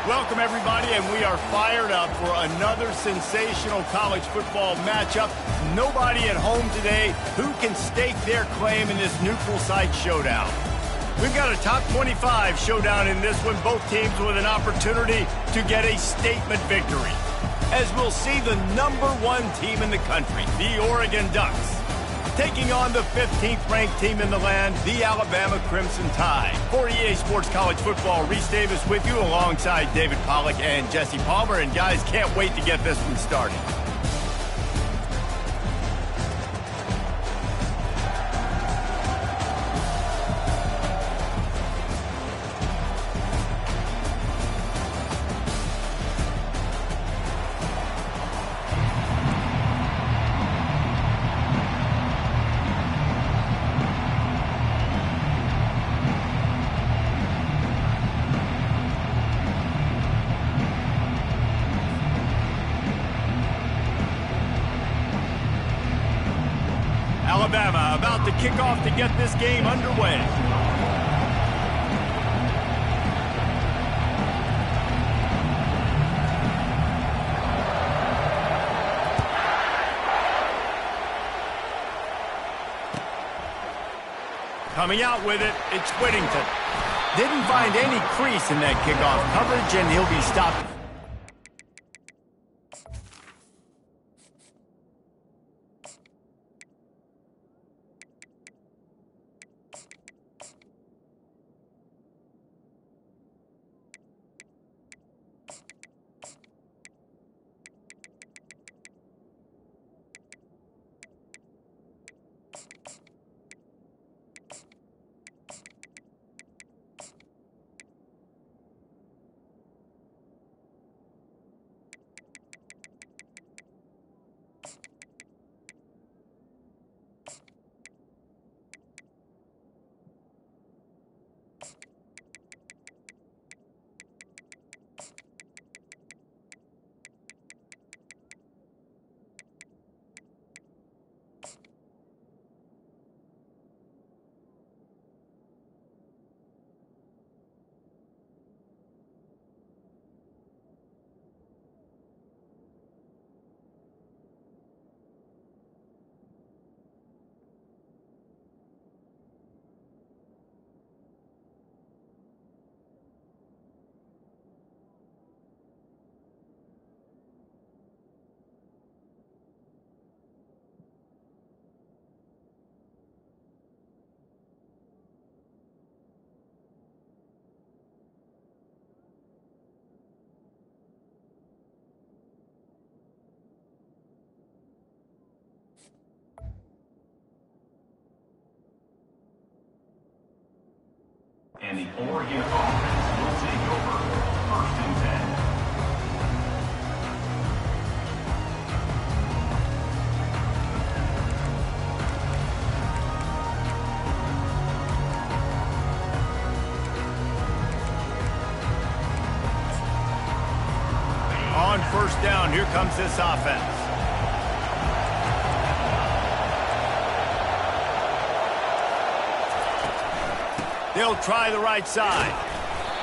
Welcome, everybody, and we are fired up for another sensational college football matchup. Nobody at home today who can stake their claim in this neutral site showdown. We've got a top 25 showdown in this one, both teams with an opportunity to get a statement victory, as we'll see the #1 team in the country, the Oregon Ducks, taking on the 15th ranked team in the land, the Alabama Crimson Tide. For EA Sports College Football, Reese Davis with you alongside David Pollack and Jesse Palmer. And guys, can't wait to get this one started. Alabama about to kick off to get this game underway. Coming out with it, it's Whittington. Didn't find any crease in that kickoff coverage, and he'll be stopped. And the Oregon offense will take over 1st and 10. On 1st down, here comes this offense. They'll try the right side.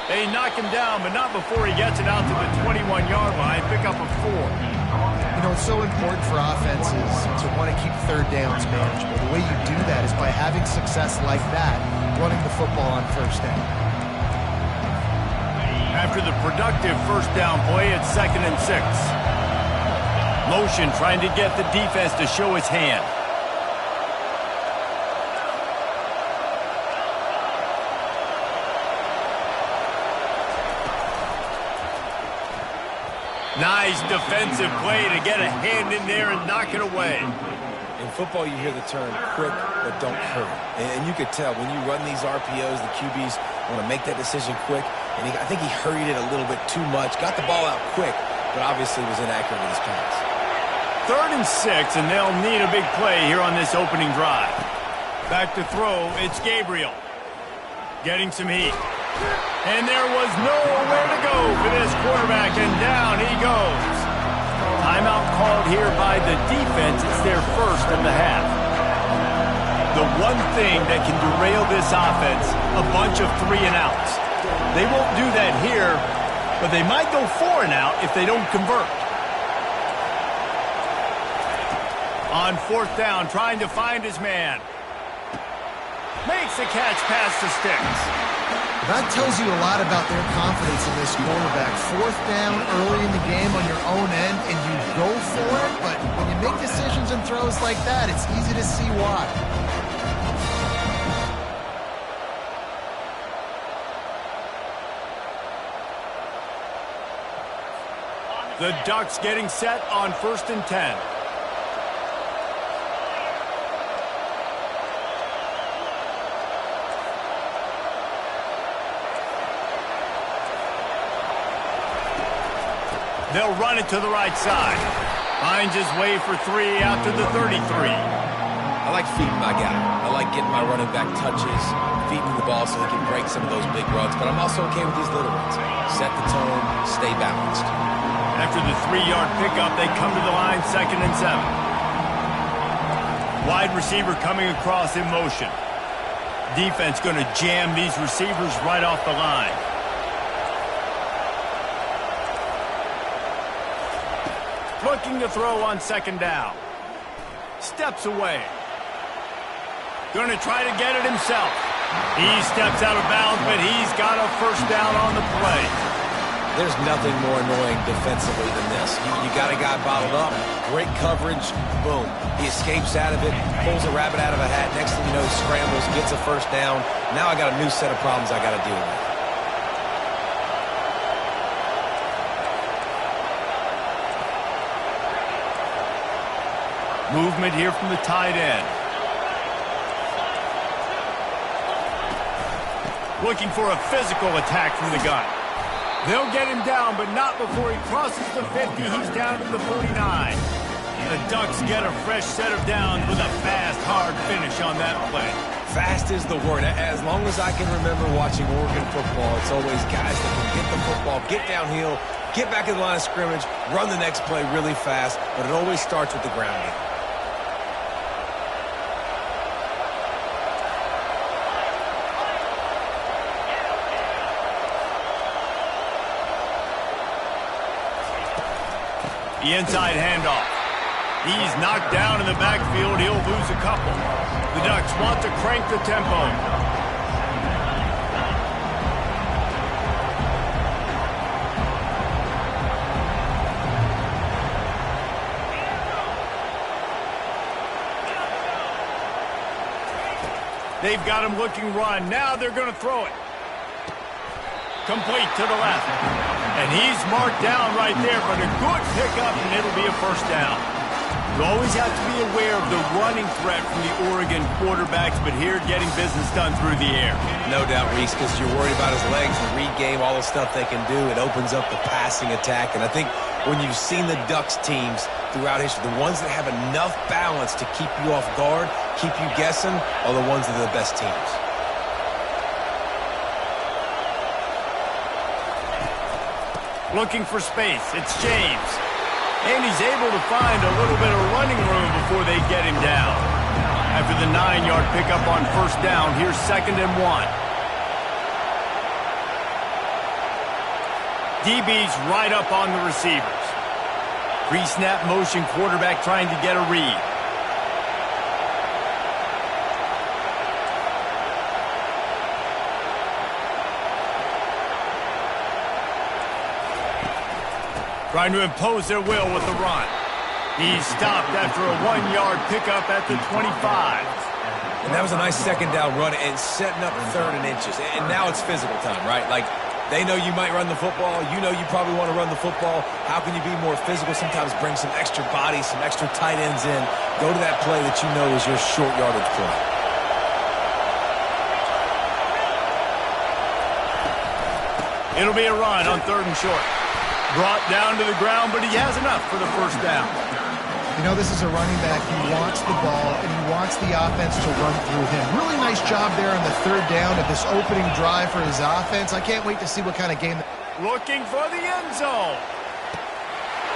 They knock him down, but not before he gets it out to the 21-yard line. Pick up a 4. You know, it's so important for offenses to want to keep third downs manageable. The way you do that is by having success like that, running the football on 1st down. After the productive 1st down play, it's 2nd and 6. Motion trying to get the defense to show his hand. Nice defensive play to get a hand in there and knock it away. In football, you hear the term quick but don't hurry. And you could tell when you run these RPOs, the QBs want to make that decision quick. And I think he hurried it a little bit too much. Got the ball out quick, but obviously was inaccurate with his pass. 3rd and 6, and they'll need a big play here on this opening drive. Back to throw, it's Gabriel. Getting some heat. And there was nowhere to go for this quarterback, and down he goes. Timeout called here by the defense. It's their first of the half. The one thing that can derail this offense, a bunch of 3-and-outs. They won't do that here, but they might go for and out if they don't convert. On fourth down, trying to find his man. Makes the catch past the sticks. That tells you a lot about their confidence in this quarterback. Fourth down early in the game on your own end, and you go for it, but when you make decisions and throws like that, it's easy to see why. The Ducks getting set on 1st and 10. They'll run it to the right side. Finds his way for 3 out to the 33. I like feeding my guy. I like getting my running back touches, feeding the ball so he can break some of those big runs, but I'm also okay with these little ones. Set the tone, stay balanced. After the 3-yard pickup, they come to the line, 2nd and 7. Wide receiver coming across in motion. Defense going to jam these receivers right off the line. Looking to throw on 2nd down. Steps away. Going to try to get it himself. He steps out of bounds, but he's got a 1st down on the play. There's nothing more annoying defensively than this. You got a guy bottled up, great coverage, boom. He escapes out of it, pulls a rabbit out of a hat. Next thing you know, he scrambles, gets a 1st down. Now I got a new set of problems I got to deal with. Movement here from the tight end. Looking for a physical attack from the gun. They'll get him down, but not before he crosses the 50. He's down to the 49. The Ducks get a fresh set of downs with a fast, hard finish on that play. Fast is the word. As long as I can remember watching Oregon football, it's always guys that can get the football, get downhill, get back in the line of scrimmage, run the next play really fast, but it always starts with the ground game. The inside handoff. He's knocked down in the backfield. He'll lose a couple. The Ducks want to crank the tempo. They've got him looking run. Now they're going to throw it. Complete to the left. And he's marked down right there, but a good pickup, and it'll be a 1st down. You always have to be aware of the running threat from the Oregon quarterbacks, but here getting business done through the air. No doubt, Reese, because you're worried about his legs, the read game, all the stuff they can do. It opens up the passing attack. And I think when you've seen the Ducks teams throughout history, the ones that have enough balance to keep you off guard, keep you guessing, are the ones that are the best teams. Looking for space. It's James. And he's able to find a little bit of running room before they get him down. After the 9-yard pickup on 1st down, here's 2nd and 1. DB's right up on the receivers. Pre-snap motion, quarterback trying to get a read. Trying to impose their will with the run. He's stopped after a 1-yard pickup at the 25. And that was a nice 2nd down run and setting up 3rd and inches. And now it's physical time, right? Like, they know you might run the football. You know you probably want to run the football. How can you be more physical? Sometimes bring some extra bodies, some extra tight ends in. Go to that play that you know is your short yardage play. It'll be a run on 3rd and short. Brought down to the ground, but he has enough for the 1st down. You know, this is a running back. He wants the ball, and he wants the offense to run through him. Really nice job there on the 3rd down of this opening drive for his offense. I can't wait to see what kind of game. Looking for the end zone.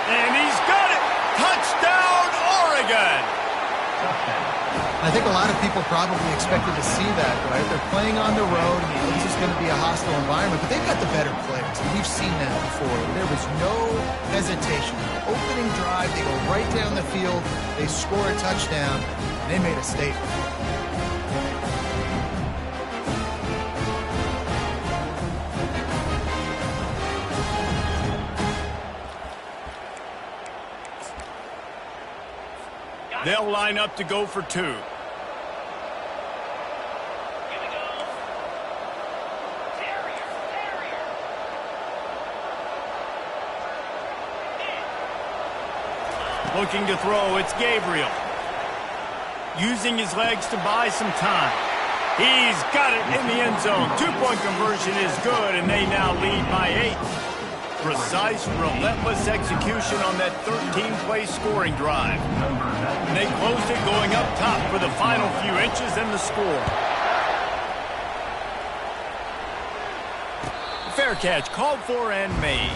And he's got it. Touchdown, Oregon. I think a lot of people probably expected to see that, right? They're playing on the road, and it's just going to be a hostile environment, but they've got the better players. And we've seen that before. There was no hesitation. Opening drive, they go right down the field, they score a touchdown, and they made a statement. They'll line up to go for two. Looking to throw, it's Gabriel. Using his legs to buy some time. He's got it in the end zone. Two-point conversion is good, and they now lead by 8. Precise, relentless execution on that 13-play scoring drive. And they closed it going up top for the final few inches and the score. Fair catch, called for and made.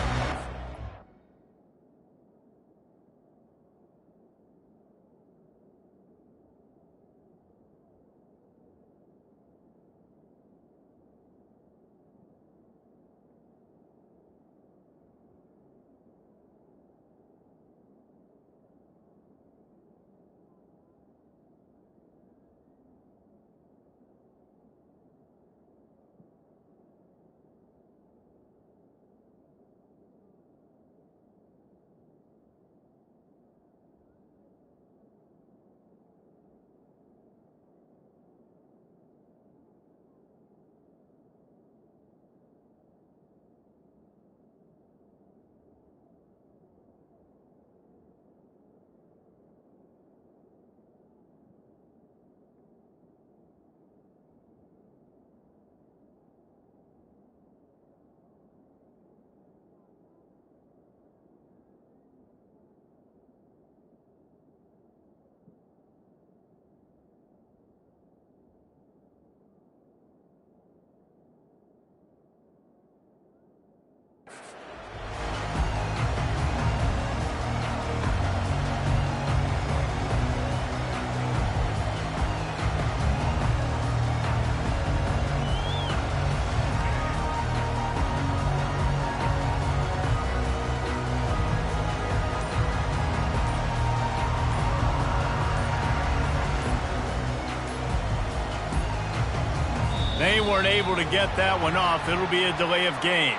They weren't able to get that one off. It'll be a delay of game.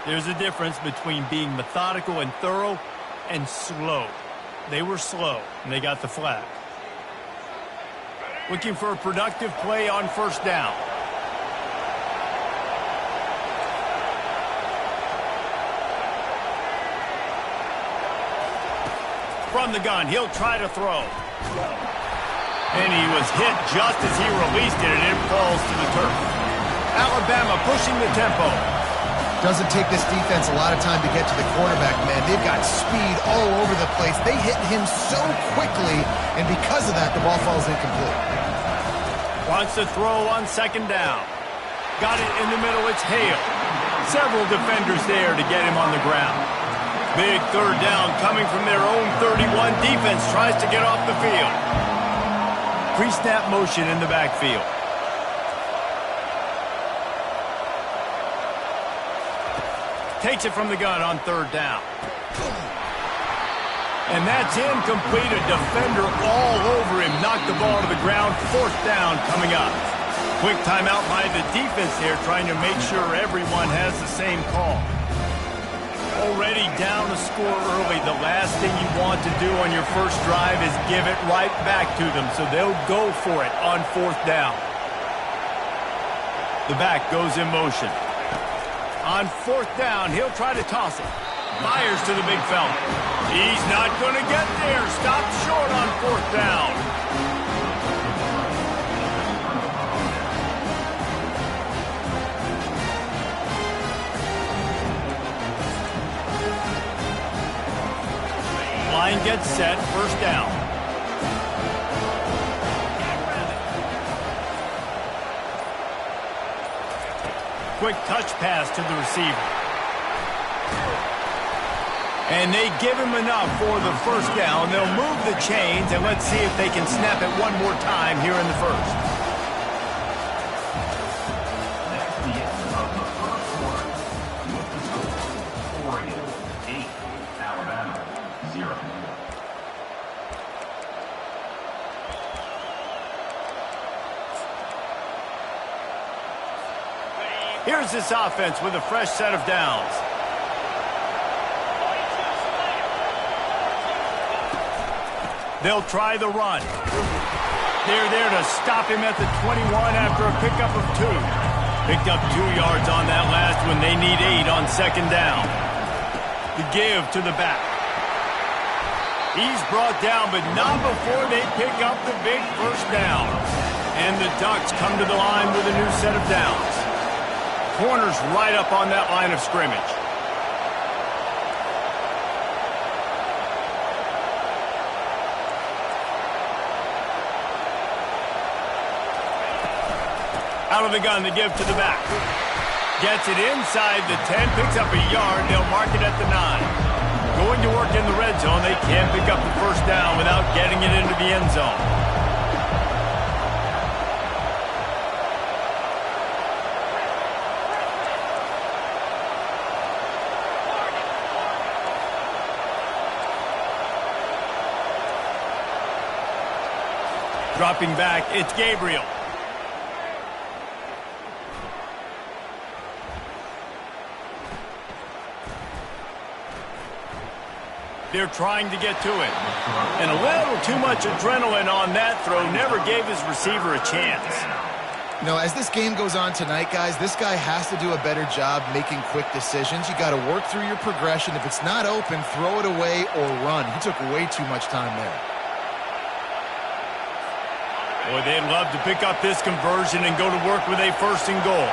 There's a difference between being methodical and thorough and slow. They were slow, and they got the flag. Looking for a productive play on first down. From the gun, he'll try to throw. And he was hit just as he released it, and it falls to the turf. Alabama pushing the tempo. Doesn't take this defense a lot of time to get to the quarterback, man. They've got speed all over the place. They hit him so quickly, and because of that, the ball falls incomplete. Wants to throw on second down. Got it in the middle, it's Hale. Several defenders there to get him on the ground. Big third down coming from their own 31. Defense tries to get off the field. Pre-snap motion in the backfield. Takes it from the gun on third down. And that's incomplete. A defender all over him. Knocked the ball to the ground. Fourth down coming up. Quick timeout by the defense there, trying to make sure everyone has the same call. Already down a score early. The last thing you want to do on your first drive is give it right back to them, so they'll go for it on fourth down. The back goes in motion. On fourth down, he'll try to toss it. Fires to the big fella. He's not going to get there. Stopped short on fourth down. Line gets set, first down. Quick touch pass to the receiver. And they give him enough for the first down. They'll move the chains, and let's see if they can snap it one more time here in the first. Next, the end of the first quarter. With the score, Oregon 8, Alabama 0. Here's this offense with a fresh set of downs. They'll try the run. They're there to stop him at the 21 after a pickup of 2. Picked up 2 yards on that last one. They need 8 on second down. The give to the back. He's brought down, but not before they pick up the big first down. And the Ducks come to the line with a new set of downs. Corner's right up on that line of scrimmage. Out of the gun to give to the back. Gets it inside the 10, picks up a yard. They'll mark it at the 9. Going to work in the red zone. They can't pick up the first down without getting it into the end zone. Dropping back, it's Gabriel. They're trying to get to it. And a little too much adrenaline on that throw never gave his receiver a chance. You know, as this game goes on tonight, guys, this guy has to do a better job making quick decisions. You got to work through your progression. If it's not open, throw it away or run. He took way too much time there. Boy, they'd love to pick up this conversion and go to work with a first and goal.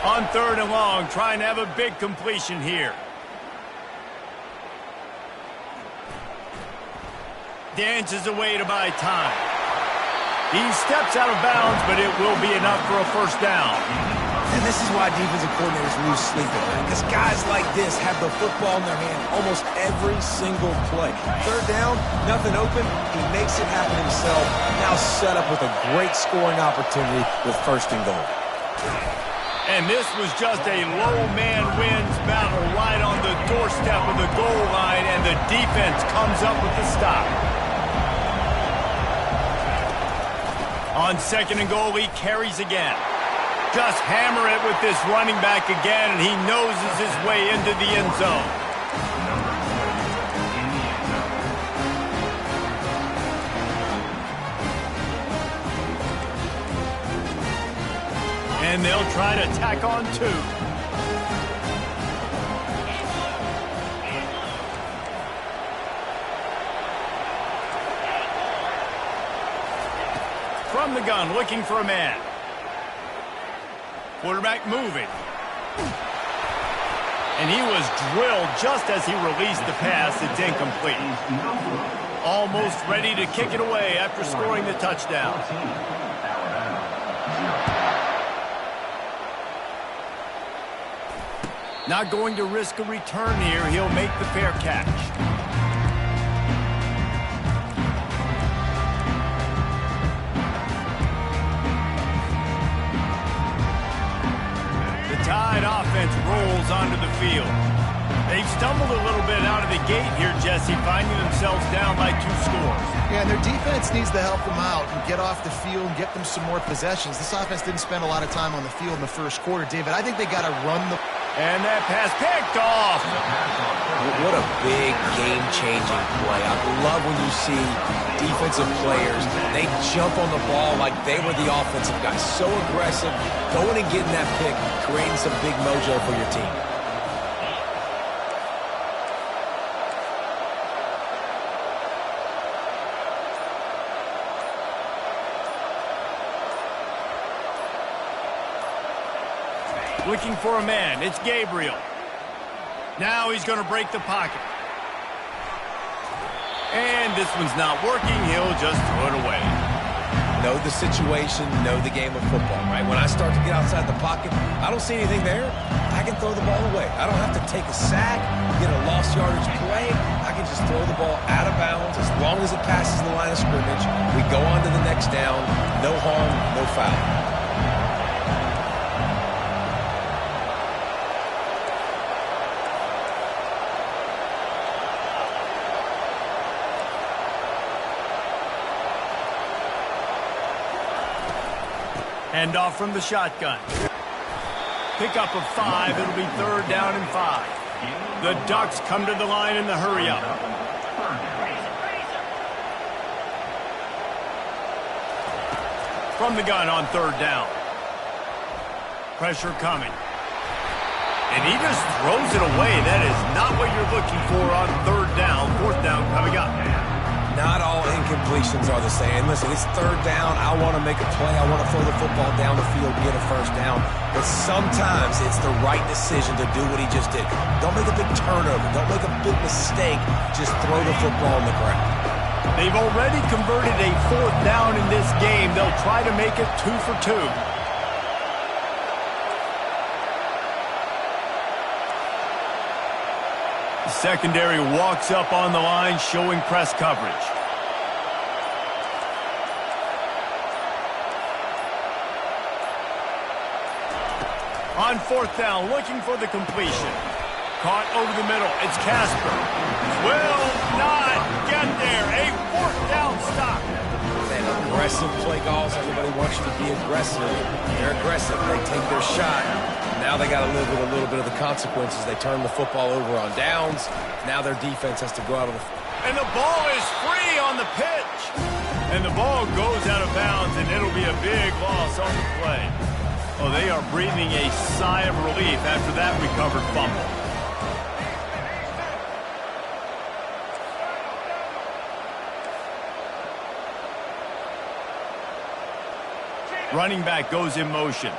On third and long, trying to have a big completion here. Dances away to buy time. He steps out of bounds, but it will be enough for a first down. And this is why defensive coordinators lose sleep at night, because guys like this have the football in their hand almost every single play. Third down, nothing open, he makes it happen himself. Now set up with a great scoring opportunity with first and goal. And this was just a low man wins battle right on the doorstep of the goal line, and the defense comes up with the stop. On second and goal, he carries again. Just hammer it with this running back again, and he noses his way into the end zone. And they'll try to tack on 2. From the gun, looking for a man. Quarterback moving. And he was drilled just as he released the pass. It's incomplete. Almost ready to kick it away after scoring the touchdown. Not going to risk a return here. He'll make the fair catch. The Tide offense rolls onto the field. They've stumbled a little bit out of the gate here, Jesse, finding themselves down by 2 scores. Yeah, and their defense needs to help them out and get off the field and get them some more possessions. This offense didn't spend a lot of time on the field in the first quarter, David. I think they got to run the... And that pass picked off. What a big game-changing play. I love when you see defensive players, they jump on the ball like they were the offensive guys. So aggressive, going and getting that pick, creating some big mojo for your team. Looking for a man. It's Gabriel. Now he's going to break the pocket. And this one's not working. He'll just throw it away. know the situation, know the game of football, right? When I start to get outside the pocket, I don't see anything there. I can throw the ball away. I don't have to take a sack, get a lost yardage play. I can just throw the ball out of bounds as long as it passes the line of scrimmage. We go on to the next down. No harm, no foul. Hand off from the shotgun. Pickup of 5. It'll be 3rd down and 5. The Ducks come to the line in the hurry-up. From the gun on 3rd down. Pressure coming. And he just throws it away. That is not what you're looking for on 3rd down. 4th down coming up. Not all incompletions are the same. Listen, it's 3rd down. I want to make a play. I want to throw the football down the field, get a 1st down. But sometimes it's the right decision to do what he just did. Don't make a big turnover. Don't make a big mistake. Just throw the football on the ground. They've already converted a 4th down in this game. They'll try to make it 2 for 2. The secondary walks up on the line, showing press coverage. On 4th down, looking for the completion. Caught over the middle. It's Casper. Will not get there. A 4th down stop. Man, aggressive play calls. Everybody wants you to be aggressive. They're aggressive. They take their shot. Now they got to live with a little bit of the consequences. They turn the football over on downs. Now their defense has to go out of the... And the ball is free on the pitch. And the ball goes out of bounds, and it'll be a big loss on the play. Oh, they are breathing a sigh of relief after that recovered fumble. Running back goes in motion.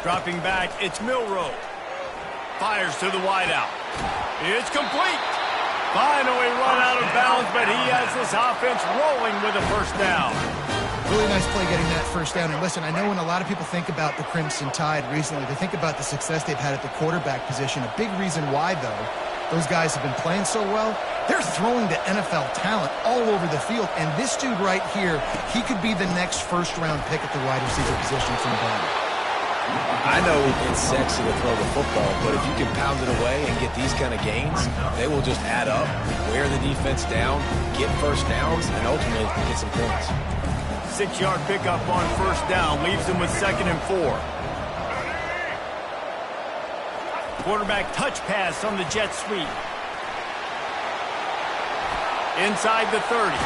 Dropping back, it's Milrow. Fires to the wideout. It's complete. Finally run out of bounds, but he has this offense rolling with a 1st down. Really nice play getting that 1st down. And listen, I know when a lot of people think about the Crimson Tide recently, they think about the success they've had at the quarterback position. A big reason why, though, those guys have been playing so well, they're throwing to NFL talent all over the field. And this dude right here, he could be the next 1st-round pick at the wide receiver position from Bama. I know it's sexy to throw the football, but if you can pound it away and get these kind of gains, they will just add up, wear the defense down, get 1st downs, and ultimately get some points. 6-yard pickup on 1st down, leaves them with 2nd and 4. Quarterback touch pass on the jet sweep. Inside the 30.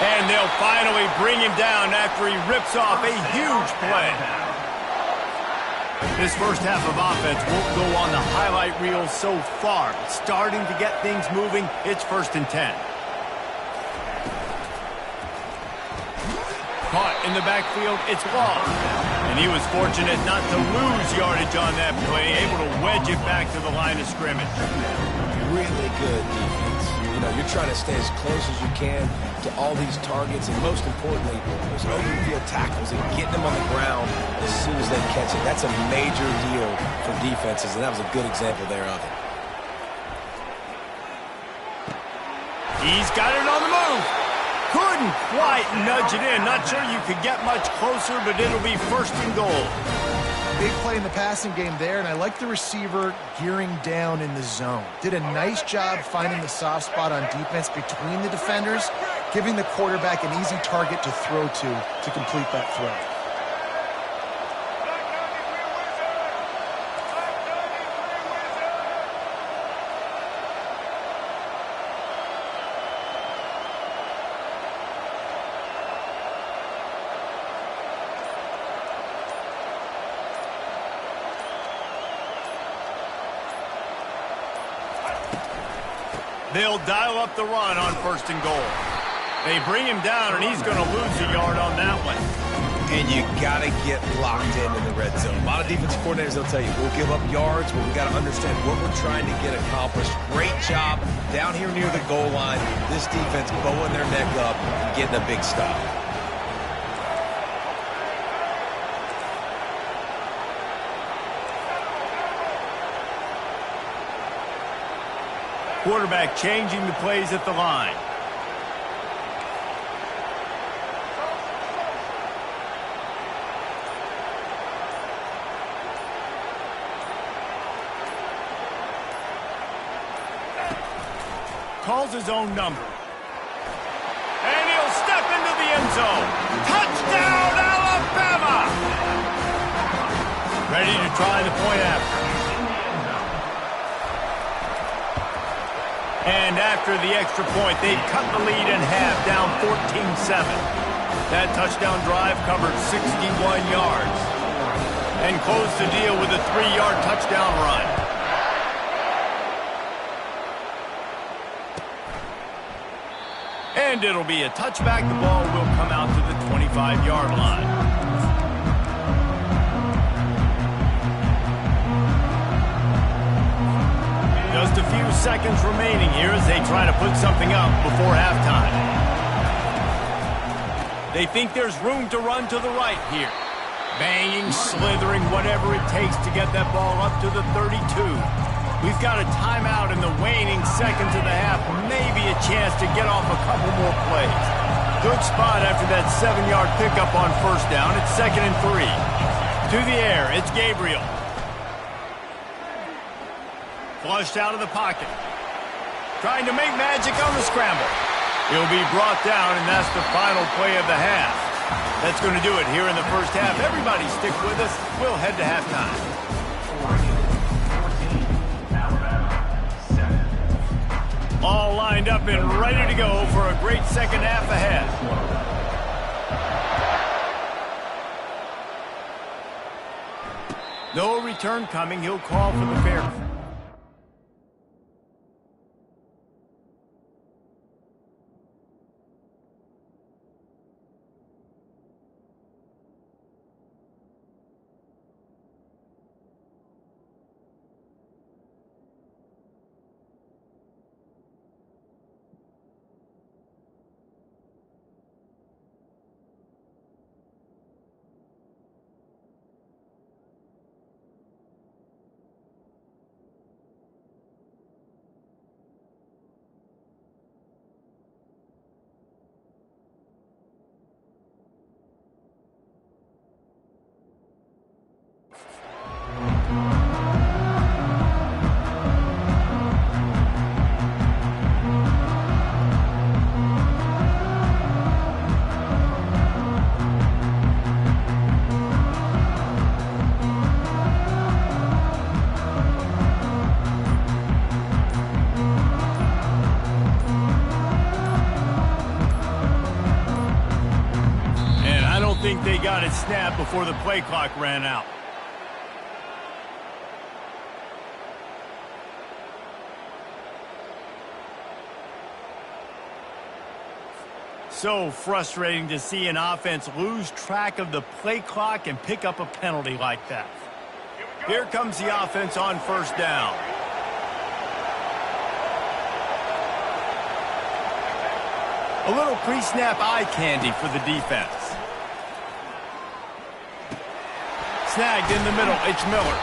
And they'll finally bring him down after he rips off a huge play. This 1st half of offense won't go on the highlight reel so far. It's starting to get things moving. It's 1st and 10. Caught in the backfield, it's Law. And he was fortunate not to lose yardage on that play, able to wedge it back to the line of scrimmage. Really good defense. You know, you're trying to stay as close as you can to all these targets, and most importantly, those open field tackles and getting them on the ground as soon as they catch it. That's a major deal for defenses, and that was a good example there of it. He's got it on the move. Couldn't quite nudge it in. Not sure you could get much closer, but it'll be 1st and goal. Big play in the passing game there, and I like the receiver gearing down in the zone. Did a nice job finding the soft spot on defense between the defenders, giving the quarterback an easy target to throw to complete that throw. They'll dial up the run on 1st and goal. They bring him down, and he's going to lose a yard on that one. And you got to get locked in the red zone. A lot of defensive coordinators, they'll tell you, we'll give up yards, but we got to understand what we're trying to get accomplished. Great job down here near the goal line. This defense bowing their neck up and getting a big stop. Quarterback changing the plays at the line. Calls his own number. And he'll step into the end zone. Touchdown, Alabama! Ready to try the point after. And after the extra point, they've cut the lead in half, down 14-7. That touchdown drive covered 61 yards. And closed the deal with a 3-yard touchdown run. And it'll be a touchback. The ball will come out to the 25-yard line. Just a few seconds remaining here as they try to put something up before halftime. They think there's room to run to the right here. Banging, slithering, whatever it takes to get that ball up to the 32. We've got a timeout in the waning seconds of the half. Maybe a chance to get off a couple more plays. Good spot after that 7-yard pickup on first down. It's 2nd and 3. To the air, it's Gabriel. Flushed out of the pocket. Trying to make magic on the scramble. He'll be brought down, and that's the final play of the half. That's going to do it here in the first half. Everybody stick with us. We'll head to halftime. All lined up and ready to go for a great second half ahead. No return coming. He'll call for the fair. They got it snapped before the play clock ran out. So frustrating to see an offense lose track of the play clock and pick up a penalty like that. Here comes the offense on first down. A little pre-snap eye candy for the defense. Snagged in the middle, it's Miller.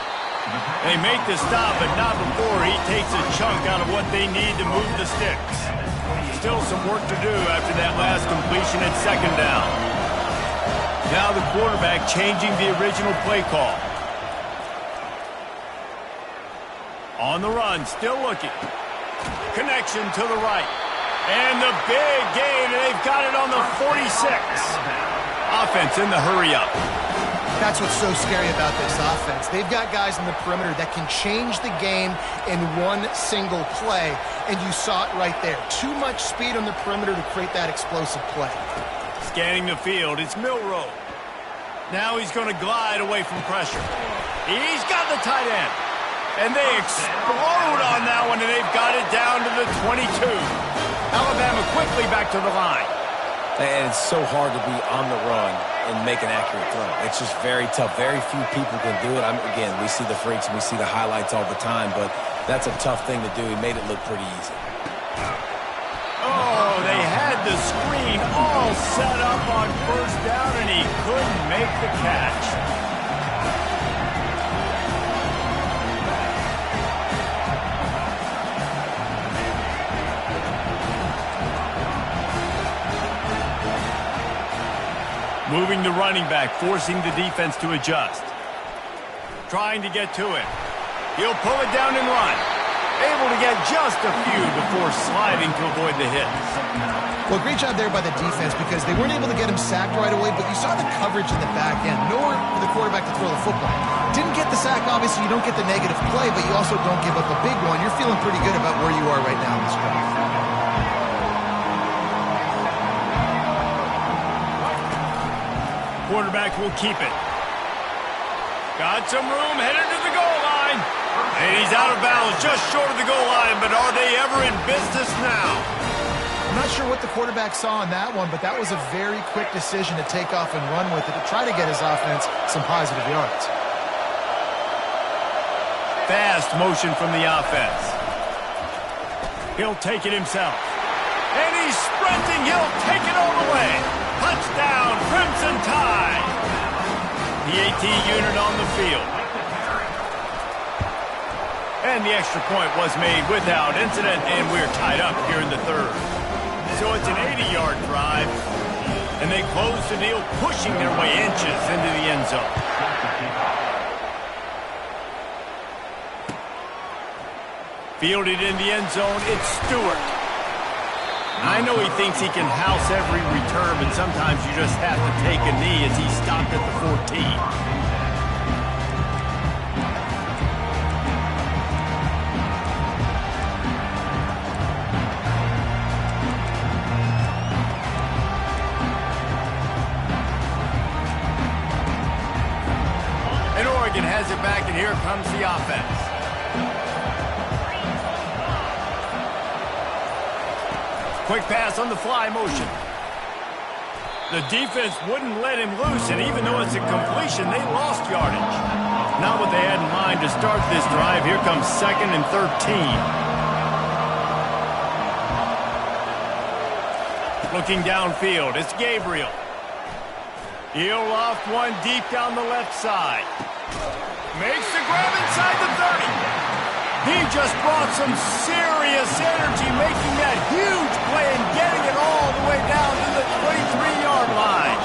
They make the stop, but not before he takes a chunk out of what they need to move the sticks. Still some work to do after that last completion at second down. Now the quarterback changing the original play call. On the run, still looking. Connection to the right. And the big gain, and they've got it on the 46. Offense in the hurry up. That's what's so scary about this offense. They've got guys in the perimeter that can change the game in one single play, and you saw it right there. Too much speed on the perimeter to create that explosive play. Scanning the field, it's Milrow. Now he's going to glide away from pressure. He's got the tight end. And they explode on that one, and they've got it down to the 22. Alabama quickly back to the line. And it's so hard to be on the run and make an accurate throw. It's just very tough. Very few people can do it. Again, we see the freaks and we see the highlights all the time, but that's a tough thing to do. He made it look pretty easy. Oh, they had the screen all set up on first down, and he couldn't make the catch. Moving the running back, forcing the defense to adjust. Trying to get to it. He'll pull it down and run. Able to get just a few before sliding to avoid the hit. Well, great job there by the defense because they weren't able to get him sacked right away, but you saw the coverage in the back end. Nowhere for the quarterback to throw the football. Didn't get the sack, obviously you don't get the negative play, but you also don't give up a big one. You're feeling pretty good about where you are right now in this drive. Quarterback will keep it. Got some room, headed to the goal line. And he's out of bounds, just short of the goal line, but are they ever in business now? I'm not sure what the quarterback saw on that one, but that was a very quick decision to take off and run with it to try to get his offense some positive yards. Fast motion from the offense. He'll take it himself. And he's sprinting, he'll take it all the way. Touchdown, Crimson Tide. The AT unit on the field. And the extra point was made without incident, and we're tied up here in the third. So it's an 80-yard drive, and they close the deal, pushing their way inches into the end zone. Fielded in the end zone, it's Stewart. I know he thinks he can house every return, but sometimes you just have to take a knee as he stopped at the 14. And Oregon has it back, and here comes the offense. Quick pass on the fly motion. The defense wouldn't let him loose, and even though it's a completion, they lost yardage. Not what they had in mind to start this drive. Here comes 2nd and 13. Looking downfield, it's Gabriel. He'll loft one deep down the left side. Makes the grab inside the 30. He just brought some serious energy, making that huge play and getting it all the way down to the 23-yard line.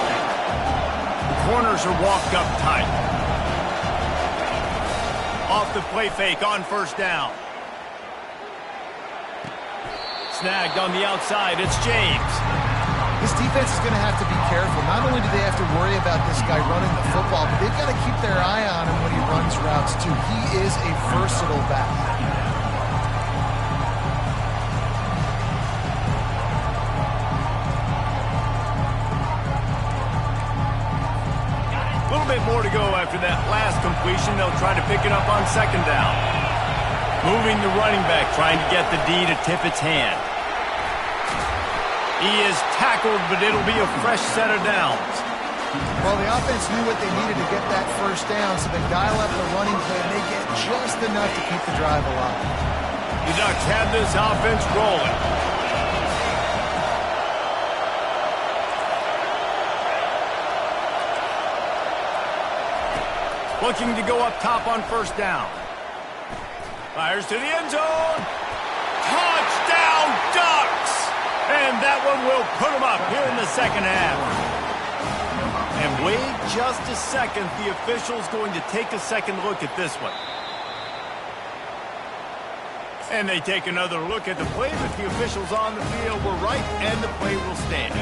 The corners are walked up tight. Off the play fake on first down. Snagged on the outside, it's James. This defense is going to have to be careful. Not only do they have to worry about this guy running the football, but they've got to keep their eye on him when he runs routes, too. He is a versatile back. A little bit more to go after that last completion. They'll try to pick it up on 2nd down. Moving the running back, trying to get the D to tip its hand. He is tackled, but it'll be a fresh set of downs. Well, the offense knew what they needed to get that first down, so they dial up the running play, and they get just enough to keep the drive alive. The Ducks have this offense rolling. Looking to go up top on first down. Fires to the end zone. Touchdown, Ducks! And that one will put them up here in the second half. And wait just a second. The official's going to take a second look at this one. And they take another look at the play, but the officials on the field were right, and the play will stand.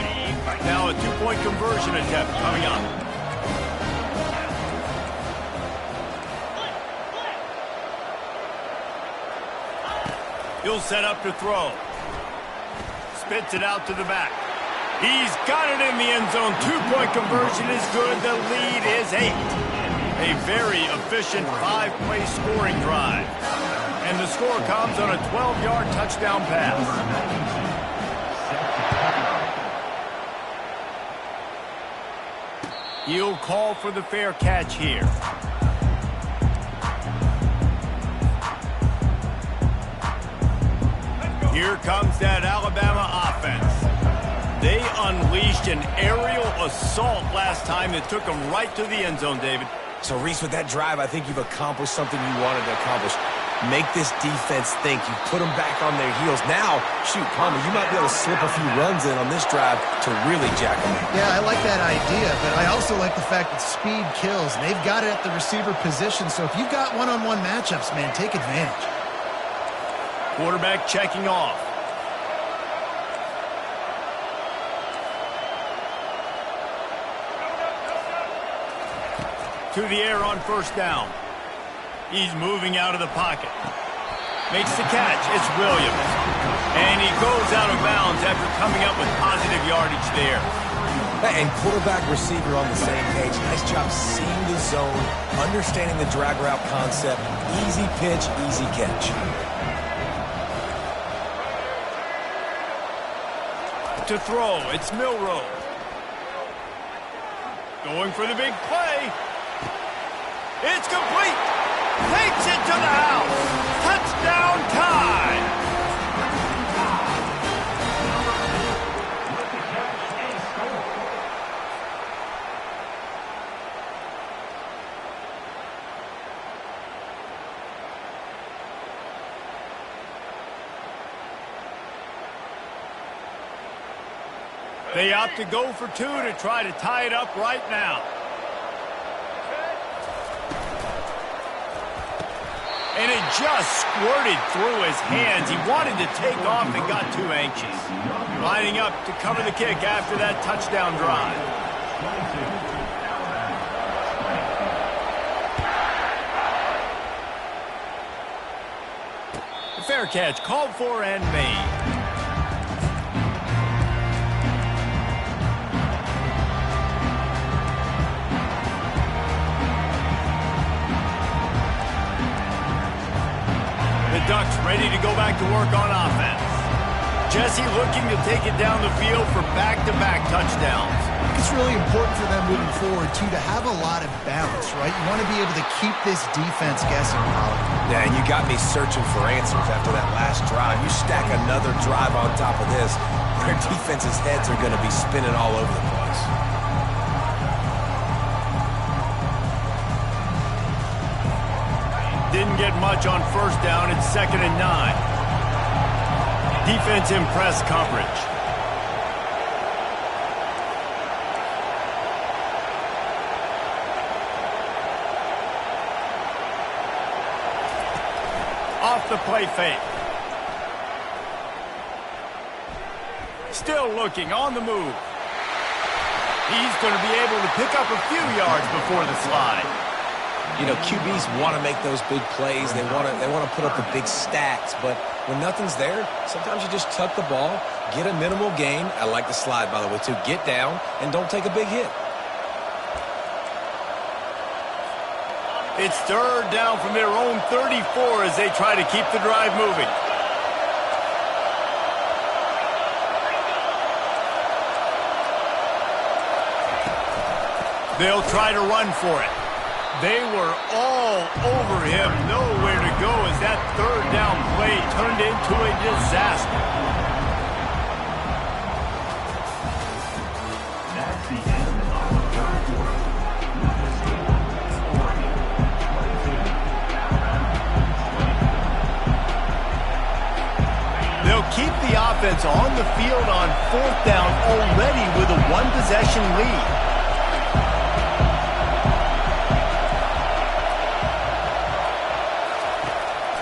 Now a two-point conversion attempt coming up. He'll set up to throw. Spits it out to the back. He's got it in the end zone. Two-point conversion is good. The lead is 8. A very efficient 5-play scoring drive. And the score comes on a 12-yard touchdown pass. He'll call for the fair catch here. Here comes that Alabama offense. They unleashed an aerial assault last time that took them right to the end zone, David. So, Reese, with that drive, I think you've accomplished something you wanted to accomplish. Make this defense think. You put them back on their heels. Now, shoot, Palmer, you might be able to slip a few runs in on this drive to really jack them up. Yeah, I like that idea, but I also like the fact that speed kills, and they've got it at the receiver position. So if you've got one-on-one matchups, man, take advantage. Quarterback checking off. To the air on first down. He's moving out of the pocket. Makes the catch. It's Williams. And he goes out of bounds after coming up with positive yardage there. And quarterback receiver on the same page. Nice job seeing the zone, understanding the drag route concept. Easy pitch, easy catch. To throw, it's Milrow. Going for the big play. It's complete. Takes it to the house. Touchdown time. They opt to go for two to try to tie it up right now. And it just squirted through his hands. He wanted to take off and got too anxious. Lining up to cover the kick after that touchdown drive. The fair catch called for and made. Ducks ready to go back to work on offense. Jesse looking to take it down the field for back-to-back touchdowns. It's really important for them moving forward, too, to have a lot of balance, right? You want to be able to keep this defense guessing, Pollard. Yeah, and you got me searching for answers after that last drive. You stack another drive on top of this, their defense's heads are going to be spinning all over the place. Didn't get much on first down. It's 2nd and 9. Defense in press coverage. Off the play fake. Still looking on the move. He's going to be able to pick up a few yards before the slide. You know, QBs want to make those big plays. They want to put up the big stats. But when nothing's there, sometimes you just tuck the ball, get a minimal gain. I like the slide, by the way, too. Get down and don't take a big hit. It's 3rd down from their own 34 as they try to keep the drive moving. They'll try to run for it. They were all over him, nowhere to go as that 3rd down play turned into a disaster. That's the end of the 3rd quarter. They'll keep the offense on the field on 4th down already with a 1-possession lead.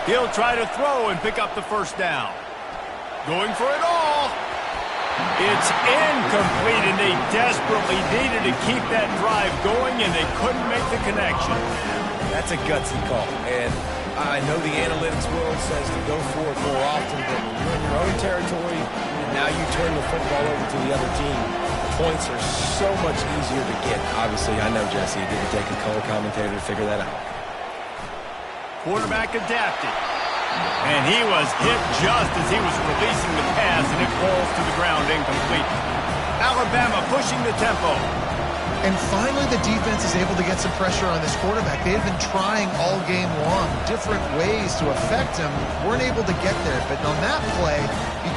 He'll try to throw and pick up the 1st down. Going for it all. It's incomplete, and they desperately needed to keep that drive going, and they couldn't make the connection. That's a gutsy call. And I know the analytics world says to go for it more often, but when you're in your own territory, and now you turn the football over to the other team, points are so much easier to get. Obviously, I know, Jesse, it didn't take a color commentator to figure that out. Quarterback adapted. And he was hit just as he was releasing the pass, and it falls to the ground incomplete. Alabama pushing the tempo. And finally, the defense is able to get some pressure on this quarterback. They had been trying all game long, different ways to affect him, weren't able to get there. But on that play,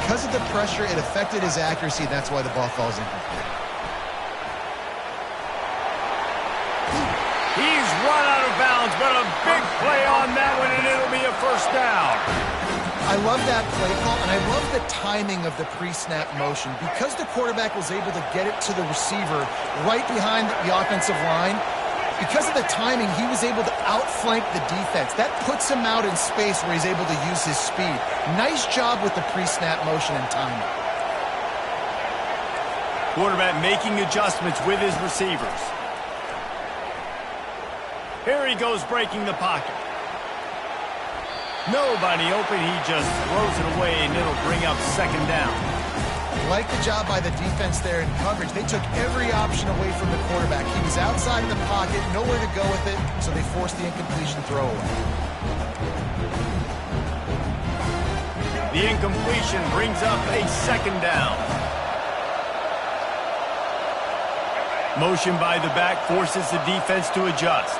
because of the pressure, it affected his accuracy. That's why the ball falls incomplete. He's run out of bounds, but a big play on that one, and it'll be a first down. I love that play call, and I love the timing of the pre-snap motion. Because the quarterback was able to get it to the receiver right behind the offensive line, because of the timing, he was able to outflank the defense. That puts him out in space where he's able to use his speed. Nice job with the pre-snap motion and timing. Quarterback making adjustments with his receivers. Here he goes, breaking the pocket. Nobody open, he just throws it away, and it'll bring up second down. Like the job by the defense there in coverage. They took every option away from the quarterback. He was outside the pocket, nowhere to go with it, so they forced the incompletion throwaway. The incompletion brings up a second down. Motion by the back forces the defense to adjust.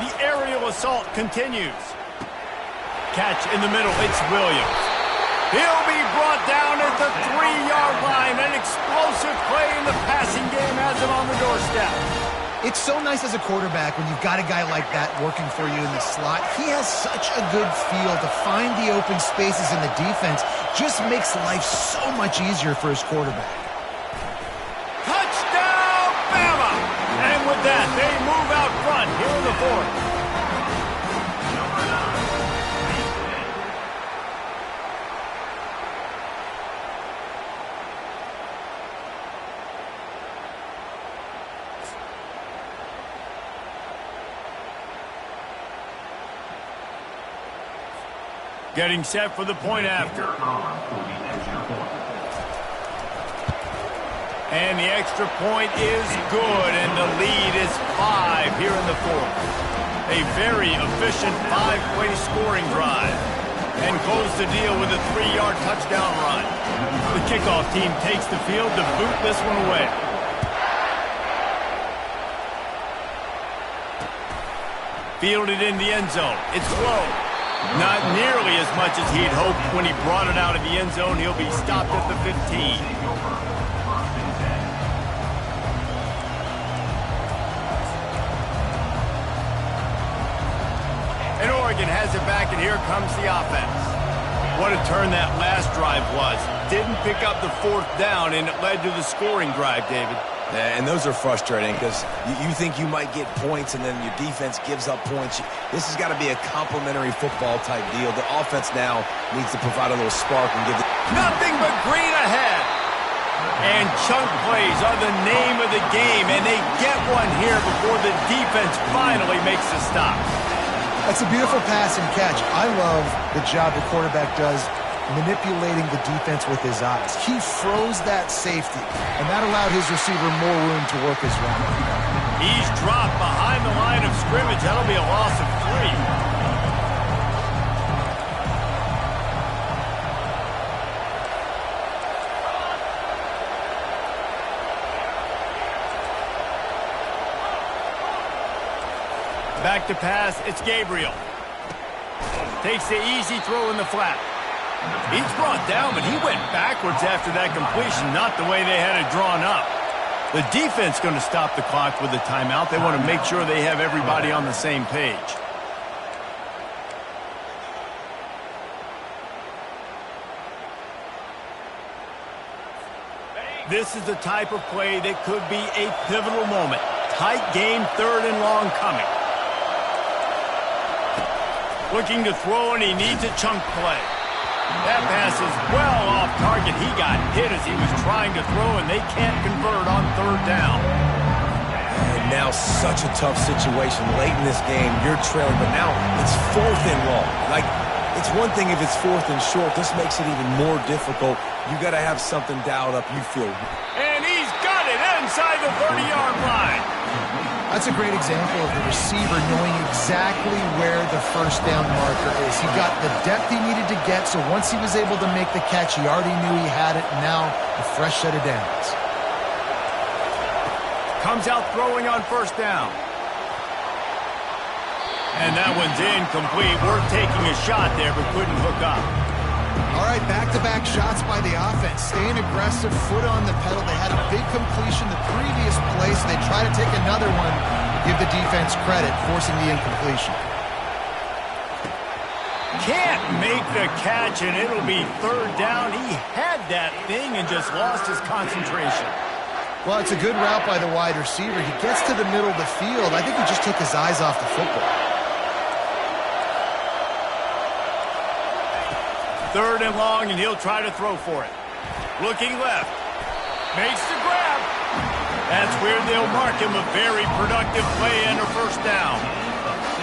The aerial assault continues. Catch in the middle, it's Williams. He'll be brought down at the 3-yard line. An explosive play in the passing game has him on the doorstep. It's so nice as a quarterback when you've got a guy like that working for you in the slot. He has such a good feel to find the open spaces in the defense. Just makes life so much easier for his quarterback. Touchdown, Bama! And with that, they move out front here in the fourth. Getting set for the point after. And the extra point is good, and the lead is 5 here in the fourth. A very efficient 5-play scoring drive. And close the deal with a 3-yard touchdown run. The kickoff team takes the field to boot this one away. Fielded in the end zone. It's low. Not nearly as much as he'd hoped when he brought it out of the end zone. He'll be stopped at the 15. And Oregon has it back, and here comes the offense. What a turn that last drive was. Didn't pick up the fourth down, and it led to the scoring drive, David. Yeah, and those are frustrating because you think you might get points and then your defense gives up points. This has got to be a complimentary football type deal. The offense now needs to provide a little spark and give it. Nothing but green ahead. And chunk plays are the name of the game, and they get one here before the defense finally makes a stop. That's a beautiful pass and catch. I love the job the quarterback does manipulating the defense with his eyes. He froze that safety, and that allowed his receiver more room to work his route. He's dropped behind the line of scrimmage. That'll be a loss of 3. Back to pass, it's Gabriel. Takes the easy throw in the flat. He's brought down, but he went backwards after that completion, not the way they had it drawn up. The defense going to stop the clock with a timeout. They want to make sure they have everybody on the same page. This is the type of play that could be a pivotal moment. Tight game, 3rd and long coming. Looking to throw, and he needs a chunk play. That pass is well off target. He got hit as he was trying to throw, and they can't convert on 3rd down. And now such a tough situation. Late in this game, you're trailing, but now it's 4th and long. Like, it's one thing if it's 4th and short. This makes it even more difficult. You got to have something dialed up, you feel. And he's got it inside the 30-yard line. I That's a great example of the receiver knowing exactly where the first down marker is. He got the depth he needed to get, so once he was able to make the catch, he already knew he had it, and now a fresh set of downs. Comes out throwing on first down. And that one's incomplete. Worth taking a shot there, but couldn't hook up. All right, back-to-back shots by the offense. Staying aggressive, foot on the pedal. They had a big completion the previous play, so they try to take another one. Give the defense credit, forcing the incompletion. Can't make the catch, and it'll be third down. He had that thing and just lost his concentration. Well, it's a good route by the wide receiver. He gets to the middle of the field. I think he just took his eyes off the football. Third and long, and he'll try to throw for it. Looking left. Makes the grab. That's where they'll mark him. A very productive play and a first down.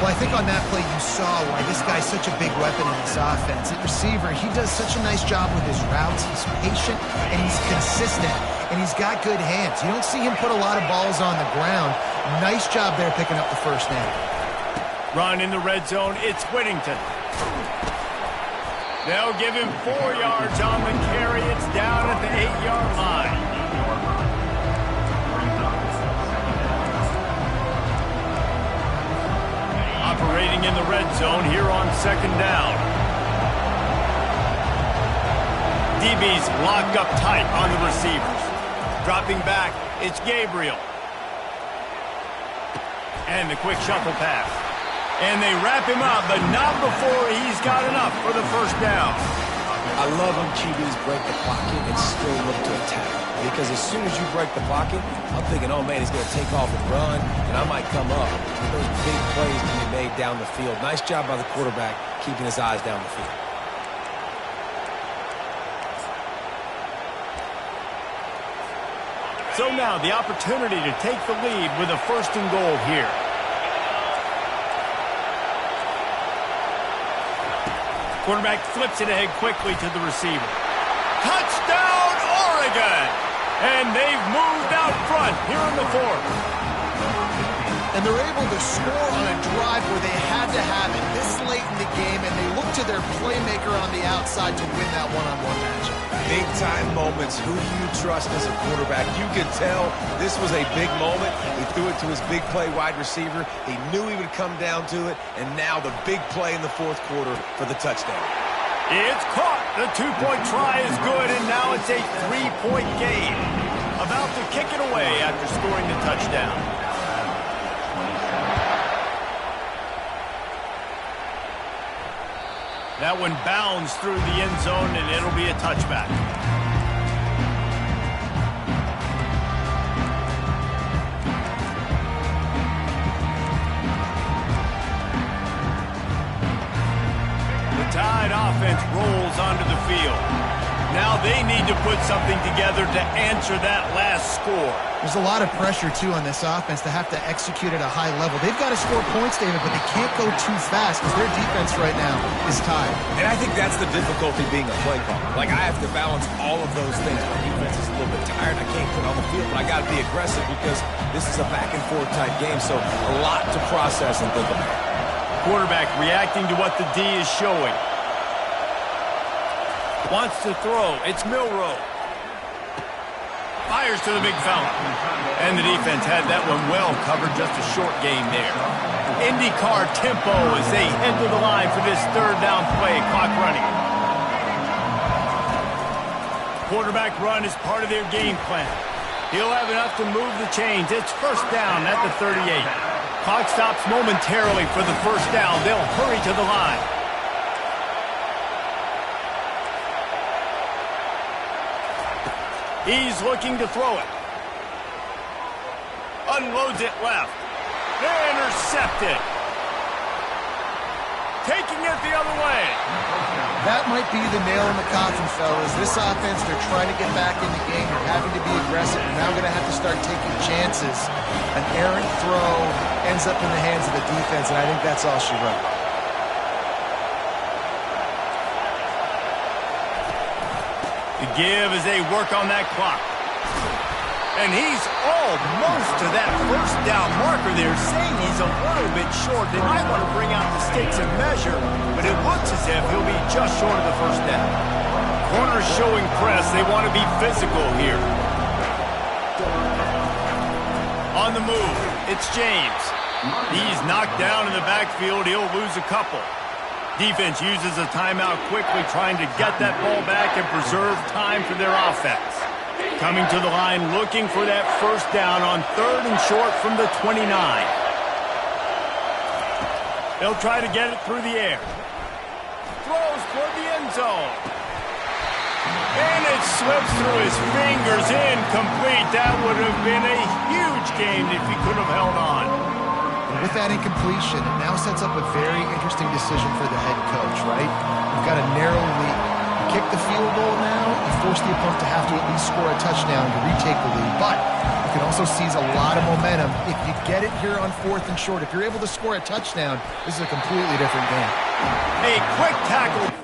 Well, I think on that play you saw why this guy's such a big weapon in this offense. At receiver, he does such a nice job with his routes. He's patient, and he's consistent, and he's got good hands. You don't see him put a lot of balls on the ground. Nice job there picking up the first down. Run in the red zone. It's Whittington. They'll give him 4 yards on the carry. It's down at the 8-yard line. Operating in the red zone here on second down. DB's locked up tight on the receivers. Dropping back, it's Gabriel. And the quick shuffle pass. And they wrap him up, but not before he's got enough for the first down. I love when QBs break the pocket and still look to attack. Because as soon as you break the pocket, I'm thinking, oh man, he's going to take off and run, and I might come up. But those big plays can be made down the field. Nice job by the quarterback keeping his eyes down the field. So now the opportunity to take the lead with a first and goal here. Quarterback flips it ahead quickly to the receiver. Touchdown, Oregon! And they've moved out front here in the fourth. And they're able to score on a drive where they had to have it this late in the game, and they look to their playmaker on the outside to win that one-on-one matchup. Big-time moments. Who do you trust as a quarterback? You could tell this was a big moment. He threw it to his big play wide receiver. He knew he would come down to it, and now the big play in the fourth quarter for the touchdown. It's caught. The two-point try is good, and now it's a three-point game. About to kick it away after scoring the touchdown. That one bounds through the end zone, and it'll be a touchback. The Tide offense rolls onto the field. Now they need to put something together to answer that last score. There's a lot of pressure, too, on this offense to have to execute at a high level. They've got to score points, David, but they can't go too fast because their defense right now is tired. And I think that's the difficulty being a play caller. Like, I have to balance all of those things. My defense is a little bit tired. I can't put on the field, but I got to be aggressive because this is a back-and-forth type game, so a lot to process and think about. Quarterback reacting to what the D is showing. Wants to throw. It's Milroe. Fires to the big fella. And the defense had that one well covered. Just a short game there. IndyCar tempo as they head to the line for this third down play. Clock running. Quarterback run is part of their game plan. He'll have enough to move the chains. It's first down at the 38. Clock stops momentarily for the first down. They'll hurry to the line. He's looking to throw it. Unloads it left. Intercepted. Taking it the other way. That might be the nail in the coffin, fellas. This offense, they're trying to get back in the game. They're having to be aggressive. They're now going to have to start taking chances. An errant throw ends up in the hands of the defense, and I think that's all she wrote. The give as they work on that clock. And he's almost to that first down marker there, saying he's a little bit short. They might want to bring out the sticks and measure, but it looks as if he'll be just short of the first down. Corners showing press. They want to be physical here. On the move, it's James. He's knocked down in the backfield. He'll lose a couple. Defense uses a timeout quickly, trying to get that ball back and preserve time for their offense. Coming to the line, looking for that first down on 3rd and short from the 29. They'll try to get it through the air. Throws toward the end zone. And it slips through his fingers, incomplete. That would have been a huge gain if he could have held on. And with that incompletion, it now sets up a very interesting decision for the head coach, right? You've got a narrow lead. You kick the field goal now, you force the opponent to have to at least score a touchdown to retake the lead. But you can also seize a lot of momentum if you get it here on 4th and short. If you're able to score a touchdown, this is a completely different game. A quick tackle.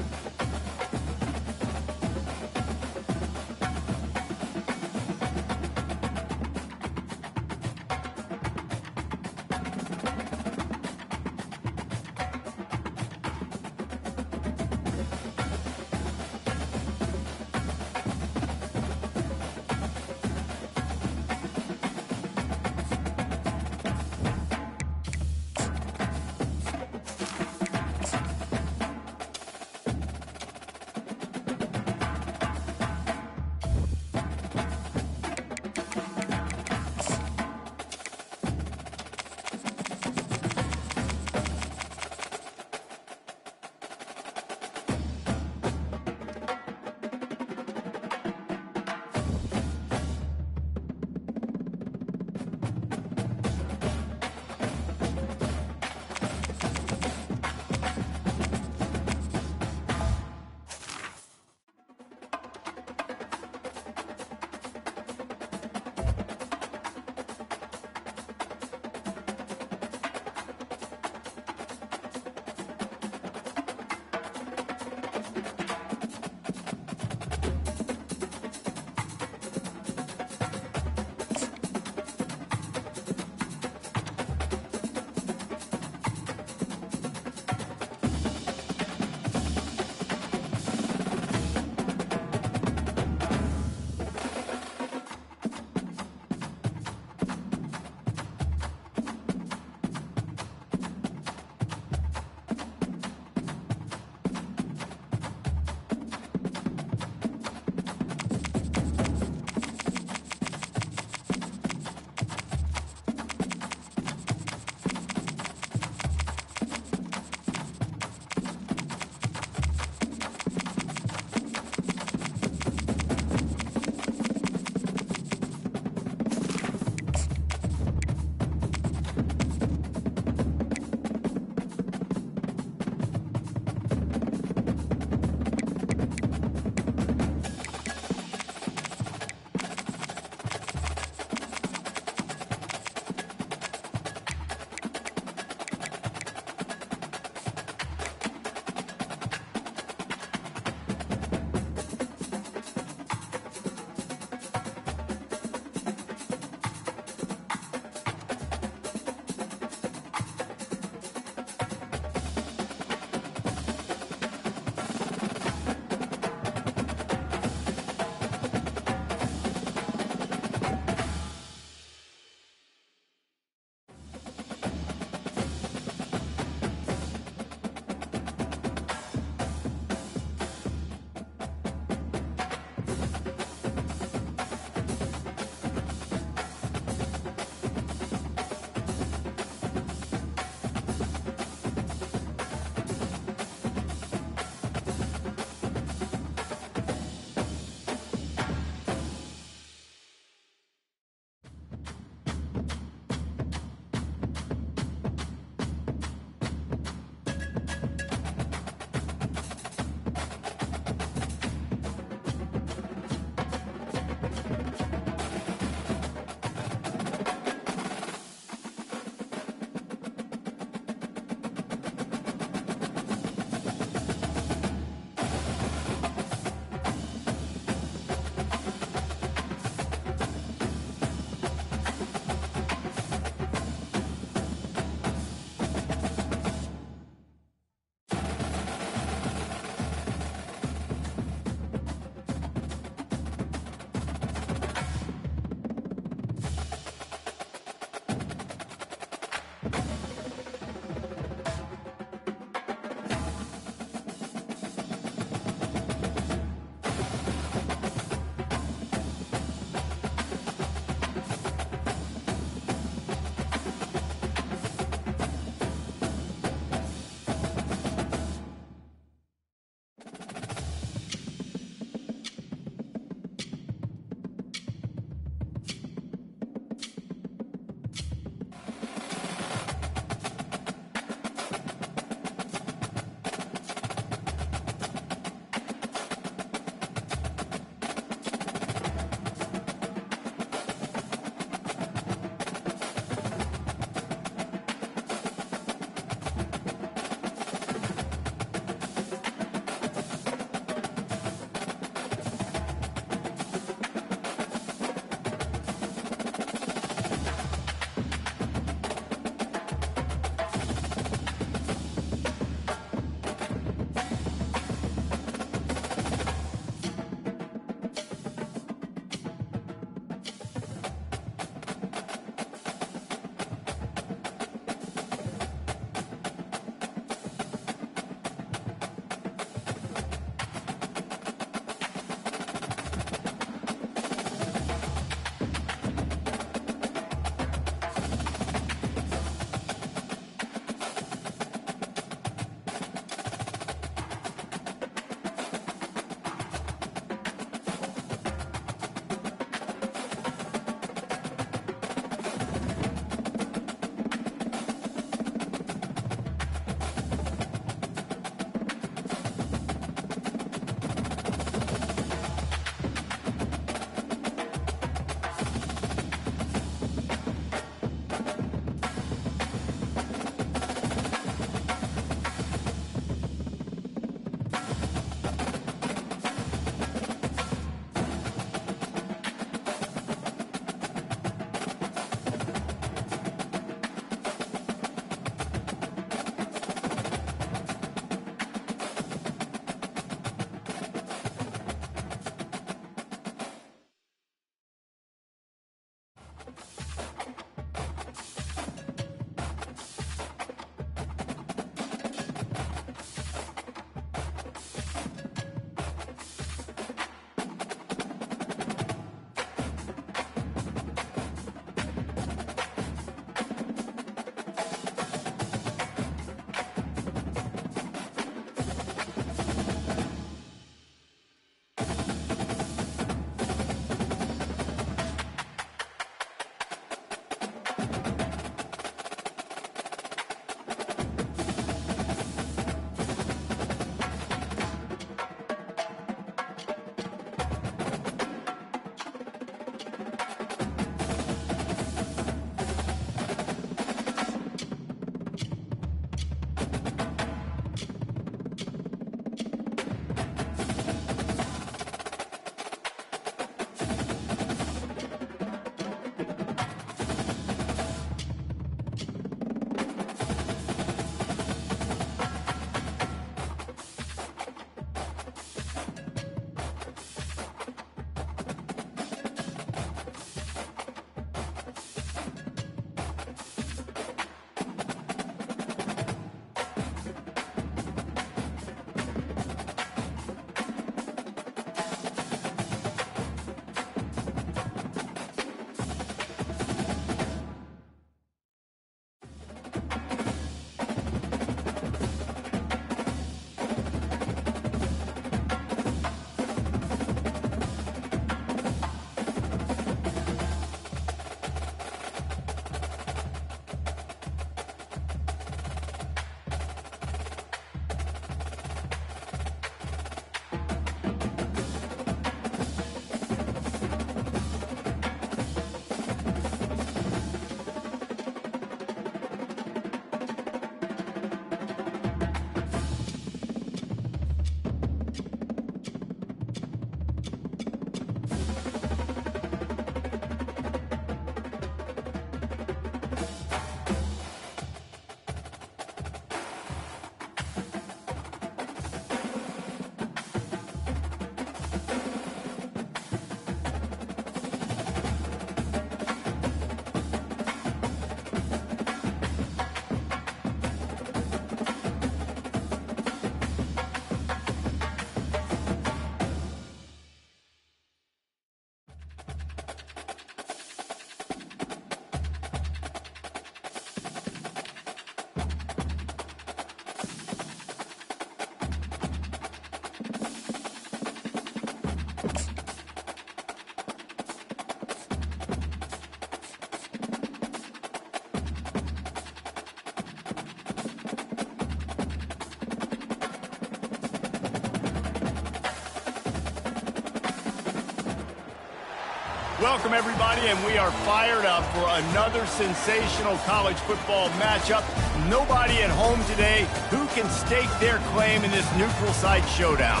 Welcome, everybody, and we are fired up for another sensational college football matchup. Nobody at home today who can stake their claim in this neutral site showdown.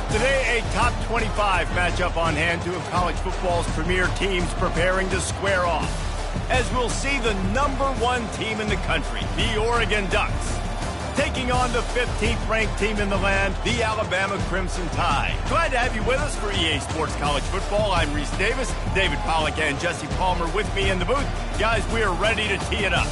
Today, a top 25 matchup on hand, two of college football's premier teams preparing to square off. As we'll see the #1 team in the country, the Oregon Ducks, taking on the 15th-ranked team in the land, the Alabama Crimson Tide. Glad to have you with us for EA Sports College Football. I'm Reese Davis, David Pollack and Jesse Palmer with me in the booth. Guys, we are ready to tee it up.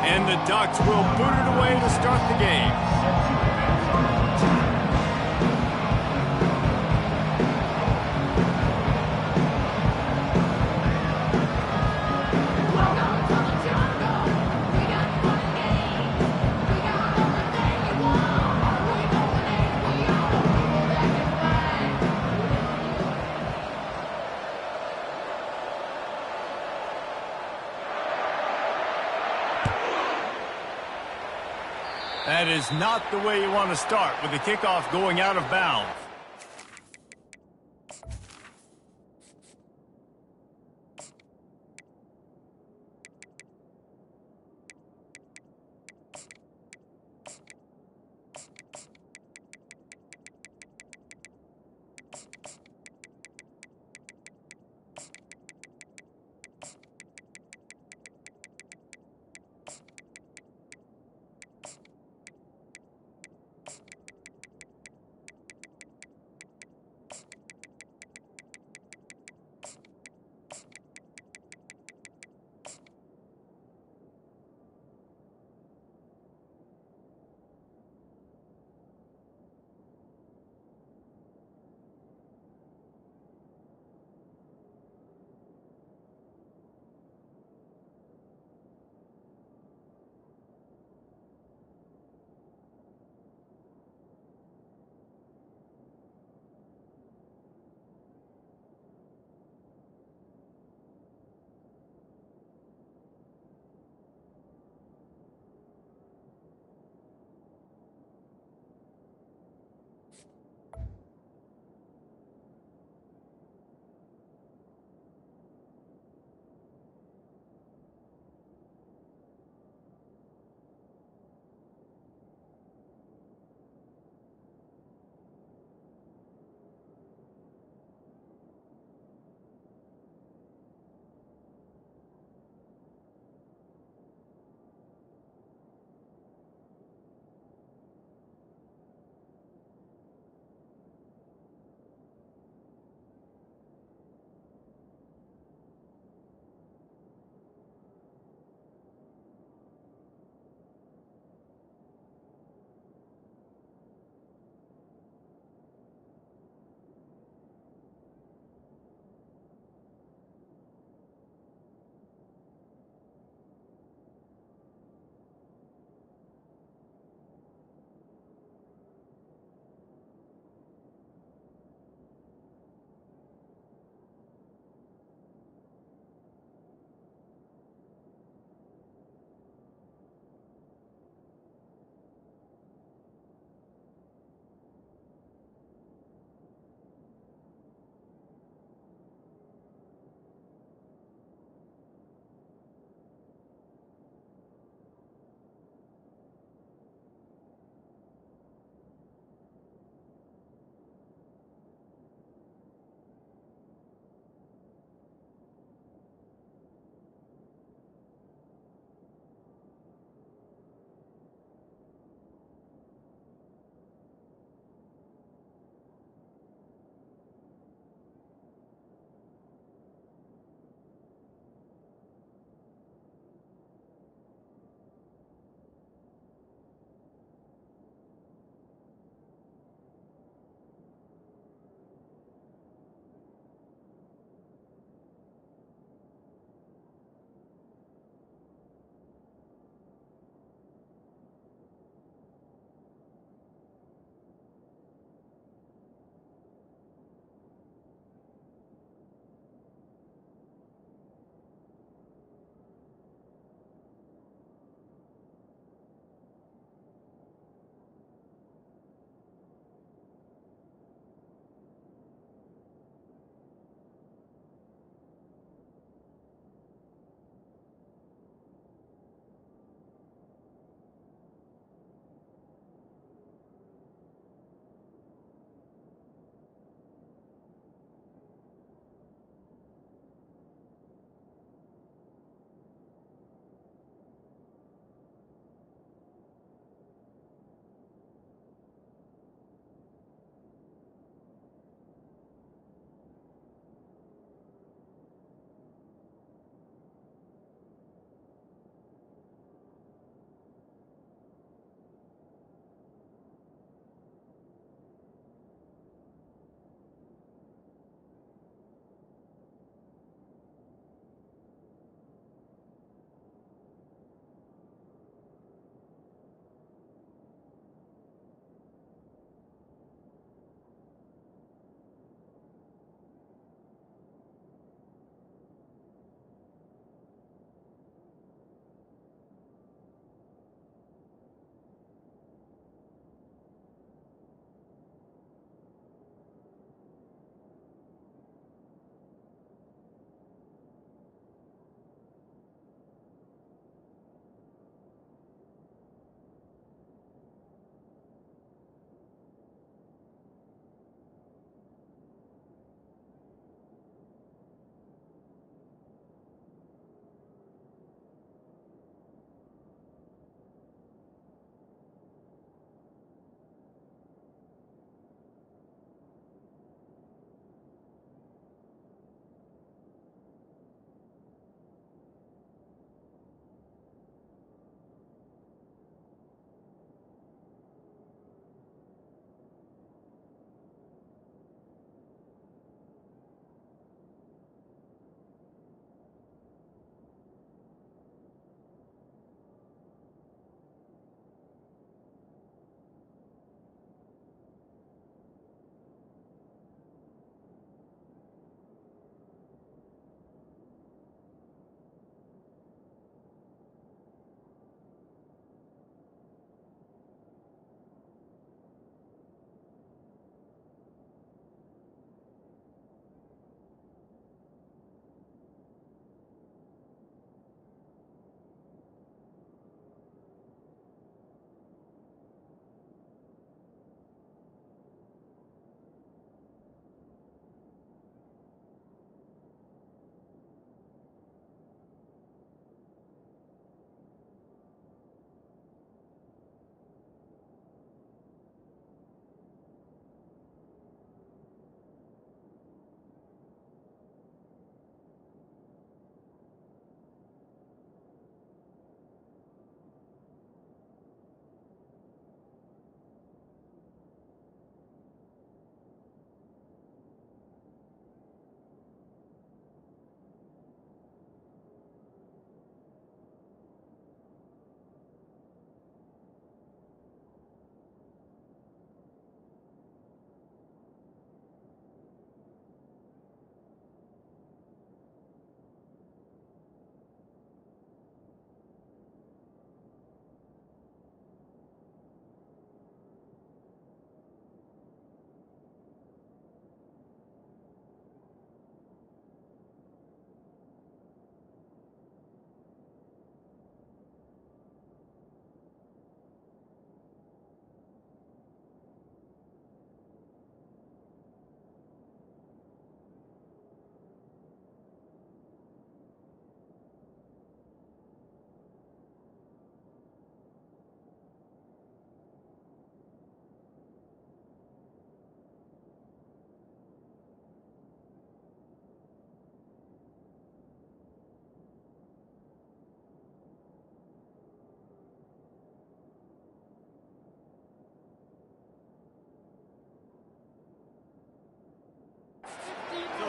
And the Ducks will boot it away to start the game. That is not the way you want to start with the kickoff going out of bounds.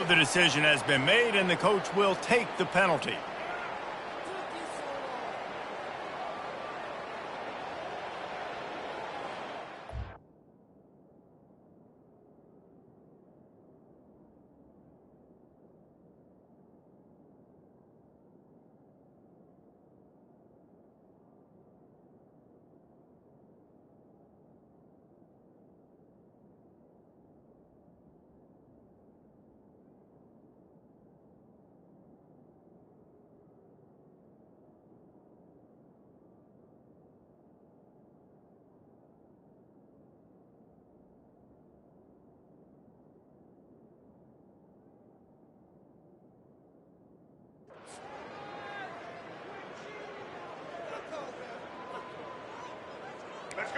The decision has been made, and the coach will take the penalty.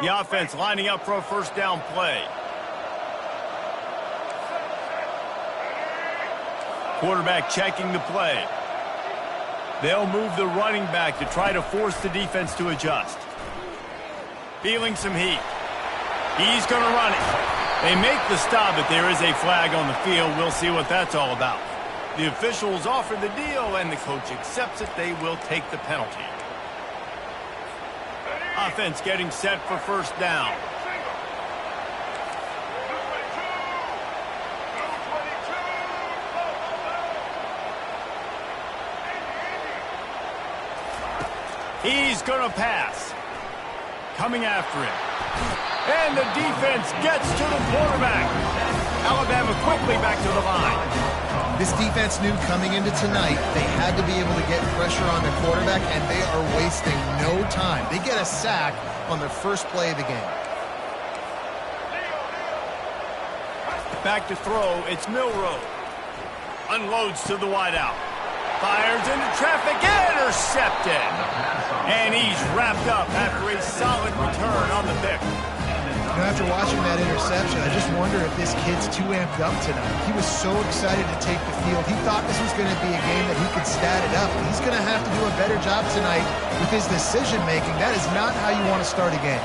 The offense lining up for a first down play. Quarterback checking the play. They'll move the running back to try to force the defense to adjust. Feeling some heat. He's going to run it. They make the stop, but there is a flag on the field. We'll see what that's all about. The officials offer the deal, and the coach accepts it. They will take the penalty. Offense getting set for first down. He's going to pass. Coming after him. And the defense gets to the quarterback. Alabama quickly back to the line. This defense knew coming into tonight they had to be able to get pressure on their quarterback, and they are wasting no time. They get a sack on their first play of the game. Back to throw, it's Milroe. Unloads to the wideout. Fires into traffic, intercepted. And he's wrapped up after a solid return on the pick. After watching that interception, I just wonder if this kid's too amped up tonight. He was so excited to take the field. He thought this was going to be a game that he could stat it up. He's going to have to do a better job tonight with his decision-making. That is not how you want to start a game.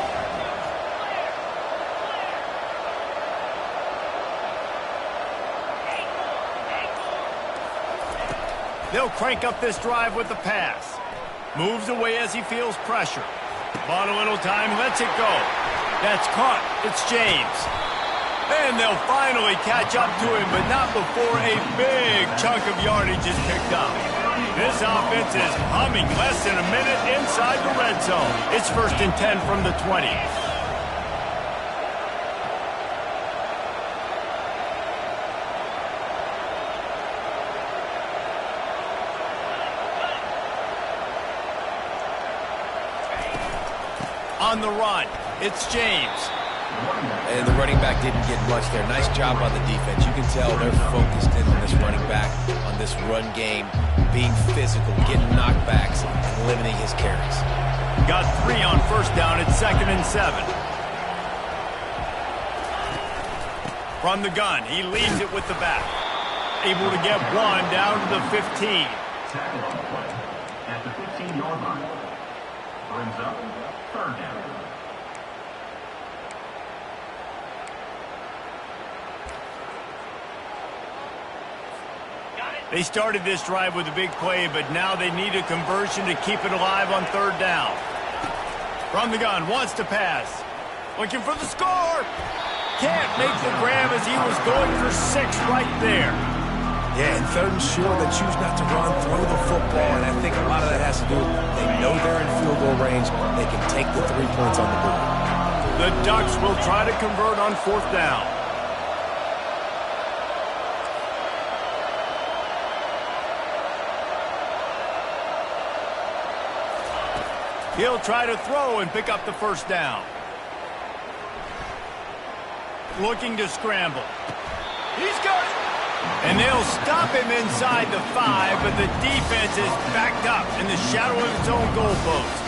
They'll crank up this drive with the pass. Moves away as he feels pressure. Bought a little time, lets it go. That's caught. It's James. And they'll finally catch up to him, but not before a big chunk of yardage is picked up. This offense is humming. Less than a minute inside the red zone. It's 1st and 10 from the 20. On the run, it's James. And the running back didn't get much there. Nice job on the defense. You can tell they're focused in on this running back, on this run game, being physical, getting knockbacks, and limiting his carries. Got 3 on first down. It's 2nd and 7. From the gun, he leads it with the back. Able to get 1 down to the 15. Tackle on the play at the 15-yard line. Brings up 3rd down. They started this drive with a big play, but now they need a conversion to keep it alive on 3rd down. From the gun, wants to pass. Looking for the score. Can't make the grab as he was going for 6 right there. Yeah, and 3rd and short, they choose not to run, throw the football, and I think a lot of that has to do with they know they're in field goal range. They can take the 3 points on the board. The Ducks will try to convert on 4th down. He'll try to throw and pick up the 1st down. Looking to scramble. He's got it. And they'll stop him inside the 5, but the defense is backed up in the shadow of its own goalpost.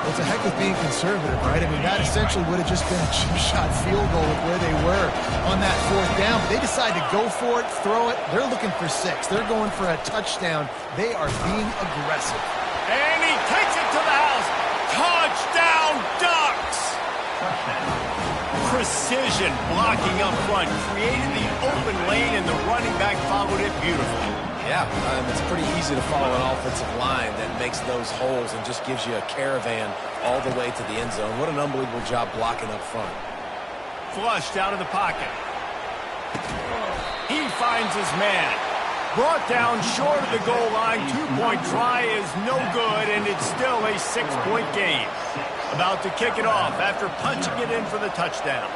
Well, it's a heck of being conservative, right? I mean, that essentially would have just been a chip shot field goal with where they were on that 4th down. But they decide to go for it, throw it. They're looking for 6. They're going for a touchdown. They are being aggressive. And he takes it to the house. Touchdown, Ducks! precision blocking up front, created the open lane, and the running back followed it beautifully. Yeah, it's pretty easy to follow an offensive line that makes those holes and just gives you a caravan all the way to the end zone. What an unbelievable job blocking up front. Flushed out of the pocket. He finds his man. Brought down short of the goal line. 2-point try is no good, and it's still a 6-point game. About to kick it off after punching it in for the touchdown.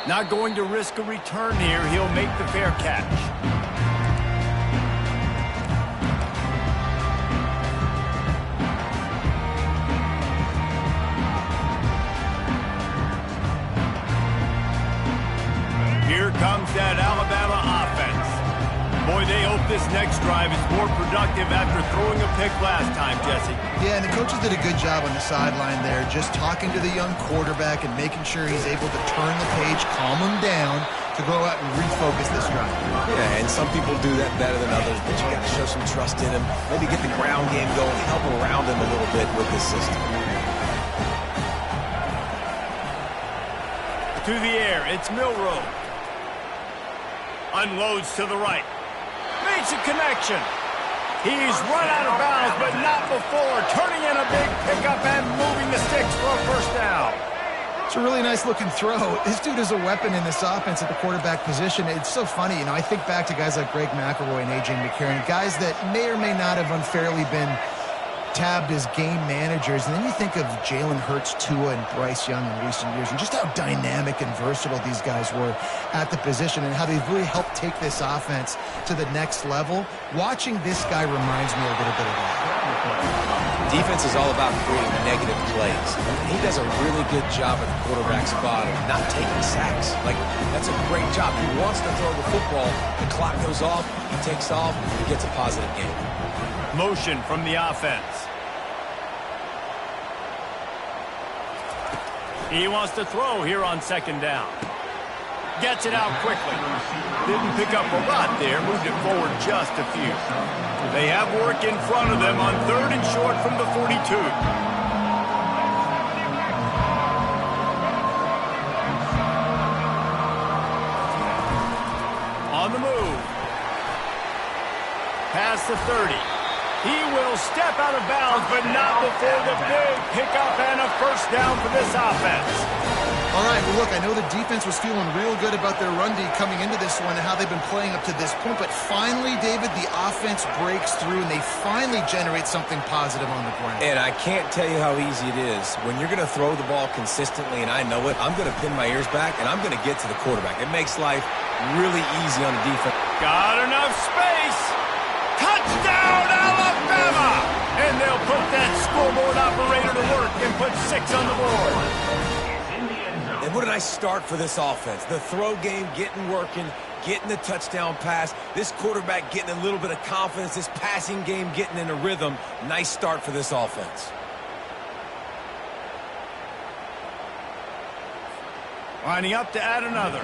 Not going to risk a return here. He'll make the fair catch. Here comes that Alabama offense. Boy, they hope this next drive is more productive after throwing a pick last time, Jesse. Yeah, and the coaches did a good job on the sideline there, just talking to the young quarterback and making sure he's able to turn the page, calm him down, to go out and refocus this drive. Yeah, and some people do that better than others, but you got to show some trust in him. Maybe get the ground game going, help around him a little bit with this system. To the air, it's Milrow. Unloads to the right. Makes a connection. He's run out of bounds, but not before. Turning in a big pickup and moving the sticks for a first down. It's a really nice-looking throw. This dude is a weapon in this offense at the quarterback position. It's so funny. You know, I think back to guys like Greg McElroy and A.J. McCarron, guys that may or may not have unfairly been tabbed as game managers, and then you think of Jalen Hurts, Tua, and Bryce Young in recent years, and just how dynamic and versatile these guys were at the position and how they've really helped take this offense to the next level. Watching this guy reminds me a little bit of that. Defense is all about creating negative plays. He does a really good job at the quarterback spot of not taking sacks. Like, that's a great job. He wants to throw the football. The clock goes off. He takes off. He gets a positive game. Motion from the offense. He wants to throw here on second down. Gets it out quickly. Didn't pick up a lot there. Moved it forward just a few. They have work in front of them on 3rd and short from the 42. On the move. Past the 30. He will step out of bounds, but not before the big pickup and a first down for this offense. All right, well, look, I know the defense was feeling real good about their run D coming into this one and how they've been playing up to this point, but finally, David, the offense breaks through and they finally generate something positive on the ground. And I can't tell you how easy it is. When you're going to throw the ball consistently, and I know it, I'm going to pin my ears back, and I'm going to get to the quarterback. It makes life really easy on the defense. Got enough space. Touchdown, Alabama! And they'll put that scoreboard operator to work and put 6 on the board. And what a nice start for this offense. The throw game getting working, getting the touchdown pass. This quarterback getting a little bit of confidence. This passing game getting in a rhythm. Nice start for this offense. Lining up to add another.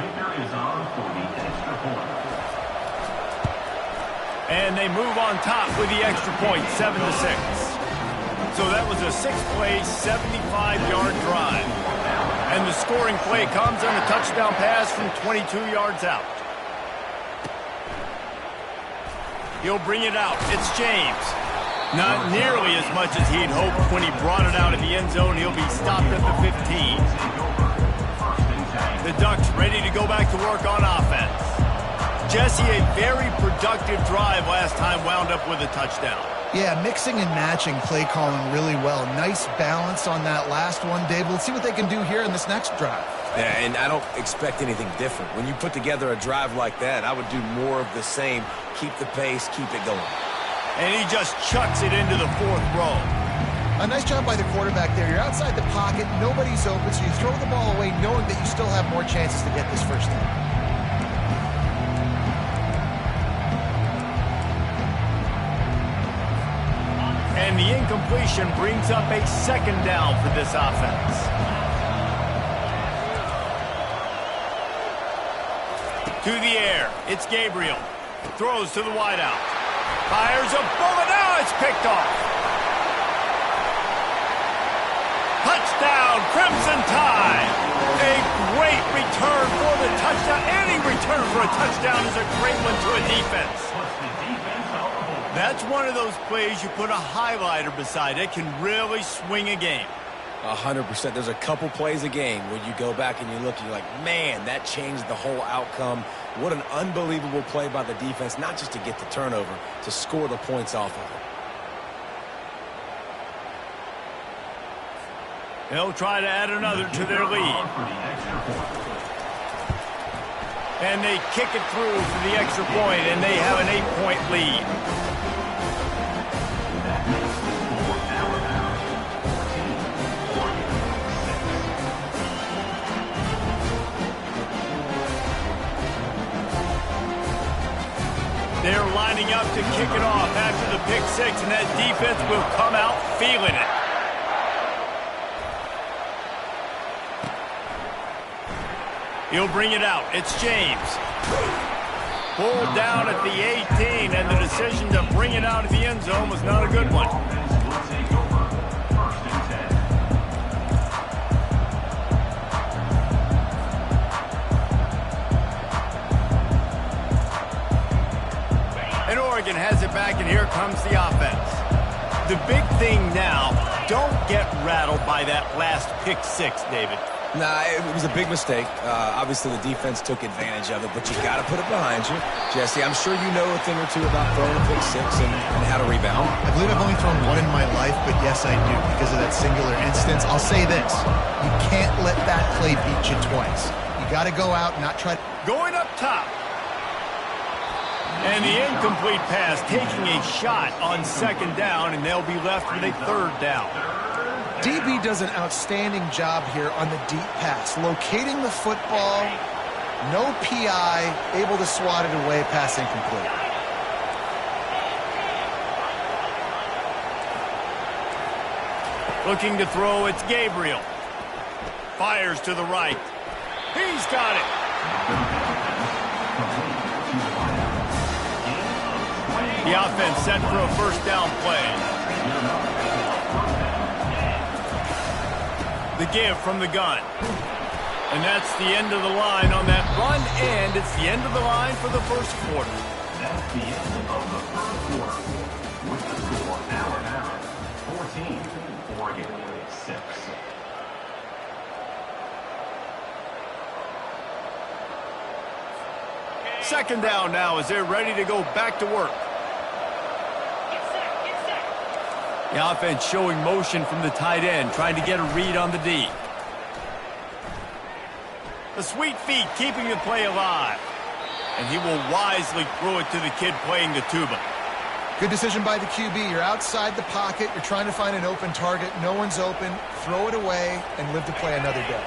And they move on top with the extra point, 7-6. So that was a 6-play, 75-yard drive. And the scoring play comes on a touchdown pass from 22 yards out. He'll bring it out. It's James. Not nearly as much as he'd hoped when he brought it out of the end zone. He'll be stopped at the 15. The Ducks ready to go back to work on offense. Jesse, a very productive drive last time, wound up with a touchdown. Yeah, mixing and matching play calling really well. Nice balance on that last one, Dave. Let's see what they can do here in this next drive. Yeah, and I don't expect anything different. When you put together a drive like that, I would do more of the same. Keep the pace, keep it going. And he just chucks it into the 4th row. A nice job by the quarterback there. You're outside the pocket, nobody's open, so you throw the ball away knowing that you still have more chances to get this first down. And the incompletion brings up a 2nd down for this offense. To the air, it's Gabriel. Throws to the wideout. Fires a bullet. Now it's picked off. down. Crimson Tide. A great return for the touchdown. Any return for a touchdown is a great one to a defense. That's one of those plays you put a highlighter beside. It can really swing a game. 100%. There's a couple plays a game where you go back and you look and you're like, man, that changed the whole outcome. What an unbelievable play by the defense, not just to get the turnover, to score the points off of it. They'll try to add another to their lead. And they kick it through for the extra point, and they have an 8-point lead. They're lining up to kick it off after the pick six, and that defense will come out feeling it. He'll bring it out. It's James. Pulled down at the 18, and the decision to bring it out of the end zone was not a good one. And Oregon has it back, and here comes the offense. The big thing now, don't get rattled by that last pick six, David. Nah, it was a big mistake. Obviously, the defense took advantage of it, but you got to put it behind you. Jesse, I'm sure you know a thing or two about throwing a pick six and how to rebound. I believe I've only thrown one in my life, but yes, I do, because of that singular instance. I'll say this. You can't let that play beat you twice. You got to go out and not try to... Going up top. And the incomplete pass taking a shot on second down, and they'll be left with a third down. DB does an outstanding job here on the deep pass, locating the football, no PI, able to swat it away, pass incomplete. Looking to throw, it's Gabriel. Fires to the right. He's got it. The offense set for a first down play. The give from the gun. And that's the end of the line on that run, and it's the end of the line for the first quarter. That's the end of the first quarter. With the score, Alabama 14, Oregon 6. Second down now as they're ready to go back to work. The offense showing motion from the tight end, trying to get a read on the D. The sweet feet keeping the play alive. And he will wisely throw it to the kid playing the tuba. Good decision by the QB. You're outside the pocket. You're trying to find an open target. No one's open. Throw it away and live to play another day.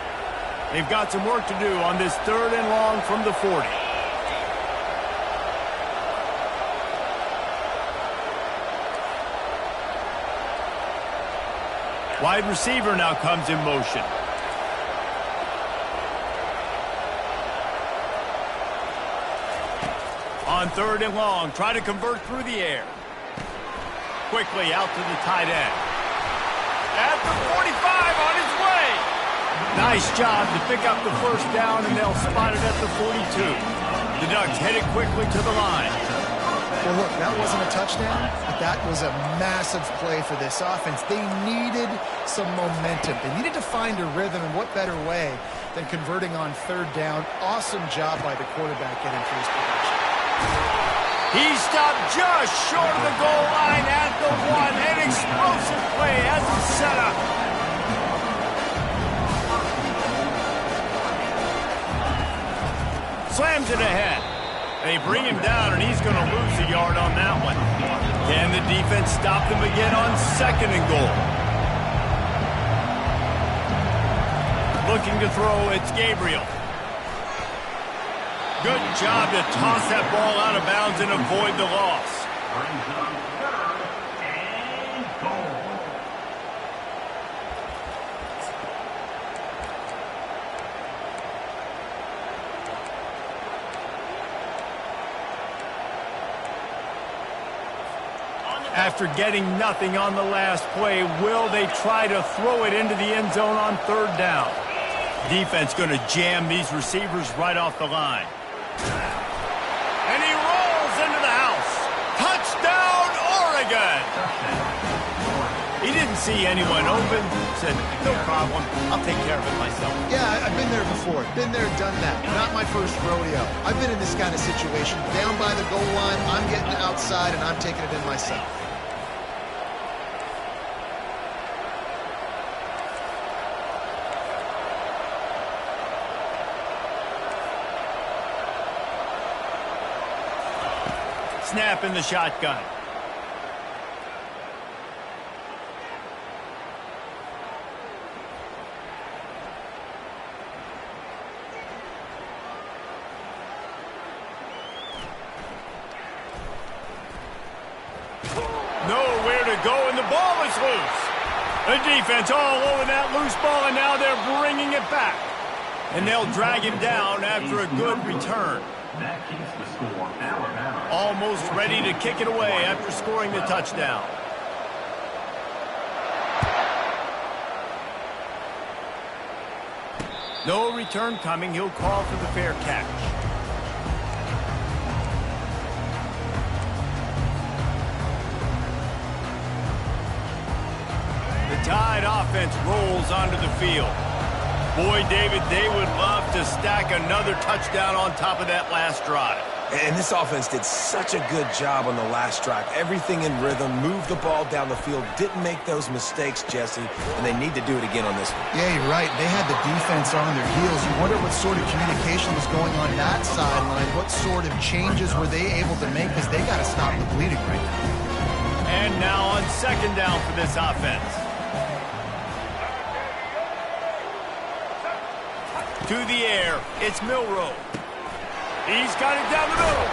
They've got some work to do on this third and long from the 40. Wide receiver now comes in motion. On third and long, try to convert through the air. Quickly out to the tight end. At the 45 on his way. Nice job to pick up the first down, and they'll spot it at the 42. The Ducks headed quickly to the line. Well, look, that wasn't a touchdown, but that was a massive play for this offense. They needed some momentum. They needed to find a rhythm, and what better way than converting on third down. Awesome job by the quarterback getting through his production. He stopped just short of the goal line at the 1. An explosive play as a setup. Slams it ahead. They bring him down, and he's going to lose a yard on that one. Can the defense stop them again on second and goal? Looking to throw, it's Gabriel. Good job to toss that ball out of bounds and avoid the loss. Brings up third and goal. After getting nothing on the last play, will they try to throw it into the end zone on third down? Defense going to jam these receivers right off the line. And he rolls into the house. Touchdown, Oregon! He didn't see anyone open. Said, no problem. I'll take care of it myself. Yeah, I've been there before. Been there, done that. Not my first rodeo. I've been in this kind of situation. Down by the goal line, I'm getting outside, and I'm taking it in myself. Snap in the shotgun. Nowhere to go, and the ball is loose. The defense all over that loose ball, and now they're bringing it back. And they'll drag him down after a good return. That keeps the score, Alabama. Almost ready to kick it away after scoring the touchdown. No return coming. He'll call for the fair catch. The Tide offense rolls onto the field. Boy, David, they would love to stack another touchdown on top of that last drive. And this offense did such a good job on the last drive. Everything in rhythm, moved the ball down the field, didn't make those mistakes, Jesse, and they need to do it again on this one. Yeah, you're right. They had the defense on their heels. You wonder what sort of communication was going on that sideline. What sort of changes were they able to make, because they got to stop the bleeding right now. And now on second down for this offense. To the air, it's Milroe. He's got it down the middle.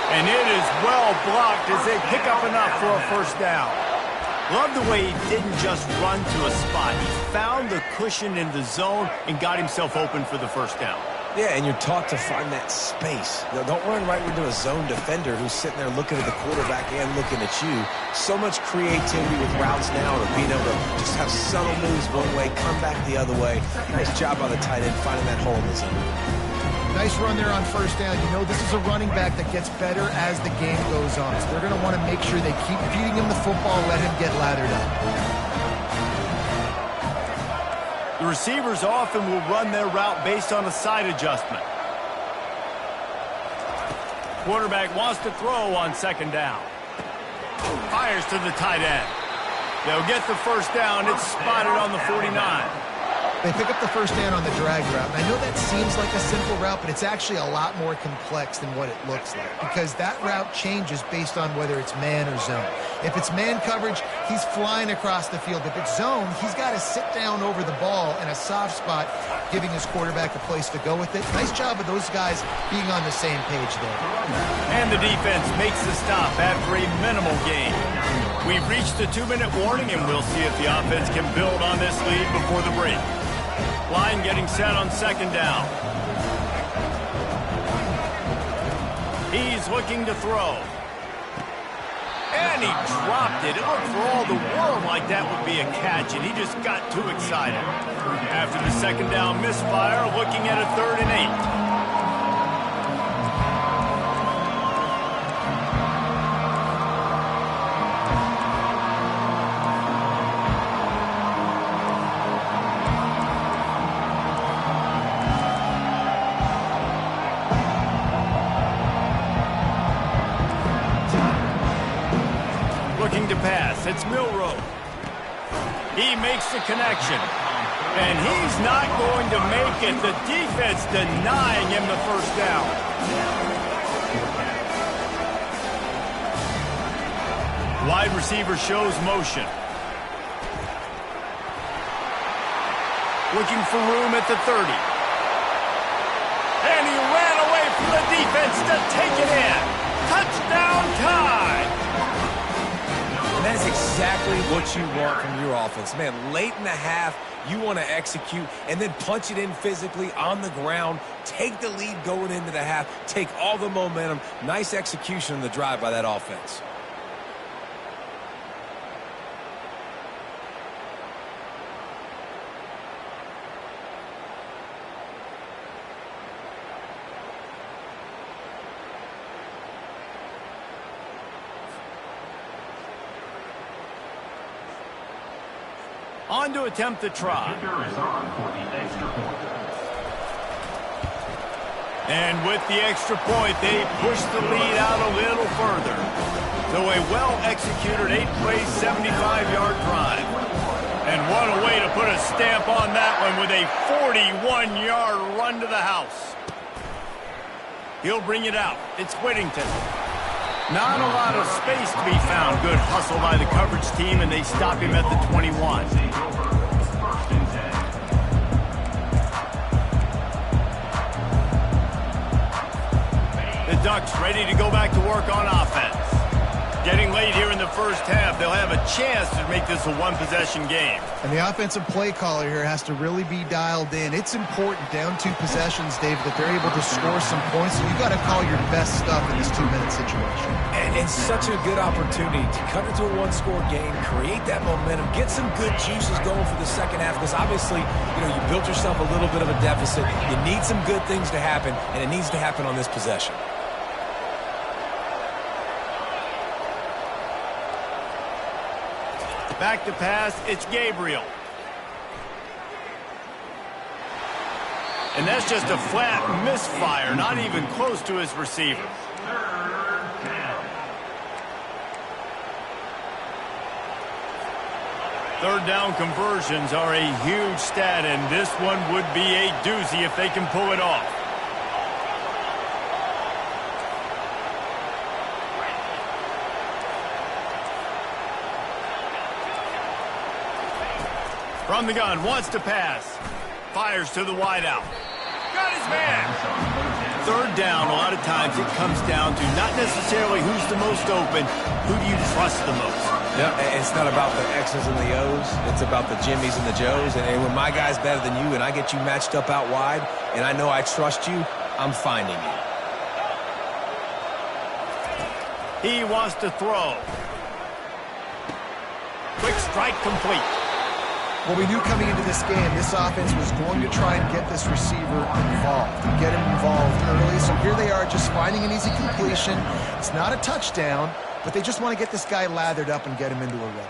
And it is well blocked as they pick up enough for a first down. Love the way he didn't just run to a spot. He found the cushion in the zone and got himself open for the first down. Yeah, and you're taught to find that space. You know, don't run right into a zone defender who's sitting there looking at the quarterback and looking at you. So much creativity with routes now, or being able to just have subtle moves one way, come back the other way. Nice job by the tight end finding that hole in the zone. Nice run there on first down. You know, this is a running back that gets better as the game goes on. So they're going to want to make sure they keep feeding him the football, let him get lathered up. The receivers often will run their route based on a side adjustment. Quarterback wants to throw on second down. Fires to the tight end. They'll get the first down. It's spotted on the 49. They pick up the first down on the drag route. And I know that seems like a simple route, but it's actually a lot more complex than what it looks like, because that route changes based on whether it's man or zone. If it's man coverage, he's flying across the field. If it's zone, he's got to sit down over the ball in a soft spot, giving his quarterback a place to go with it. Nice job of those guys being on the same page there. And the defense makes the stop after a minimal gain. We've reached the 2-minute warning, and we'll see if the offense can build on this lead before the break. Line getting set on second down. He's looking to throw. And he dropped it. It looked for all the world like that would be a catch, and he just got too excited. After the second down misfire, looking at a 3rd and 8. Looking to pass, it's Milroe. He makes the connection, and he's not going to make it. The defense denying him the first down. Wide receiver shows motion. Looking for room at the 30. And he ran away from the defense to take it in. Touchdown Tide! That is exactly what you want from your offense. Man, late in the half, you want to execute and then punch it in physically on the ground, take the lead going into the half, take all the momentum. Nice execution on the drive by that offense. On to attempt the try. Kicker is on for the extra point. And with the extra point, they push the lead out a little further. So a well-executed 8-play, 75-yard drive. And what a way to put a stamp on that one with a 41-yard run to the house. He'll bring it out. It's Whittington. Not a lot of space to be found. Good hustle by the coverage team, and they stop him at the 21. First and 10. The Ducks ready to go back to work on offense. Getting late here in the first half, they'll have a chance to make this a one-possession game. And the offensive play caller here has to really be dialed in. It's important down 2 possessions, Dave, that they're able to score some points. So you got to call your best stuff in this 2-minute situation. And it's such a good opportunity to cut into a one-score game, create that momentum, get some good juices going for the second half, because obviously, you built yourself a little bit of a deficit. You need some good things to happen, and it needs to happen on this possession. Back to pass, it's Gabriel. And that's just a flat misfire, not even close to his receiver. Third down conversions are a huge stat, and this one would be a doozy if they can pull it off. From the gun, wants to pass. Fires to the wideout. Got his man. Third down, a lot of times it comes down to not necessarily who's the most open, who do you trust the most. Yeah, it's not about the X's and the O's. It's about the Jimmies and the Joes. And when my guy's better than you and I get you matched up out wide and I know I trust you, I'm finding you. He wants to throw. Quick strike complete. Well, we knew coming into this game, this offense was going to try and get this receiver involved, and get him involved early. So here they are just finding an easy completion. It's not a touchdown, but they just want to get this guy lathered up and get him into a rhythm.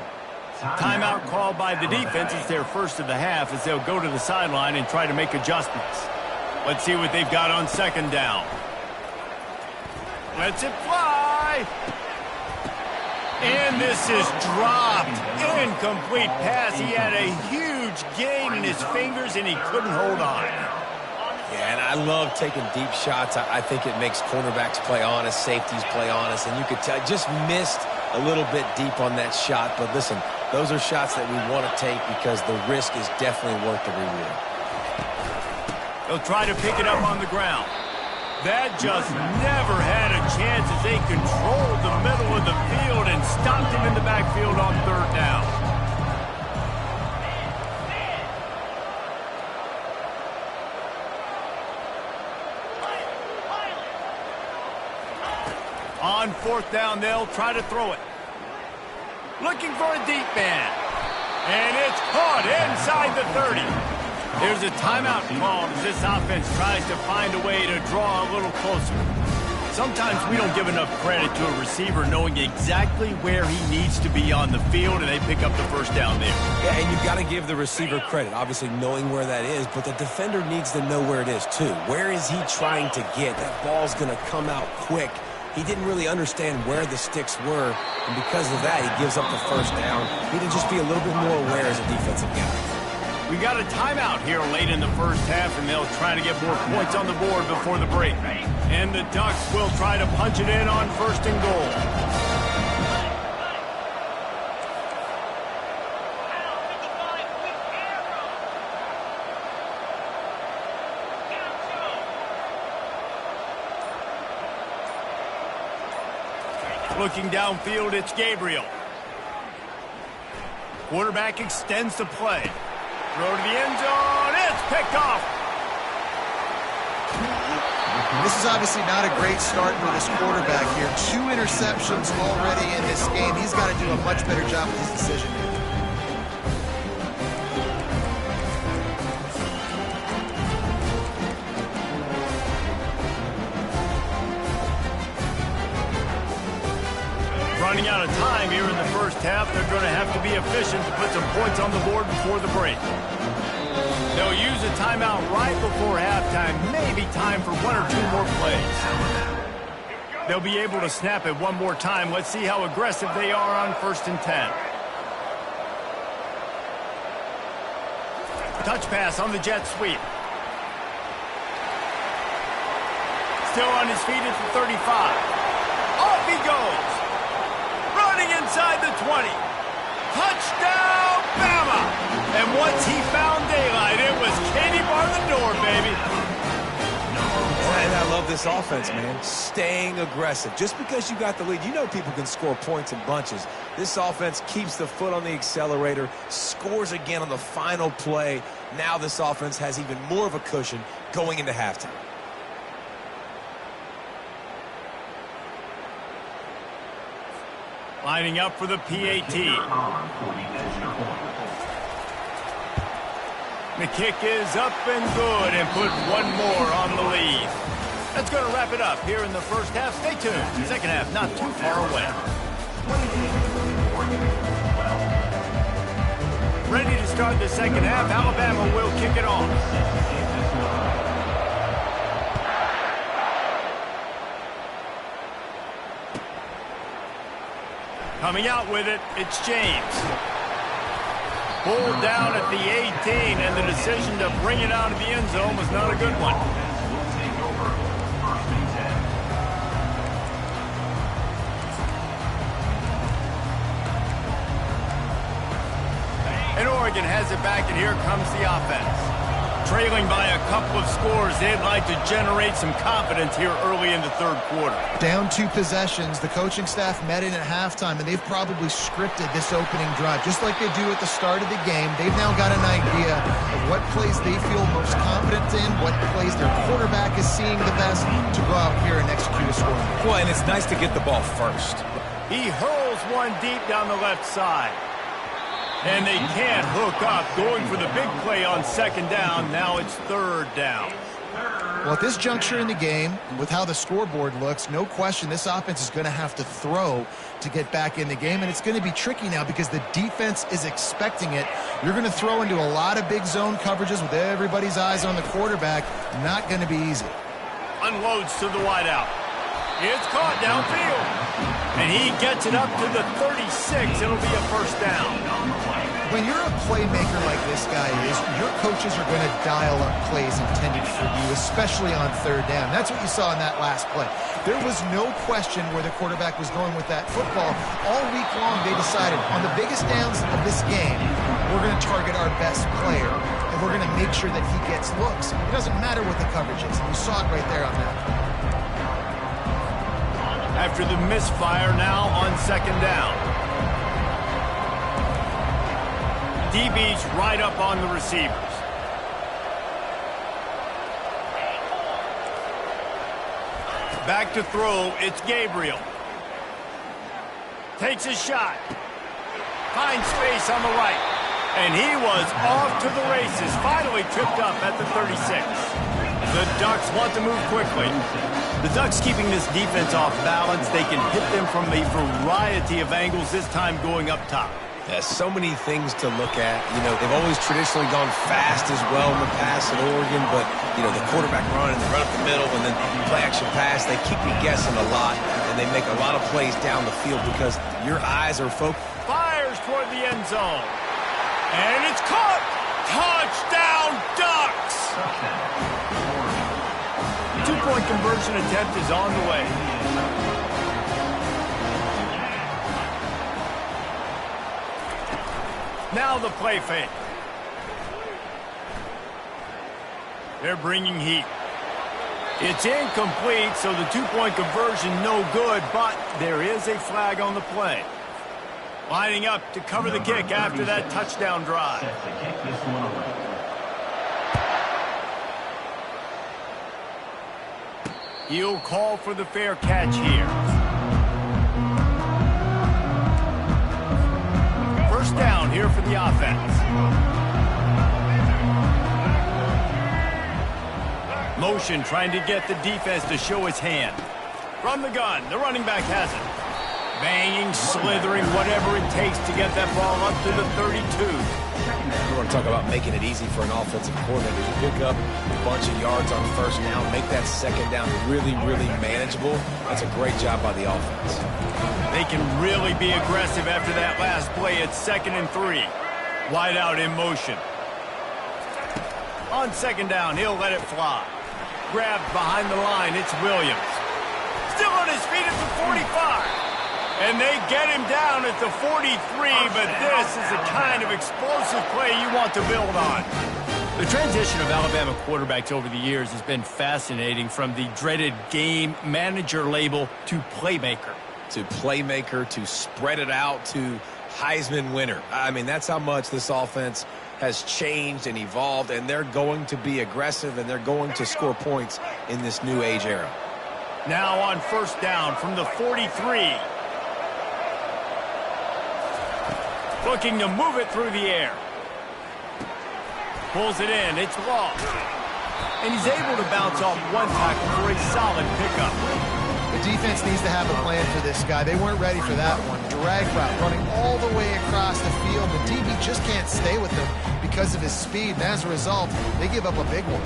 Timeout called by the defense. It's their first of the half as they'll go to the sideline and try to make adjustments. Let's see what they've got on second down. Lets it fly. And this is dropped. Incomplete pass. He had a huge gain in his fingers, and he couldn't hold on. Yeah, and I love taking deep shots. I think it makes cornerbacks play honest, safeties play honest, and you could tell just missed a little bit deep on that shot. But listen, those are shots that we want to take because the risk is definitely worth the reward. They'll try to pick it up on the ground. That just never had a chance as they controlled the middle of the field and stopped him in the backfield on third down. On fourth down, they'll try to throw it. Looking for a deep man. And it's caught inside the 30. There's a timeout called as this offense tries to find a way to draw a little closer. Sometimes we don't give enough credit to a receiver knowing exactly where he needs to be on the field, and they pick up the first down there. Yeah, and you've got to give the receiver credit, obviously knowing where that is, but the defender needs to know where it is too. Where is he trying to get? That ball's going to come out quick. He didn't really understand where the sticks were, and because of that, he gives up the first down. He needed to just be a little bit more aware as a defensive guy. We got a timeout here late in the first half, and they'll try to get more points on the board before the break. And the Ducks will try to punch it in on first and goal. Looking downfield, it's Gabriel. Quarterback extends the play. Throw to the end zone. It's picked off. This is obviously not a great start for this quarterback here. 2 interceptions already in this game. He's got to do a much better job with his decision making. running out of time here in the first half. They're going to have to be efficient to put some points on the board before the break. They'll use a timeout right before halftime. Maybe time for one or two more plays. They'll be able to snap it one more time. Let's see how aggressive they are on 1st and 10. Touch pass on the jet sweep. Still on his feet at the 35. Off he goes. Running inside the 20. Touchdown, Bama! And once he found daylight, it was Katie bar the door, baby. And I love this offense, man. Staying aggressive. Just because you got the lead, you know people can score points in bunches. This offense keeps the foot on the accelerator, scores again on the final play. Now this offense has even more of a cushion going into halftime. Lining up for the PAT. The kick is up and good and put one more on the lead. That's going to wrap it up here in the first half. Stay tuned. Second half not too far away. Ready to start the second half. Alabama will kick it off. Coming out with it, it's James. Pulled down at the 18, and the decision to bring it out of the end zone was not a good one. And Oregon has it back, and here comes the offense. Trailing by a couple of scores, they'd like to generate some confidence here early in the third quarter. Down 2 possessions, the coaching staff met in at halftime, and they've probably scripted this opening drive. Just like they do at the start of the game, they've now got an idea of what plays they feel most confident in, what plays their quarterback is seeing the best to go out here and execute a score. Well, and it's nice to get the ball first. He hurls one deep down the left side. And they can't hook up, going for the big play on 2nd down. Now it's 3rd down. Well, at this juncture in the game, with how the scoreboard looks, no question this offense is going to have to throw to get back in the game. And it's going to be tricky now because the defense is expecting it. You're going to throw into a lot of big zone coverages with everybody's eyes on the quarterback. Not going to be easy. Unloads to the wideout. It's caught downfield. And he gets it up to the 36. It'll be a 1st down. When you're a playmaker like this guy is, your coaches are going to dial up plays intended for you, especially on 3rd down. That's what you saw in that last play. There was no question where the quarterback was going with that football. All week long, they decided on the biggest downs of this game, we're going to target our best player, and we're going to make sure that he gets looks. It doesn't matter what the coverage is. You saw it right there on that play. After the misfire, now on 2nd down. DB's right up on the receivers. Back to throw, it's Gabriel. Takes a shot. Finds space on the right. And he was off to the races. Finally tripped up at the 36. The Ducks want to move quickly. The Ducks keeping this defense off balance. They can hit them from a variety of angles, this time going up top. Yeah, so many things to look at. You know, they've always traditionally gone fast as well in the past at Oregon, but, you know, the quarterback run and the run up the middle and then play action pass, they keep you guessing a lot, and they make a lot of plays down the field because your eyes are focused. Fires toward the end zone. And it's caught. Touchdown, Ducks! 2-point conversion attempt is on the way. Now the play fake. They're bringing heat. It's incomplete, so the 2-point conversion no good, but there is a flag on the play. Lining up to cover the kick after that touchdown drive. He'll call for the fair catch here. 1st down here for the offense. Motion trying to get the defense to show his hand. From the gun, the running back has it. Banging, slithering, whatever it takes to get that ball up to the 32. You want to talk about making it easy for an offensive coordinator. You pick up a bunch of yards on first down, make that second down really, really manageable. That's a great job by the offense. They can really be aggressive after that last play. It's 2nd and 3. Wide out in motion. On 2nd down, he'll let it fly. Grabbed behind the line, it's Williams. Still on his feet at the 45. And they get him down at the 43, but this is the kind of explosive play you want to build on. The transition of Alabama quarterbacks over the years has been fascinating, from the dreaded game manager label to playmaker. To playmaker, to spread it out, to Heisman winner. I mean, that's how much this offense has changed and evolved, and they're going to be aggressive, and they're going to score points in this new age era. Now on 1st down from the 43. Looking to move it through the air. Pulls it in. It's lost. And he's able to bounce off one tackle for a solid pickup. The defense needs to have a plan for this guy. They weren't ready for that one. Drag route running all the way across the field. The DB just can't stay with him because of his speed. And as a result, they give up a big one.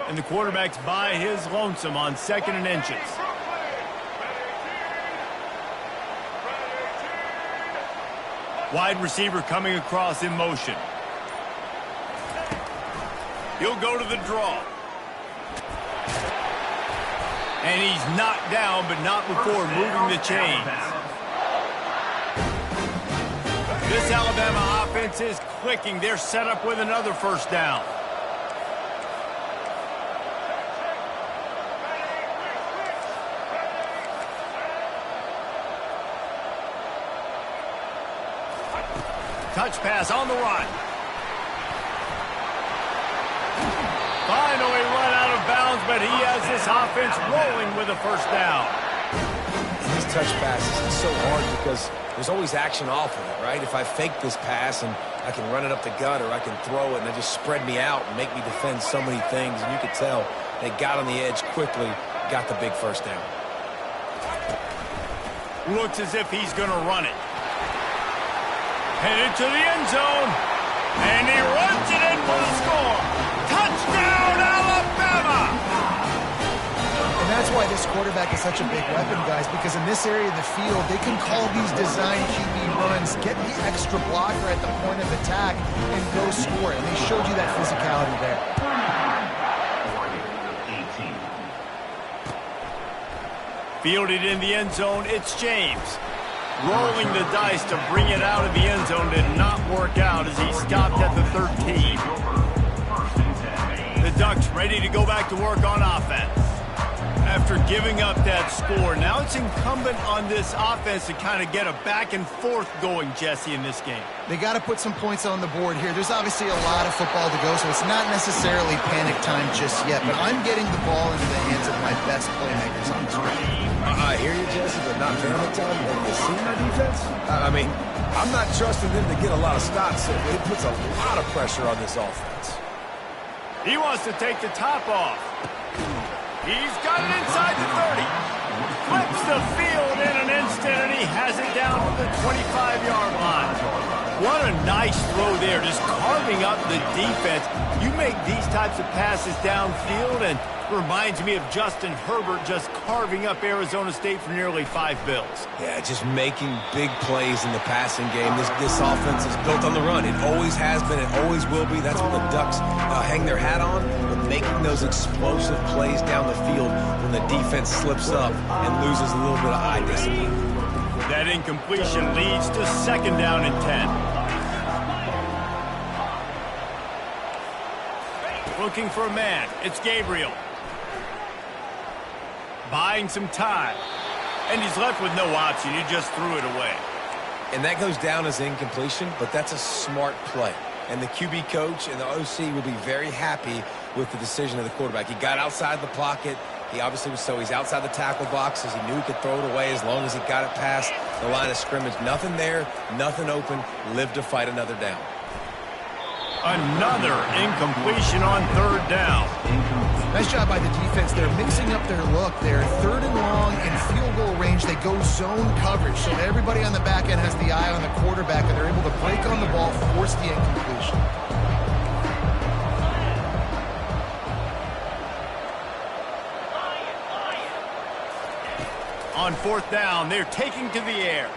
And the quarterback's by his lonesome on 2nd and inches. Wide receiver coming across in motion. He'll go to the draw. And he's knocked down, but not before moving the chains. This Alabama offense is clicking. They're set up with another 1st down. Touch pass on the run. Finally run out of bounds, but he has this offense rolling with a 1st down. These touch passes, it's so hard because there's always action off of it, right? If I fake this pass and I can run it up the gut, or I can throw it and they just spread me out and make me defend so many things, and you could tell they got on the edge quickly, got the big 1st down. Looks as if he's going to run it. Headed to the end zone, and he runs it in for the score. Touchdown, Alabama! And that's why this quarterback is such a big weapon, guys, because in this area of the field, they can call these design QB runs, get the extra blocker at the point of attack, and go score. And they showed you that physicality there. Fielded in the end zone, it's James. Rolling the dice to bring it out of the end zone did not work out as he stopped at the 13. The Ducks ready to go back to work on offense. After giving up that score, now it's incumbent on this offense to kind of get a back and forth going, Jesse, in this game. They got to put some points on the board here. There's obviously a lot of football to go, so it's not necessarily panic time just yet, but I'm getting the ball into the hands of my best playmakers on the screen. I hear you, Jesse, but not panic time. Have you seen our defense? I mean, I'm not trusting them to get a lot of stops, so it puts a lot of pressure on this offense. He wants to take the top off. He's got it inside the 30. Flips the field in an instant, and he has it down to the 25-yard line. What a nice throw there, just carving up the defense. You make these types of passes downfield, and reminds me of Justin Herbert just carving up Arizona State for nearly 5 bills. Yeah, just making big plays in the passing game. This offense is built on the run. It always has been. It always will be. That's what the Ducks hang their hat on, but making those explosive plays down the field when the defense slips up and loses a little bit of eye discipline. That incompletion leads to 2nd down and 10. Looking for a man. It's Gabriel. Buying some time. And he's left with no option. He just threw it away. And that goes down as incompletion, but that's a smart play. And the QB coach and the OC will be very happy with the decision of the quarterback. He got outside the pocket. He obviously he's outside the tackle boxes. He knew he could throw it away as long as he got it past the line of scrimmage. Nothing there, nothing open. Live to fight another down. Another incompletion on third down. Nice job by the defense. They're mixing up their look. They're third and long in field goal range. They go zone coverage, so everybody on the back end has the eye on the quarterback, and they're able to break on the ball, force the incompletion. On fourth down, they're taking to the air.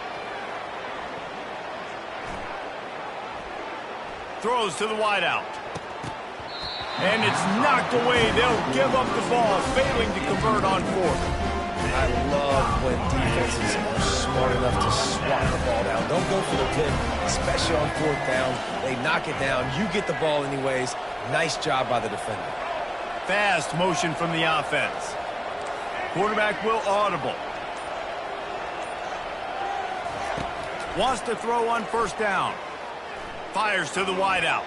Throws to the wideout. And it's knocked away. They'll give up the ball, failing to convert on fourth. I love when defenses are smart enough to swat the ball down. Don't go for the pick, especially on fourth down. They knock it down. You get the ball anyways. Nice job by the defender. Fast motion from the offense. Quarterback will audible. Wants to throw on first down. Fires to the wideout.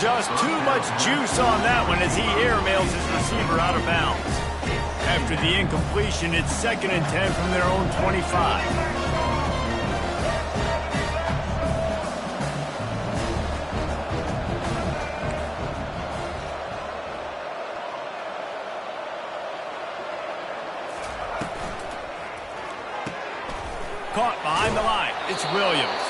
Just too much juice on that one as he airmails his receiver out of bounds. After the incompletion, it's 2nd and 10 from their own 25. Caught behind the line. It's Williams.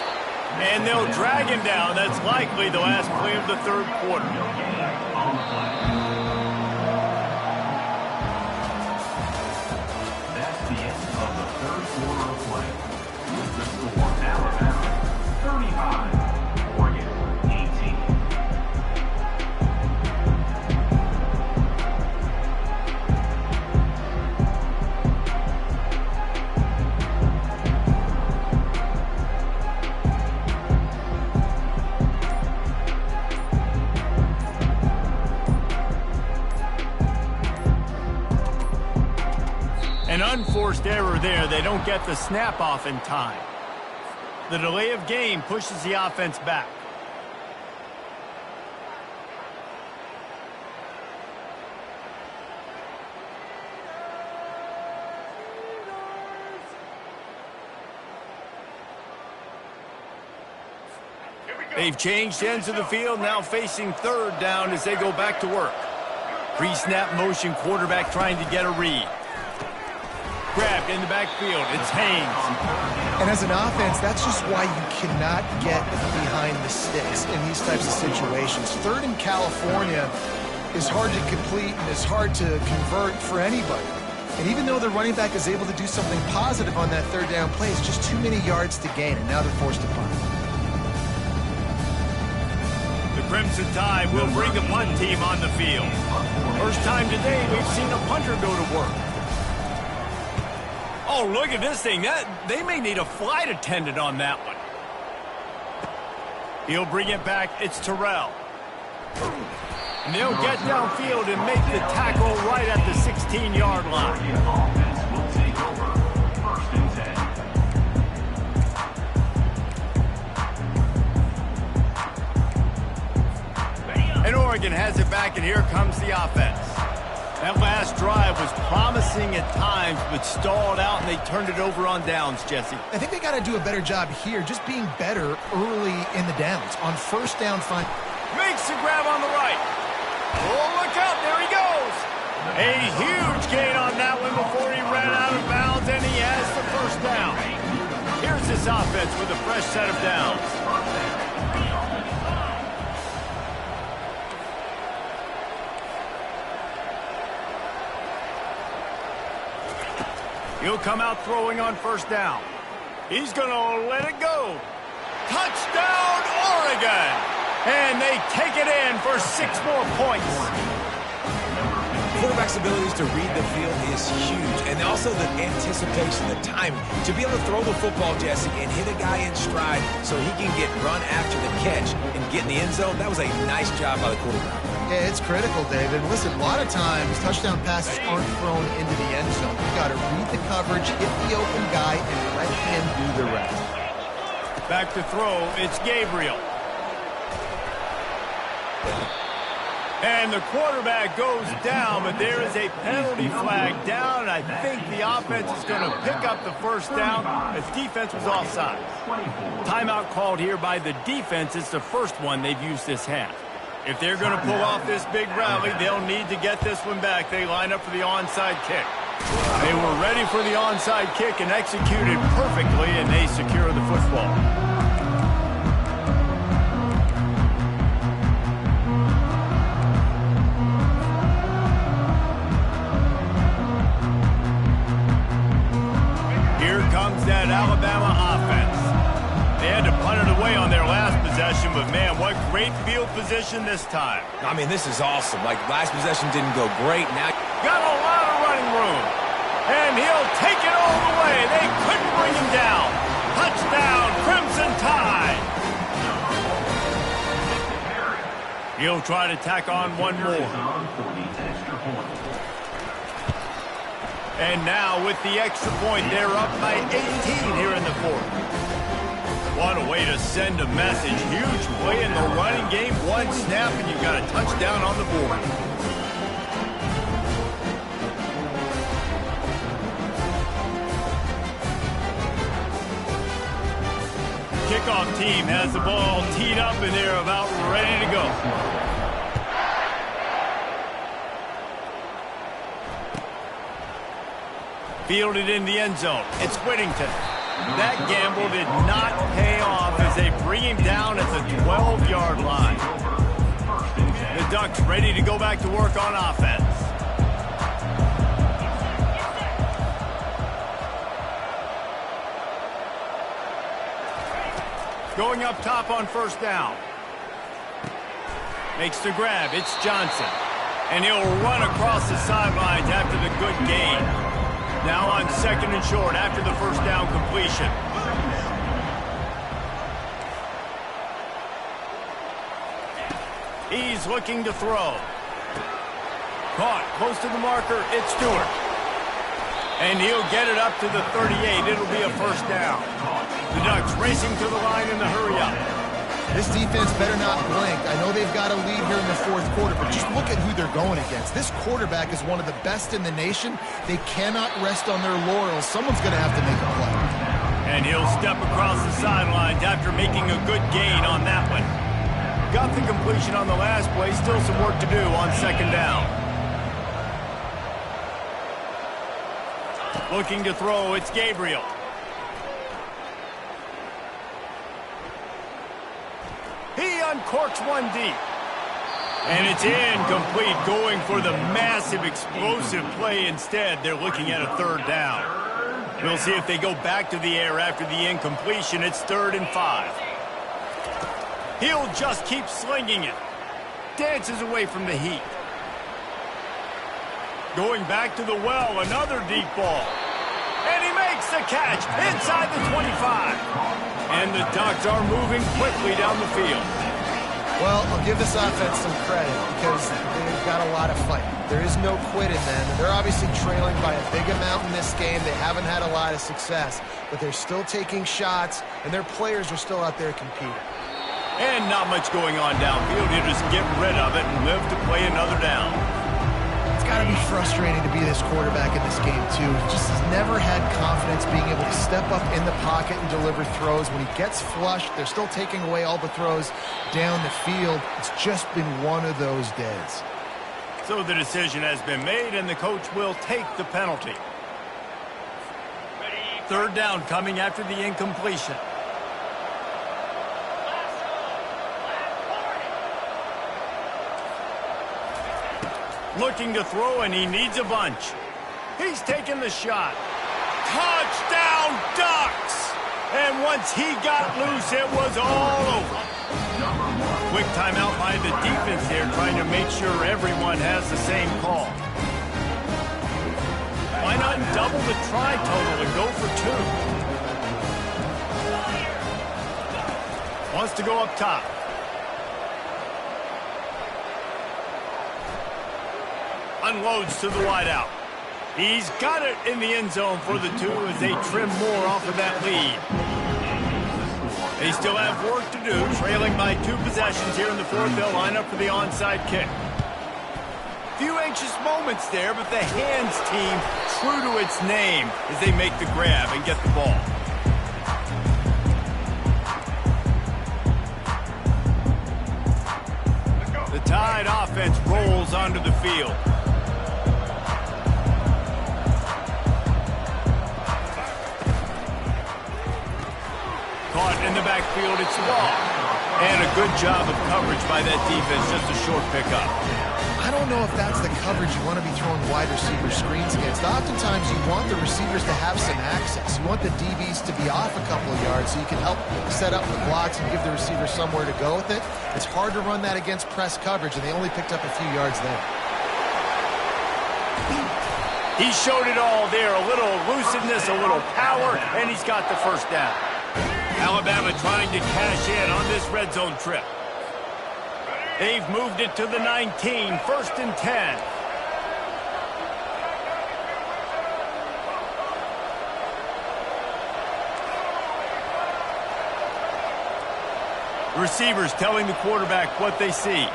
And they'll drag him down. That's likely the last play of the third quarter. That's the end of the third quarter of play. With the score, Alabama 35, Oregon 18. An unforced error there. They don't get the snap off in time. The delay of game pushes the offense back. They've changed ends of the field, now facing third down as they go back to work. Pre-snap motion, quarterback trying to get a read. Grabbed in the backfield. It's Haynes. And as an offense, that's just why you cannot get behind the sticks in these types of situations. Third in California is hard to complete and is hard to convert for anybody. And even though the running back is able to do something positive on that third down play, it's just too many yards to gain, and now they're forced to punt. The Crimson Tide will bring the punt team on the field. First time today we've seen a punter go to work. Oh, look at this thing. They may need a flight attendant on that one. He'll bring it back. It's Terrell. And they'll get downfield and make the tackle right at the 16-yard line. Offense will take over. 1st and 10. And Oregon has it back, and here comes the offense. That last drive was promising at times, but stalled out, and they turned it over on downs, Jesse. I think they got to do a better job here, just being better early in the downs. On first down, fine. Makes the grab on the right. Oh, look out, there he goes. A huge gain on that one before he ran out of bounds, and he has the first down. Here's this offense with a fresh set of downs. He'll come out throwing on first down. He's going to let it go. Touchdown, Oregon! And they take it in for 6 more points. Quarterback's abilities to read the field is huge, and also the anticipation, the timing. To be able to throw the football, Jesse, and hit a guy in stride so he can get run after the catch and get in the end zone, that was a nice job by the quarterback. Yeah, it's critical, David. Listen, a lot of times, touchdown passes aren't thrown into the end zone. You got to read the coverage, hit the open guy, and let him do the rest. Back to throw, it's Gabriel. And the quarterback goes down, but there is a penalty flag down, and I think the offense is going to pick up the first down as defense was offside. Timeout called here by the defense. It's the first one they've used this half. If they're going to pull off this big rally, they'll need to get this one back. They line up for the onside kick. They were ready for the onside kick and executed perfectly, and they secure the football. That Alabama offense. They had to punt it away on their last possession, but man, what great field position this time. I mean, this is awesome. Like, last possession didn't go great. Now got a lot of running room. And he'll take it all the way. They couldn't bring him down. Touchdown, Crimson Tide. He'll try to tack on one more. And now with the extra point, they're up by 18 here in the fourth. What a way to send a message. Huge play in the running game. One snap and you've got a touchdown on the board. Kickoff team has the ball teed up and they're about ready to go. Fielded in the end zone. It's Whittington. That gamble did not pay off as they bring him down at the 12-yard line. The Ducks ready to go back to work on offense. Going up top on first down. Makes the grab. It's Johnson. And he'll run across the sidelines after the good gain. Now on second and short after the first down completion. He's looking to throw. Caught close to the marker. It's Stewart. And he'll get it up to the 38. It'll be a first down. The Ducks racing to the line in the hurry-up. This defense better not blink. I know they've got a lead here in the fourth quarter, but just look at who they're going against. This quarterback is one of the best in the nation. They cannot rest on their laurels. Someone's going to have to make a play. And he'll step across the sidelines after making a good gain on that one. Got the completion on the last play. Still some work to do on second down. Looking to throw, it's Gabriel. He uncorks one deep. And it's incomplete, going for the massive explosive play instead. They're looking at a third down. We'll see if they go back to the air after the incompletion. It's 3rd and 5. He'll just keep slinging it. Dances away from the heat. Going back to the well, another deep ball. And he makes the catch inside the 25. And the Ducks are moving quickly down the field. Well, I'll give this offense some credit because they've got a lot of fight. There is no quit in them. And they're obviously trailing by a big amount in this game. They haven't had a lot of success, but they're still taking shots, and their players are still out there competing. And not much going on downfield. You just get rid of it and live to play another down. It's got to be frustrating to be this quarterback in this game, too. He just has never had confidence being able to step up in the pocket and deliver throws. When he gets flushed, they're still taking away all the throws down the field. It's just been one of those days. So the decision has been made, and the coach will take the penalty. 3rd down coming after the incompletion. Looking to throw, and he needs a bunch. He's taking the shot. Touchdown, Ducks! And once he got loose, it was all over. Quick timeout by the defense here, trying to make sure everyone has the same call. Why not double the try total and go for 2? Wants to go up top. Unloads to the wideout. He's got it in the end zone for the 2 as they trim more off of that lead. They still have work to do, trailing by 2 possessions here in the 4th. They'll line up for the onside kick. few anxious moments there, but the hands team true to its name as they make the grab and get the ball. The Tide offense rolls onto the field. Caught in the backfield, it's Law. And a good job of coverage by that defense, just a short pickup. I don't know if that's the coverage you want to be throwing wide receiver screens against. Oftentimes you want the receivers to have some access. You want the DBs to be off a couple of yards so you can help set up the blocks and give the receiver somewhere to go with it. It's hard to run that against press coverage, and they only picked up a few yards there. He showed it all there, a little elusiveness, a little power, and he's got the first down. Alabama trying to cash in on this red zone trip. They've moved it to the 19, 1st and 10. The receivers telling the quarterback what they see.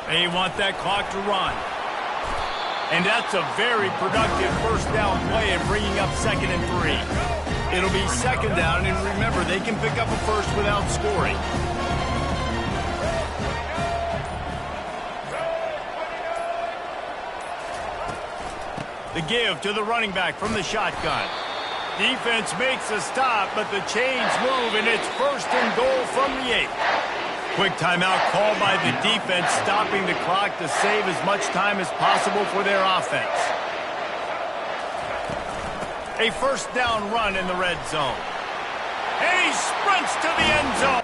They want that clock to run. And that's a very productive first down play and bringing up 2nd and 3. It'll be 2nd down, and remember, they can pick up a first without scoring. The give to the running back from the shotgun. Defense makes a stop, but the chains move, and it's 1st and goal from the 8. Quick timeout called by the defense, stopping the clock to save as much time as possible for their offense. A first down run in the red zone. And he sprints to the end zone.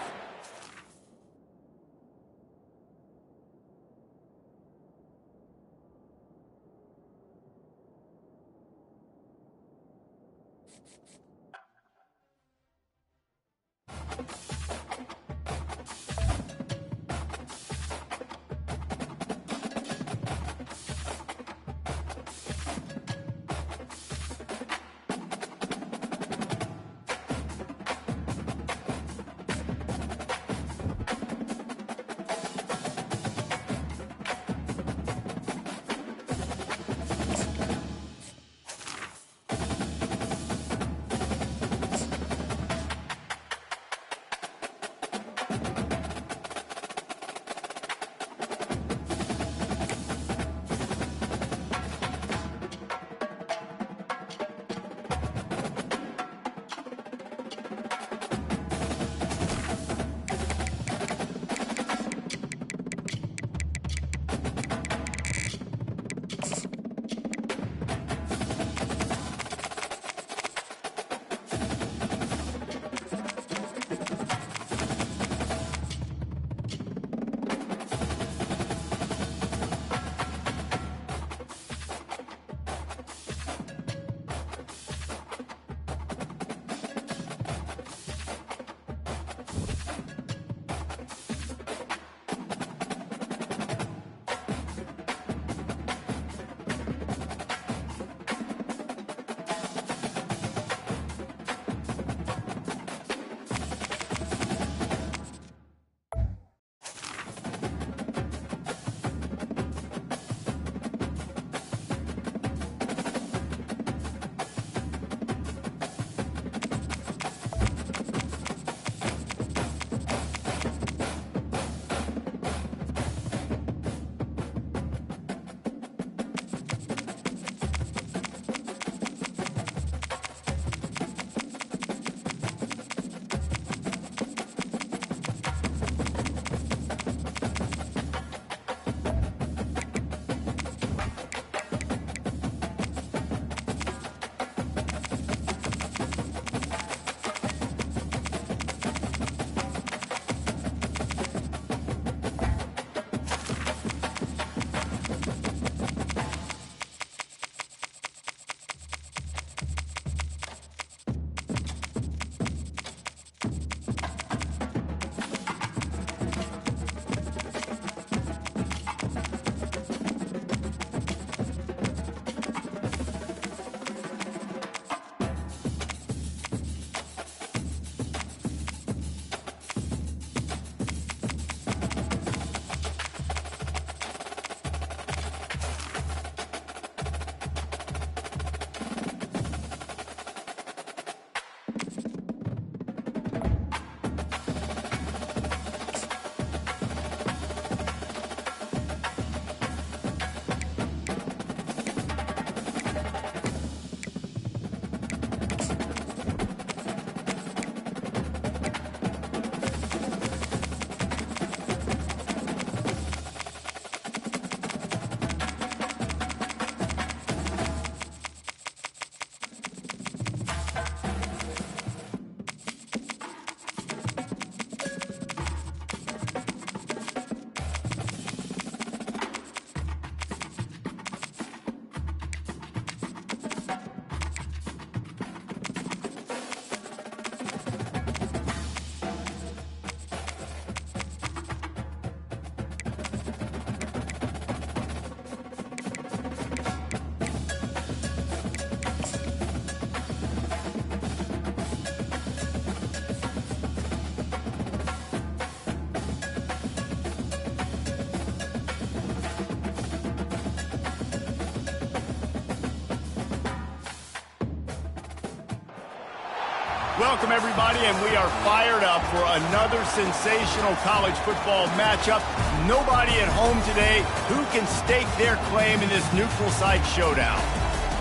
Welcome, everybody, and we are fired up for another sensational college football matchup. Nobody at home today who can stake their claim in this neutral site showdown.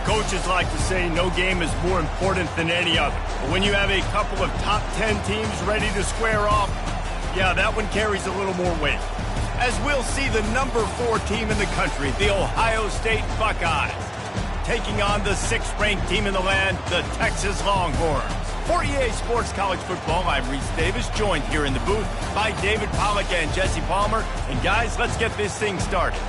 Coaches like to say no game is more important than any other. But when you have a couple of top 10 teams ready to square off, yeah, that one carries a little more weight. As we'll see the number 4 team in the country, the Ohio State Buckeyes, taking on the 6th-ranked team in the land, the Texas Longhorns. For EA Sports College Football, I'm Reese Davis, joined here in the booth by David Pollack and Jesse Palmer. And guys, let's get this thing started.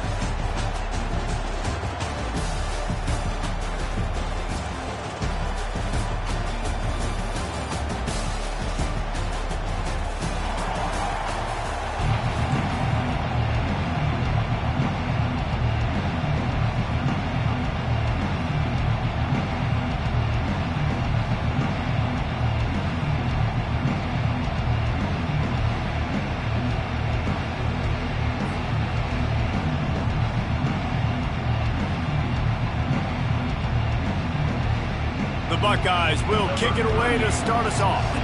The Buckeyes will kick it away to start us off.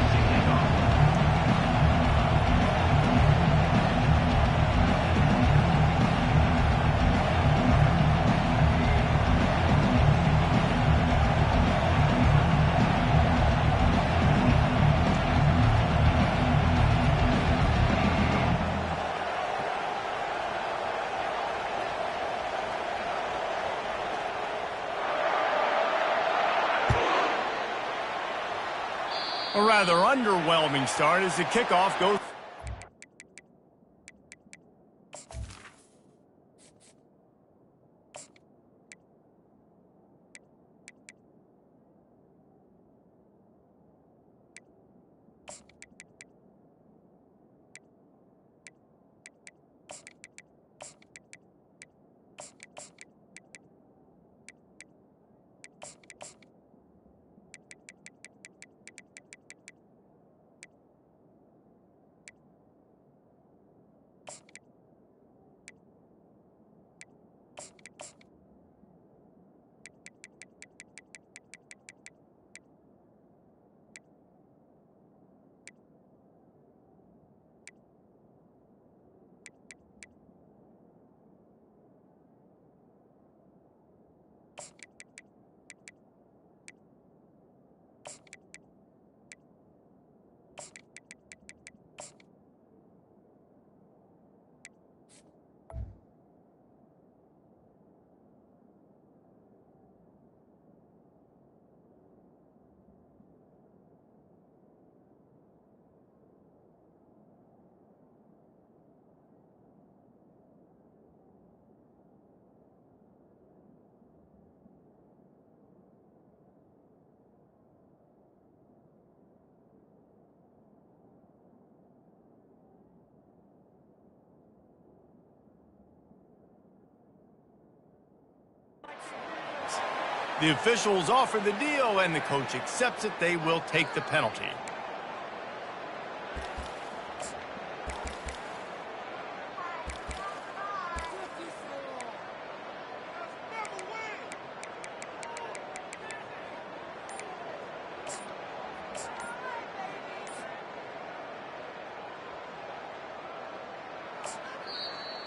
A rather underwhelming start as the kickoff goes. The officials offer the deal, and the coach accepts it. They will take the penalty.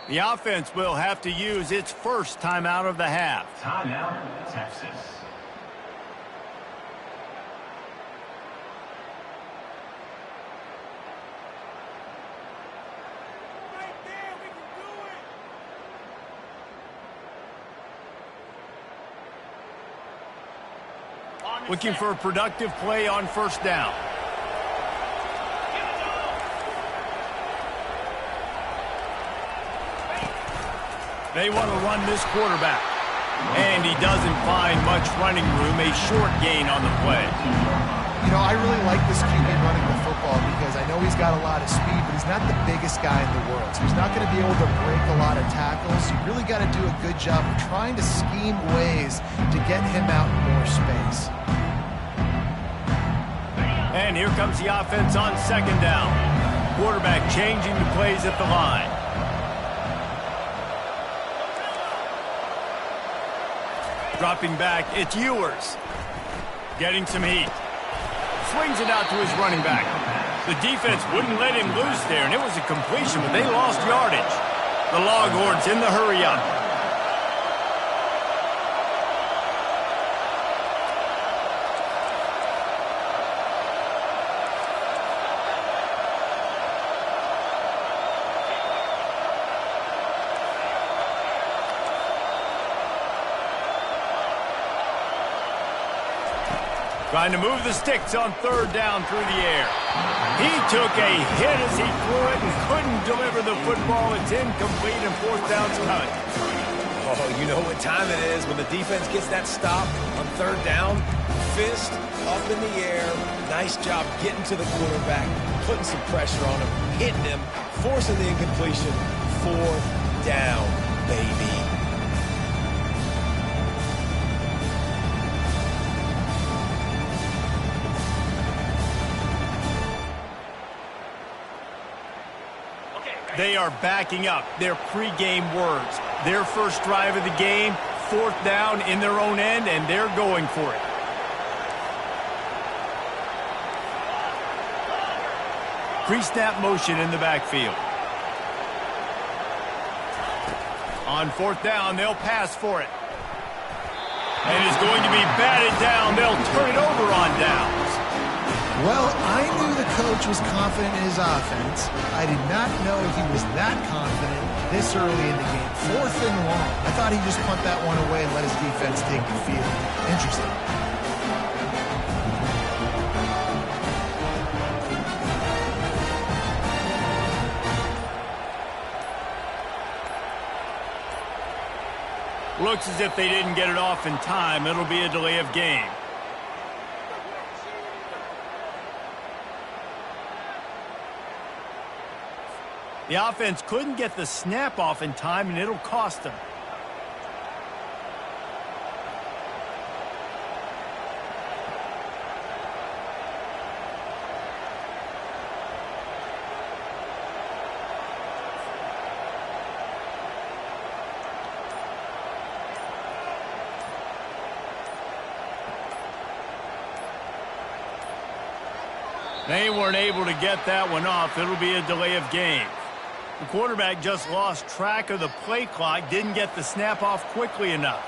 The offense will have to use its first timeout of the half. Timeout, Texas. Looking for a productive play on first down. They want to run this quarterback. And he doesn't find much running room, a short gain on the play. You know, I really like this QB running the football because I know he's got a lot of speed, but he's not the biggest guy in the world. So he's not going to be able to break a lot of tackles. You really got to do a good job of trying to scheme ways to get him out in more space. And here comes the offense on second down. Quarterback changing the plays at the line. Dropping back, it's Ewers. Getting some heat. swings it out to his running back. The defense wouldn't let him loose there, and it was a completion, but they lost yardage. The Longhorns in the hurry-up. Trying to move the sticks on third down through the air. He took a hit as he threw it and couldn't deliver the football. It's incomplete and fourth down's cut. Oh, you know what time it is when the defense gets that stop on third down. Fist up in the air. Nice job getting to the quarterback, putting some pressure on him, hitting him, forcing the incompletion. Fourth down, baby. They are backing up their pregame words. Their first drive of the game, fourth down in their own end, and they're going for it. Pre-snap motion in the backfield. On fourth down, they'll pass for it. And it's going to be batted down. They'll turn it over on downs. Well, I knew the coach was confident in his offense. I did not know he was that confident this early in the game. Fourth and long. I thought he'd just punt that one away and let his defense take the field. Interesting. Looks as if they didn't get it off in time. It'll be a delay of game. The offense couldn't get the snap off in time, and it'll cost them. They weren't able to get that one off. It'll be a delay of game. The quarterback just lost track of the play clock, didn't get the snap off quickly enough.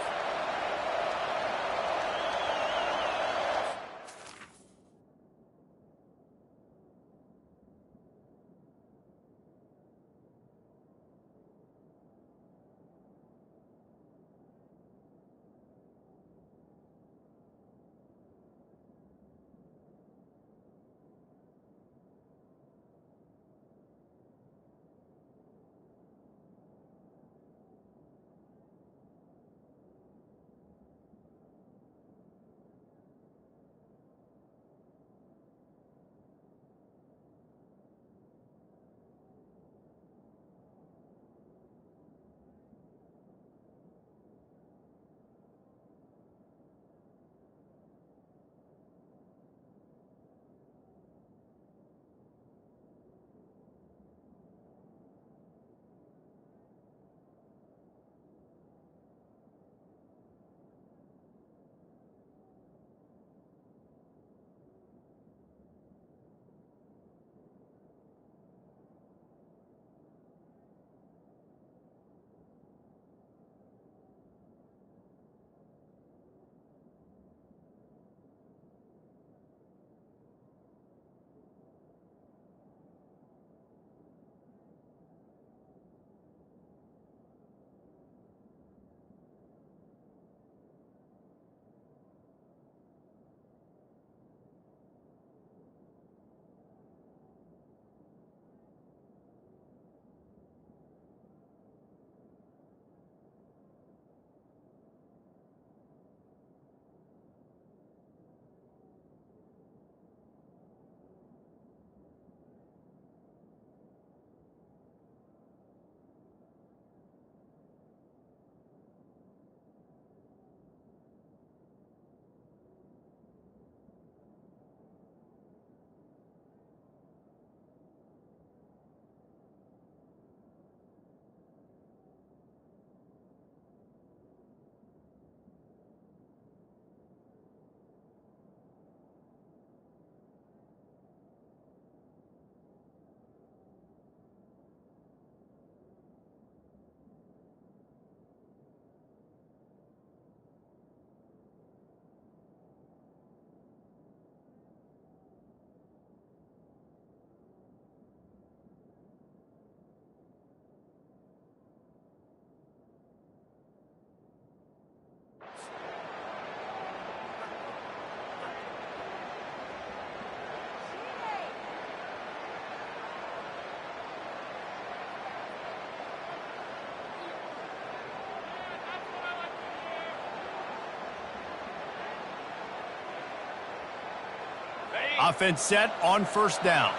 Offense set on first down.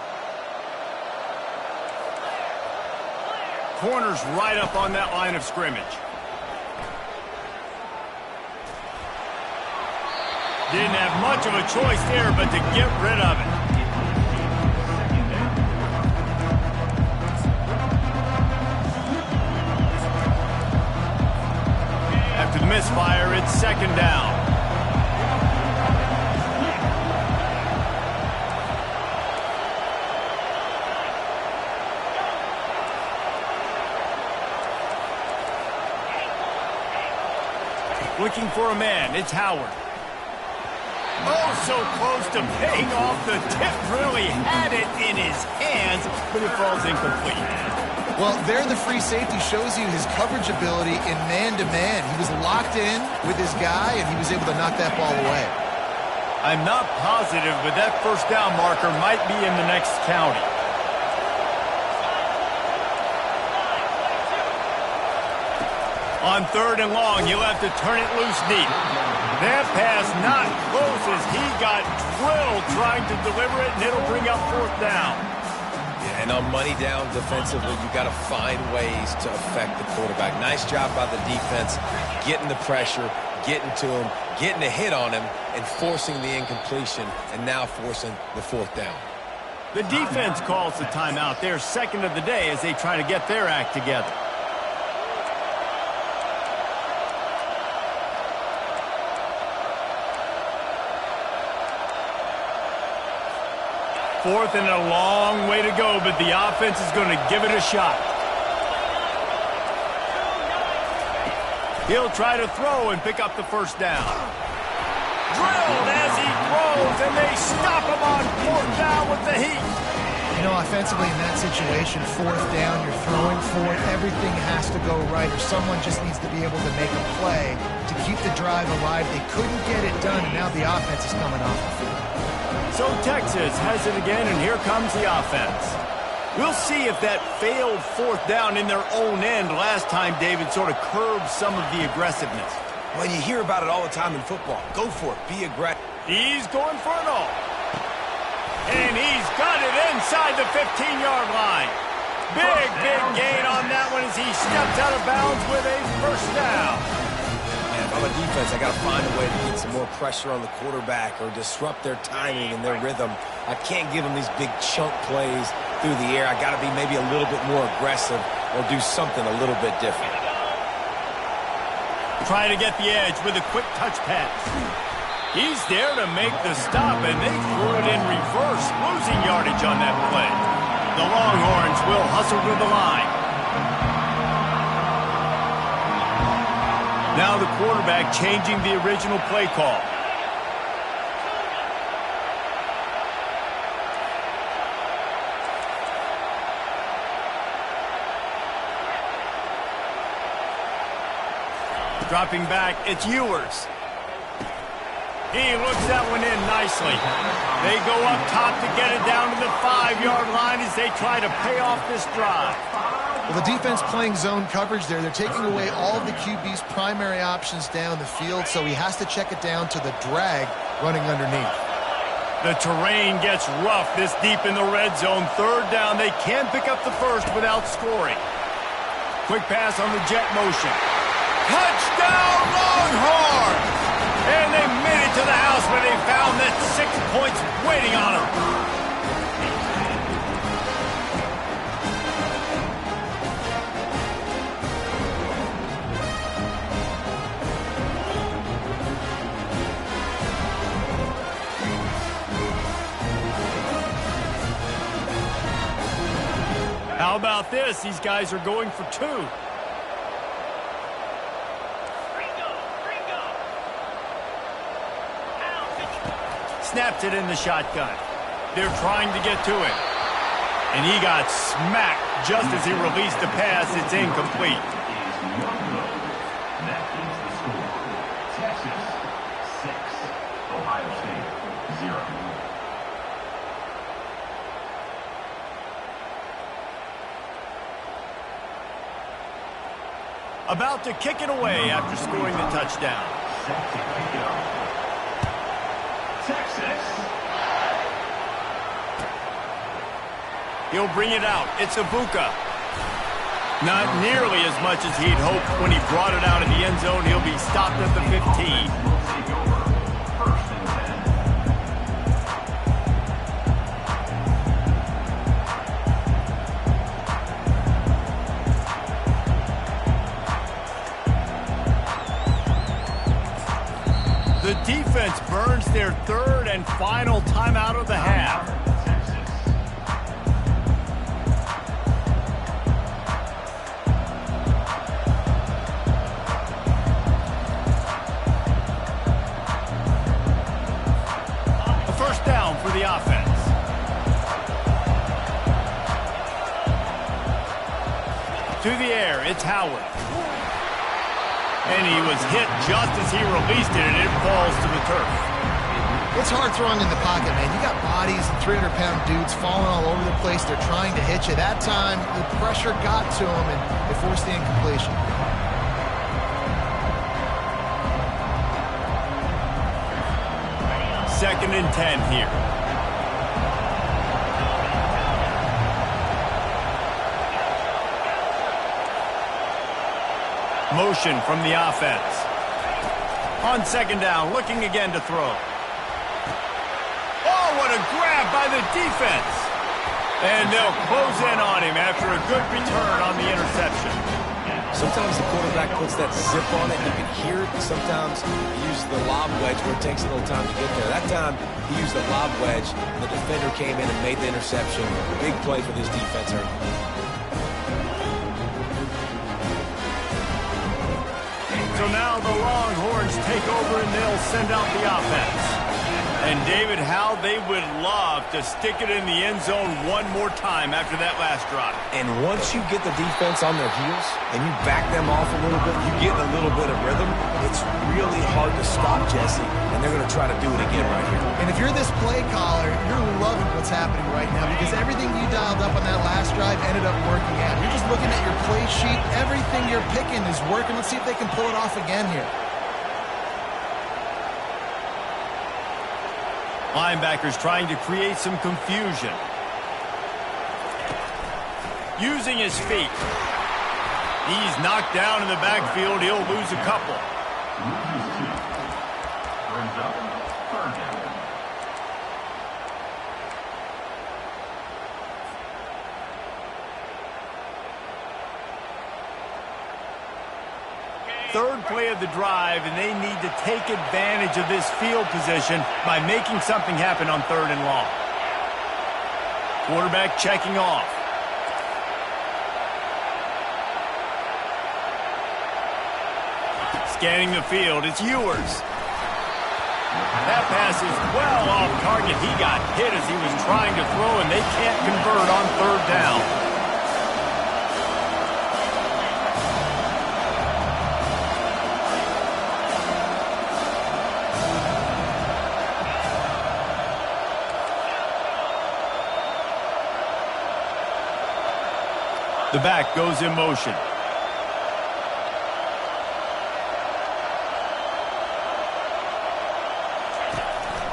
Corner's right up on that line of scrimmage. Didn't have much of a choice there but to get rid of it. After the misfire, it's second down. Looking for a man, it's Howard. Oh, so close to paying off. The tip really had it in his hands, but it falls incomplete. Well, there the free safety shows you his coverage ability in man-to-man. He was locked in with his guy, and he was able to knock that ball away. I'm not positive, but that first down marker might be in the next county. On third and long, you'll have to turn it loose deep. That pass not close as he got drilled trying to deliver it, and it'll bring up fourth down. Yeah, and on money down defensively, you got to find ways to affect the quarterback. Nice job by the defense, getting the pressure, getting to him, getting a hit on him, and forcing the incompletion, and now forcing the fourth down. The defense calls the timeout. They're second of the day as they try to get their act together. Fourth and a long way to go, but the offense is going to give it a shot. He'll try to throw and pick up the first down. Drilled as he throws, and they stop him on fourth down with the heat. You know, offensively in that situation, fourth down, you're throwing for it, everything has to go right, or someone just needs to be able to make a play to keep the drive alive. They couldn't get it done, and now the offense is coming off the field. So Texas has it again, and here comes the offense. We'll see if that failed fourth down in their own end last time, David, sort of curbed some of the aggressiveness. When you hear about it all the time in football, go for it. Be aggressive. He's going for it all. And he's got it inside the 15-yard line. Big gain on that one as he steps out of bounds with a first down. And on the defense, I got to find a way to get some more pressure on the quarterback or disrupt their timing and their rhythm. I can't give them these big chunk plays through the air. I got to be maybe a little bit more aggressive or do something a little bit different. Trying to get the edge with a quick touch pass. He's there to make the stop, and they threw it in reverse, losing yardage on that play. The Longhorns will hustle to the line. Now the quarterback changing the original play call. Dropping back, it's Ewers. He looks that one in nicely. They go up top to get it down to the 5-yard line as they try to pay off this drive. Well, the defense playing zone coverage there. They're taking away all of the QB's primary options down the field, so he has to check it down to the drag running underneath. The terrain gets rough this deep in the red zone. Third down, they can pick up the first without scoring. Quick pass on the jet motion. Touchdown, Longhorns! And they made it to the house where they found that 6 points waiting on them. How about this? These guys are going for two. Snaps it in the shotgun. They're trying to get to it. And he got smacked just as he released the pass. It's incomplete. That is the score. Texas 6, Ohio State 0. About to kick it away after scoring the touchdown. Set to kick it off. Texas. He'll bring it out. It's Ibuka. Not nearly as much as he'd hoped when he brought it out of the end zone. He'll be stopped at the 15. The defense burns their third and final timeout of the half. A first down for the offense. To the air, it's Howard. And he was hit just as he released it, and it falls to the turf. It's hard throwing in the pocket, man. You got bodies and 300-pound dudes falling all over the place. They're trying to hit you. That time, the pressure got to him, and it forced the incompletion. Second and 10 here. Motion from the offense. On second down, looking again to throw. Oh, what a grab by the defense. And they'll close in on him after a good return on the interception. Sometimes the quarterback puts that zip on it. You can hear it. Sometimes he uses the lob wedge where it takes a little time to get there. That time, he used the lob wedge, and the defender came in and made the interception. Big play for this defense. So now the Longhorns take over and they'll send out the offense. And David, how they would love to stick it in the end zone one more time after that last drive. And once you get the defense on their heels and you back them off a little bit, you get a little bit of rhythm, it's really hard to stop Jesse, and they're going to try to do it again right here. And if you're this play caller, you're loving what's happening right now because everything you dialed up on that last drive ended up working out. You're just looking at your play sheet. Everything you're picking is working. Let's see if they can pull it off again here. Linebackers trying to create some confusion. Using his feet. He's knocked down in the backfield. He'll lose a couple. Brings up third down. Third play of the drive, and they need to take advantage of this field position by making something happen on third and long. Quarterback checking off. Scanning the field, it's Ewers. That pass is well off target. He got hit as he was trying to throw, and they can't convert on third down. The back goes in motion.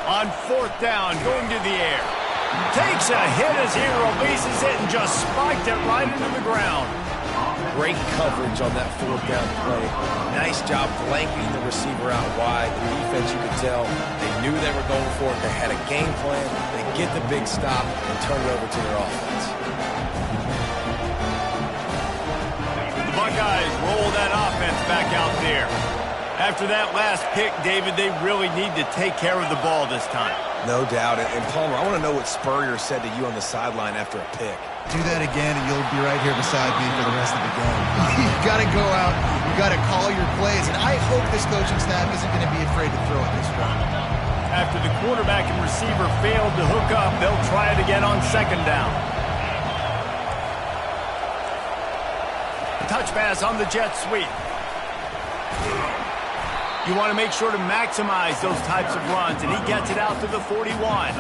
On fourth down, going to the air. Takes a hit as he releases it and just spiked it right into the ground. Great coverage on that fourth down play. Nice job flanking the receiver out wide. The defense, you could tell, they knew they were going for it. They had a game plan. They get the big stop and turn it over to their offense. The Buckeyes roll that offense back out there. After that last pick, David, they really need to take care of the ball this time. No doubt. And Palmer, I want to know what Spurrier said to you on the sideline after a pick. Do that again, and you'll be right here beside me for the rest of the game. You got to go out. You got to call your plays. And I hope this coaching staff isn't going to be afraid to throw it this time. After the quarterback and receiver failed to hook up, they'll try it again on second down. A touch pass on the jet sweep. You want to make sure to maximize those types of runs, and he gets it out to the 41.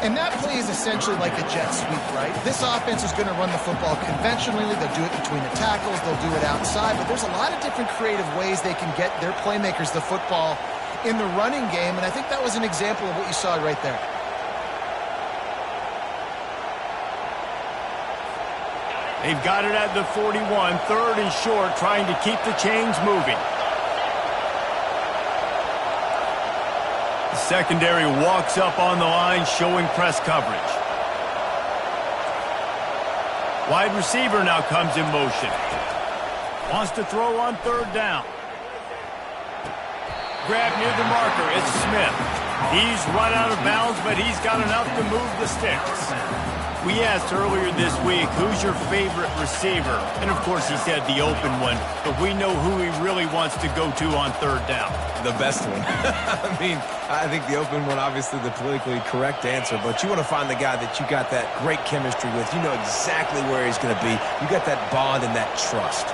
And that play is essentially like a jet sweep, right? This offense is going to run the football conventionally. They'll do it between the tackles. They'll do it outside. But there's a lot of different creative ways they can get their playmakers the football in the running game, and I think that was an example of what you saw right there. They've got it at the 41, third and short, trying to keep the chains moving. The secondary walks up on the line, showing press coverage. Wide receiver now comes in motion. Wants to throw on third down. Grab near the marker, it's Smith. He's run out of bounds, but he's got enough to move the sticks. We asked earlier this week, who's your favorite receiver? And of course he said the open one, but we know who he really wants to go to on third down. The best one. I mean, I think the open one, obviously the politically correct answer, but you want to find the guy that you got that great chemistry with. You know exactly where he's going to be. You got that bond and that trust.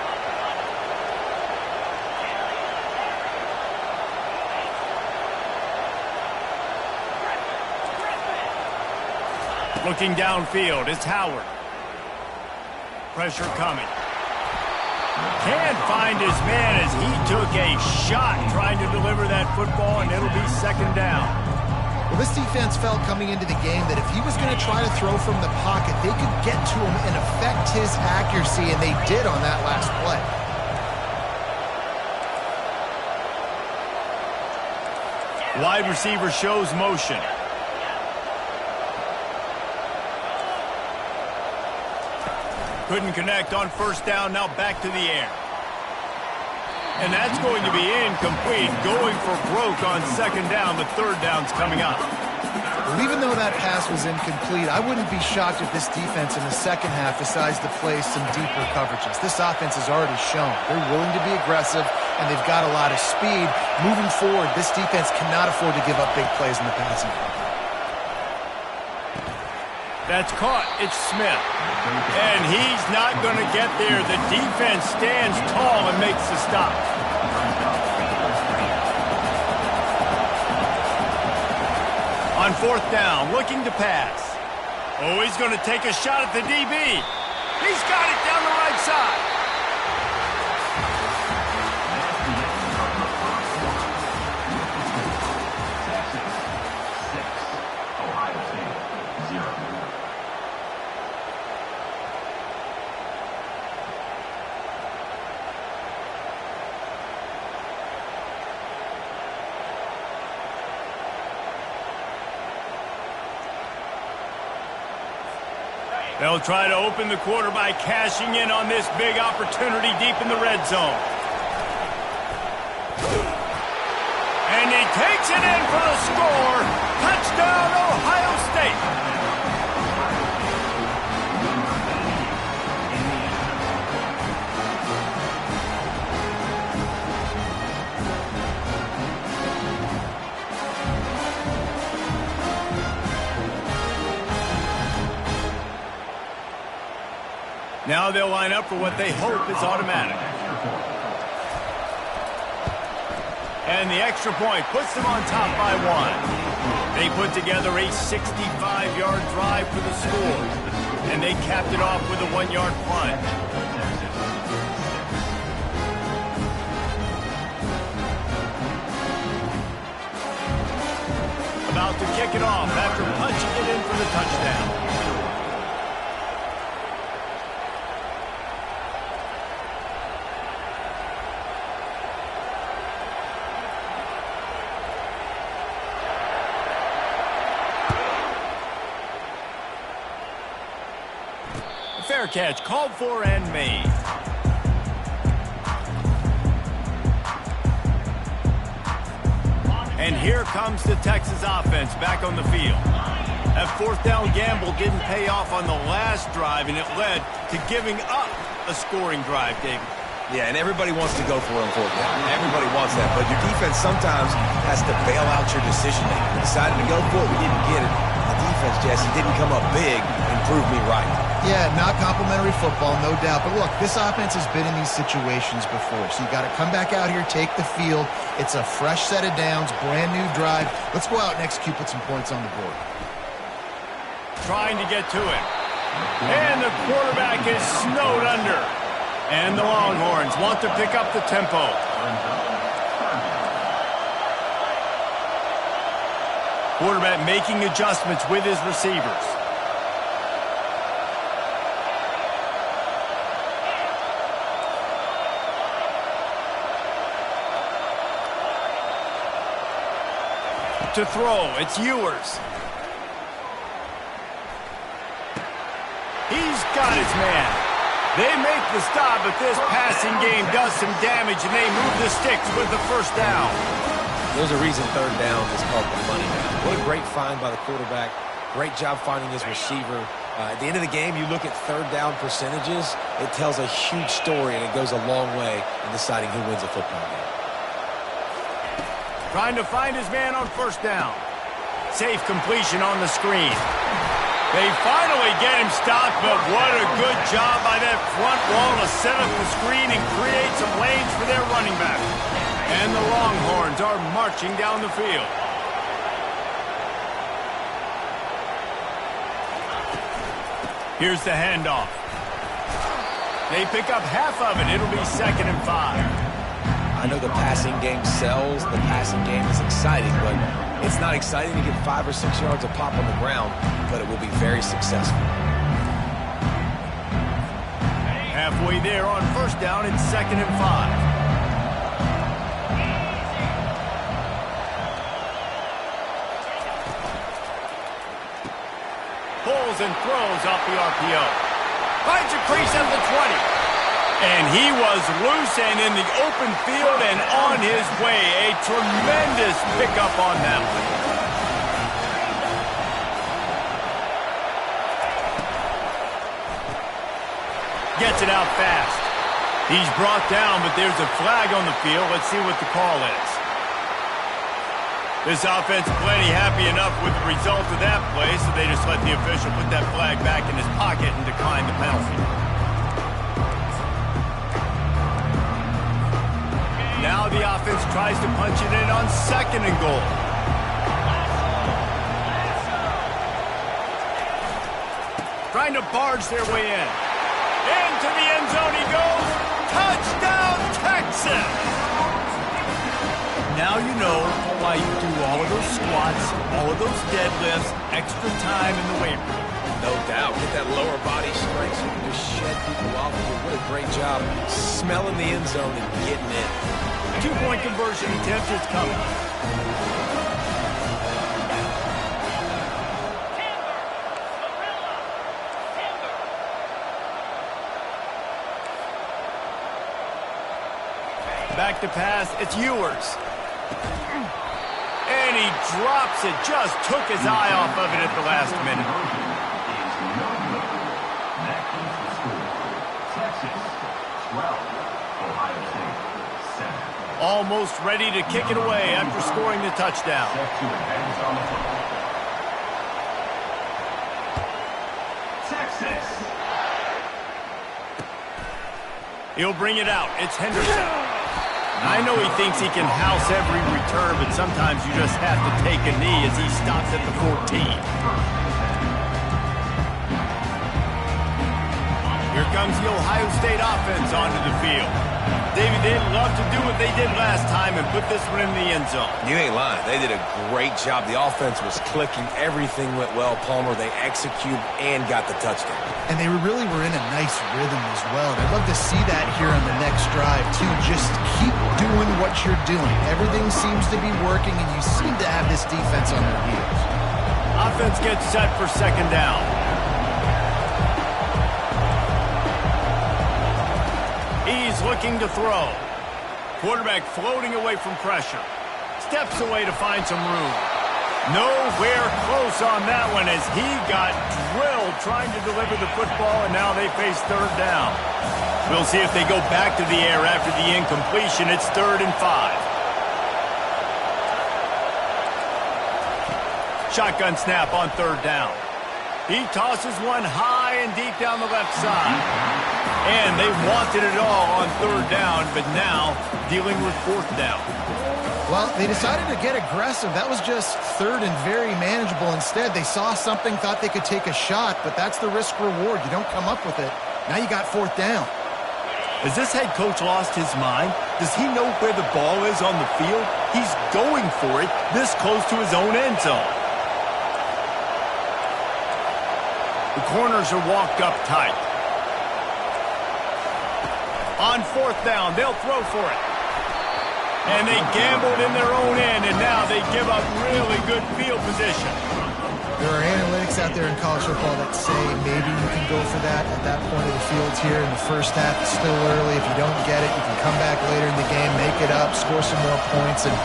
Looking downfield, it's Howard. Pressure coming. Can't find his man as he took a shot trying to deliver that football, and it'll be second down. Well, this defense felt coming into the game that if he was going to try to throw from the pocket, they could get to him and affect his accuracy, and they did on that last play. Wide receiver shows motion. Couldn't connect on first down, now back to the air. And that's going to be incomplete, going for broke on second down. The third down's coming up. Well, even though that pass was incomplete, I wouldn't be shocked if this defense in the second half decides to play some deeper coverages. This offense has already shown they're willing to be aggressive, and they've got a lot of speed. Moving forward, this defense cannot afford to give up big plays in the passing game. That's caught. It's Smith. And he's not going to get there. The defense stands tall and makes the stop. On fourth down, looking to pass. Oh, he's going to take a shot at the DB. He's got it down the right side. They'll try to open the quarter by cashing in on this big opportunity deep in the red zone. And he takes it in for the score. Touchdown, Ohio State. Now they'll line up for what they hope is automatic. And the extra point puts them on top by one. They put together a 65-yard drive for the score. And they capped it off with a 1-yard punt. About to kick it off after punching it in for the touchdown. Fair catch, called for and made. And here comes the Texas offense back on the field. That fourth down gamble didn't pay off on the last drive, and it led to giving up a scoring drive, David. Yeah, and everybody wants to go for it on fourth down. Everybody wants that, but your defense sometimes has to bail out your decision-making. We decided to go for it, we didn't get it. The defense, Jesse, didn't come up big and prove me right. Yeah, not complimentary football, no doubt. But look, this offense has been in these situations before. So you got to come back out here, take the field. It's a fresh set of downs, brand new drive. Let's go out and execute, put some points on the board. Trying to get to it. And the quarterback is snowed under. And the Longhorns want to pick up the tempo. Quarterback making adjustments with his receivers. to throw. It's Ewers. He's got his man. They make the stop, but this passing game does some damage, and they move the sticks with the first down. There's a reason third down is called the money down. What a great find by the quarterback. Great job finding his receiver. At the end of the game, you look at third down percentages. It tells a huge story, and it goes a long way in deciding who wins a football game. Trying to find his man on first down. Safe completion on the screen. They finally get him stopped, but what a good job by that front wall to set up the screen and create some lanes for their running back. And the Longhorns are marching down the field. Here's the handoff. They pick up half of it. It'll be 2nd and 5. I know the passing game sells. The passing game is exciting, but it's not exciting to get 5 or 6 yards of pop on the ground, but it will be very successful. Halfway there on first down, it's 2nd and 5. Pulls and throws off the RPO. Finds a crease at the 20. And he was loose and in the open field and on his way. A tremendous pickup on that one. Gets it out fast. He's brought down, but there's a flag on the field. Let's see what the call is. This offense plenty happy enough with the result of that play, so they just let the official put that flag back in his pocket and decline the penalty. Now the offense tries to punch it in on 2nd and goal. Trying to barge their way in. Into the end zone he goes. Touchdown, Texas! Now you know why you do all of those squats, all of those deadlifts, extra time in the weight room. No doubt. Get that lower body strength so you can just shed people off of you. What a great job smelling the end zone and getting in. 2-point conversion attempt is coming. Back to pass, it's Ewers. And he drops it, just took his eye off of it at the last minute. That keeps the score. Texas 12, Ohio State 7. Almost ready to kick it away after scoring the touchdown. Set to advance on the football. Texas. He'll bring it out. It's Henderson. I know he thinks he can house every return, but sometimes you just have to take a knee as he stops at the 14. Here comes the Ohio State offense onto the field. David, they'd love to do what they did last time and put this one in the end zone. You ain't lying. They did a great job. The offense was clicking. Everything went well, Palmer. They executed and got the touchdown. And they really were in a nice rhythm as well. And I'd love to see that here on the next drive, too. Just keep doing what you're doing. Everything seems to be working, and you seem to have this defense on their heels. Offense gets set for 2nd down. He's looking to throw. Quarterback floating away from pressure. Steps away to find some room. Nowhere close on that one as he got drilled trying to deliver the football, and now they face 3rd down. We'll see if they go back to the air after the incompletion. It's 3rd and 5. Shotgun snap on 3rd down. He tosses one high and deep down the left side. And they wanted it all on 3rd down, but now dealing with 4th down. Well, they decided to get aggressive. That was just 3rd and very manageable. Instead, they saw something, thought they could take a shot, but that's the risk-reward. You don't come up with it. Now you got 4th down. Has this head coach lost his mind? Does he know where the ball is on the field? He's going for it this close to his own end zone. The corners are walked up tight. On 4th down, they'll throw for it. And they gambled in their own end, and now they give up really good field position. There are analytics out there in college football that say maybe you can go for that at that point of the field here in the first half. It's still early. If you don't get it, you can come back later in the game, make it up, score some more points, and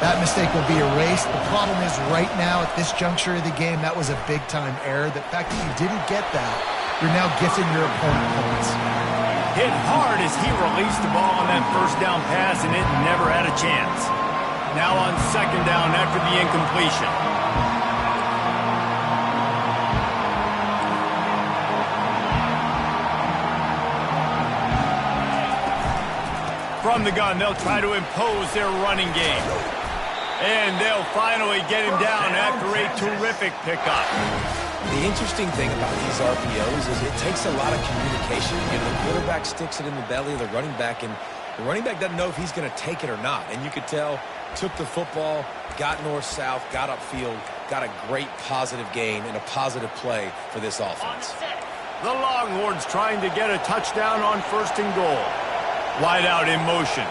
that mistake will be erased. The problem is right now at this juncture of the game, that was a big-time error. The fact that you didn't get that, you're now gifting your opponent points. Hit hard as he released the ball on that first down pass, and it never had a chance. Now on second down after the incompletion. From the gun, they'll try to impose their running game. And they'll finally get him down after a terrific pickup. The interesting thing about these RPOs is it takes a lot of communication. You know, the quarterback sticks it in the belly of the running back, and the running back doesn't know if he's going to take it or not. And you could tell, took the football, got north-south, got upfield, got a great positive gain and a positive play for this offense. The Longhorns trying to get a touchdown on first and goal. Wide out in motion.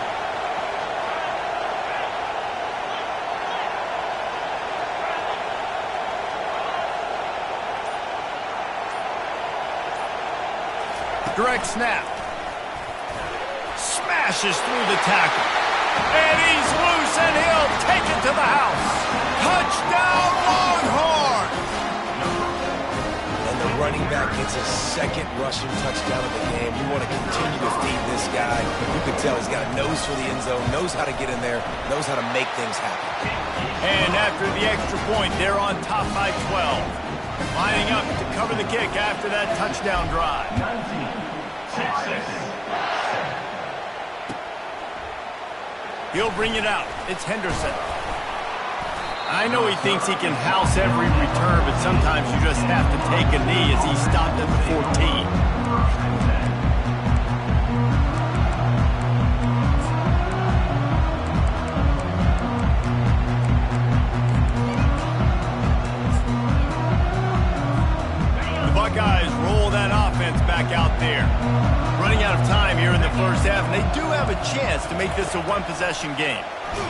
Direct snap. Smashes through the tackle. And he's loose, and he'll take it to the house. Touchdown, Longhorns! And the running back gets a second rushing touchdown of the game. You want to continue to feed this guy. You can tell he's got a nose for the end zone, knows how to get in there, knows how to make things happen. And after the extra point, they're on top by 12. Lining up to cover the kick after that touchdown drive. 6-6. He'll bring it out. It's Henderson. I know he thinks he can house every return, but sometimes you just have to take a knee as he stopped at the 14. Buckeyes roll that offense back out there. Running out of time here in the first half, and they do have a chance to make this a one-possession game.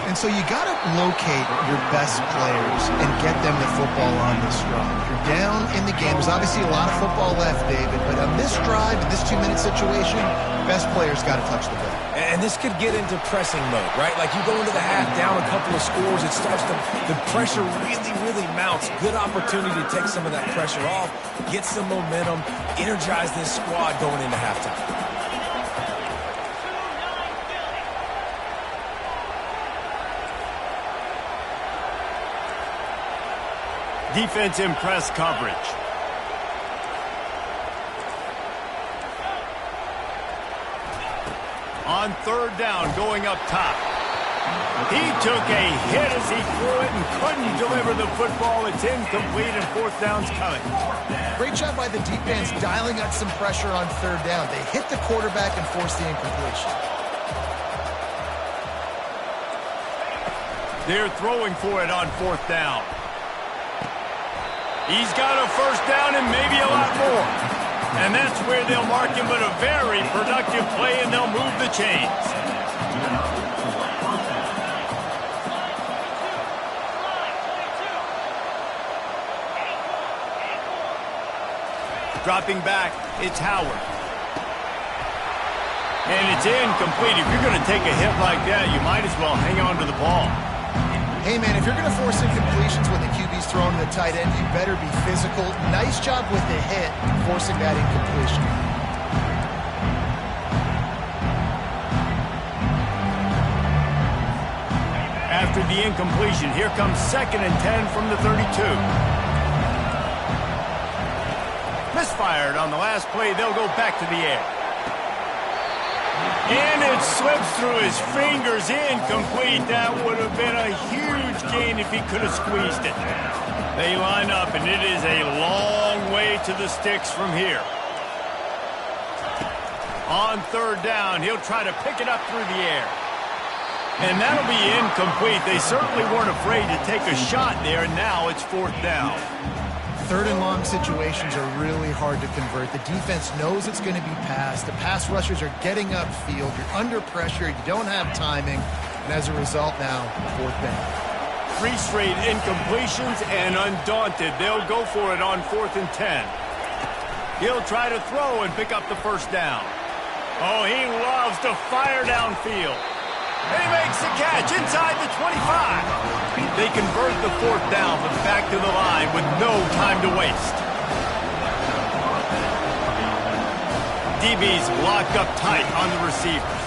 And so you got to locate your best players and get them the football on this drive. You're down in the game. There's obviously a lot of football left, David, but on this drive, in this 2-minute situation, best players got to touch the ball. And this could get into pressing mode, right? Like you go into the half down a couple of scores, it starts to, the pressure really mounts. Good opportunity to take some of that pressure off, get some momentum, energize this squad going into halftime. Defense in press coverage. On third down, going up top. He took a hit as he threw it and couldn't deliver the football. It's incomplete, and fourth down's coming. Great job by the defense dialing up some pressure on third down. They hit the quarterback and forced the incompletion. They're throwing for it on fourth down. He's got a first down and maybe a lot more. And that's where they'll mark him, but a very productive play, and they'll move the chains. Dropping back, it's Howard. And it's incomplete. If you're going to take a hit like that, you might as well hang on to the ball. Hey, man, if you're going to force incompletions when the QB's throwing to the tight end, you better be physical. Nice job with the hit, forcing that incompletion. After the incompletion, here comes 2nd and 10 from the 32. Misfired on the last play. They'll go back to the air. And it slips through his fingers, incomplete. That would have been a huge gain if he could have squeezed it. They line up, and it is a long way to the sticks from here. On third down, he'll try to pick it up through the air. And that'll be incomplete. They certainly weren't afraid to take a shot there, and now it's fourth down. Third and long situations are really hard to convert. The defense knows it's going to be passed. The pass rushers are getting upfield. You're under pressure. You don't have timing. And as a result now, fourth down. 3 straight incompletions, and undaunted, they'll go for it on 4th and 10. He'll try to throw and pick up the first down. Oh, he loves to fire downfield. And he makes the catch inside the 25. They convert the 4th down, but back to the line with no time to waste. DB's locked up tight on the receivers.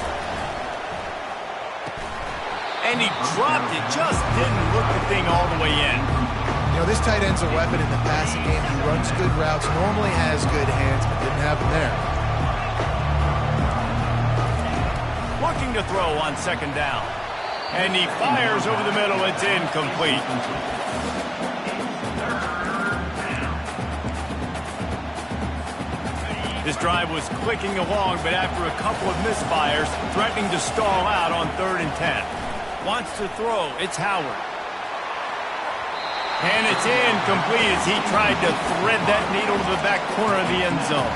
And he dropped it, just didn't look the thing all the way in. You know, this tight end's a weapon in the passing game. He runs good routes, normally has good hands, but didn't happen there. Looking to throw on 2nd down. And he fires over the middle. It's incomplete. This drive was clicking along, but after a couple of misfires, threatening to stall out on 3rd and 10. Wants to throw. It's Howard. And it's incomplete as he tried to thread that needle to the back corner of the end zone.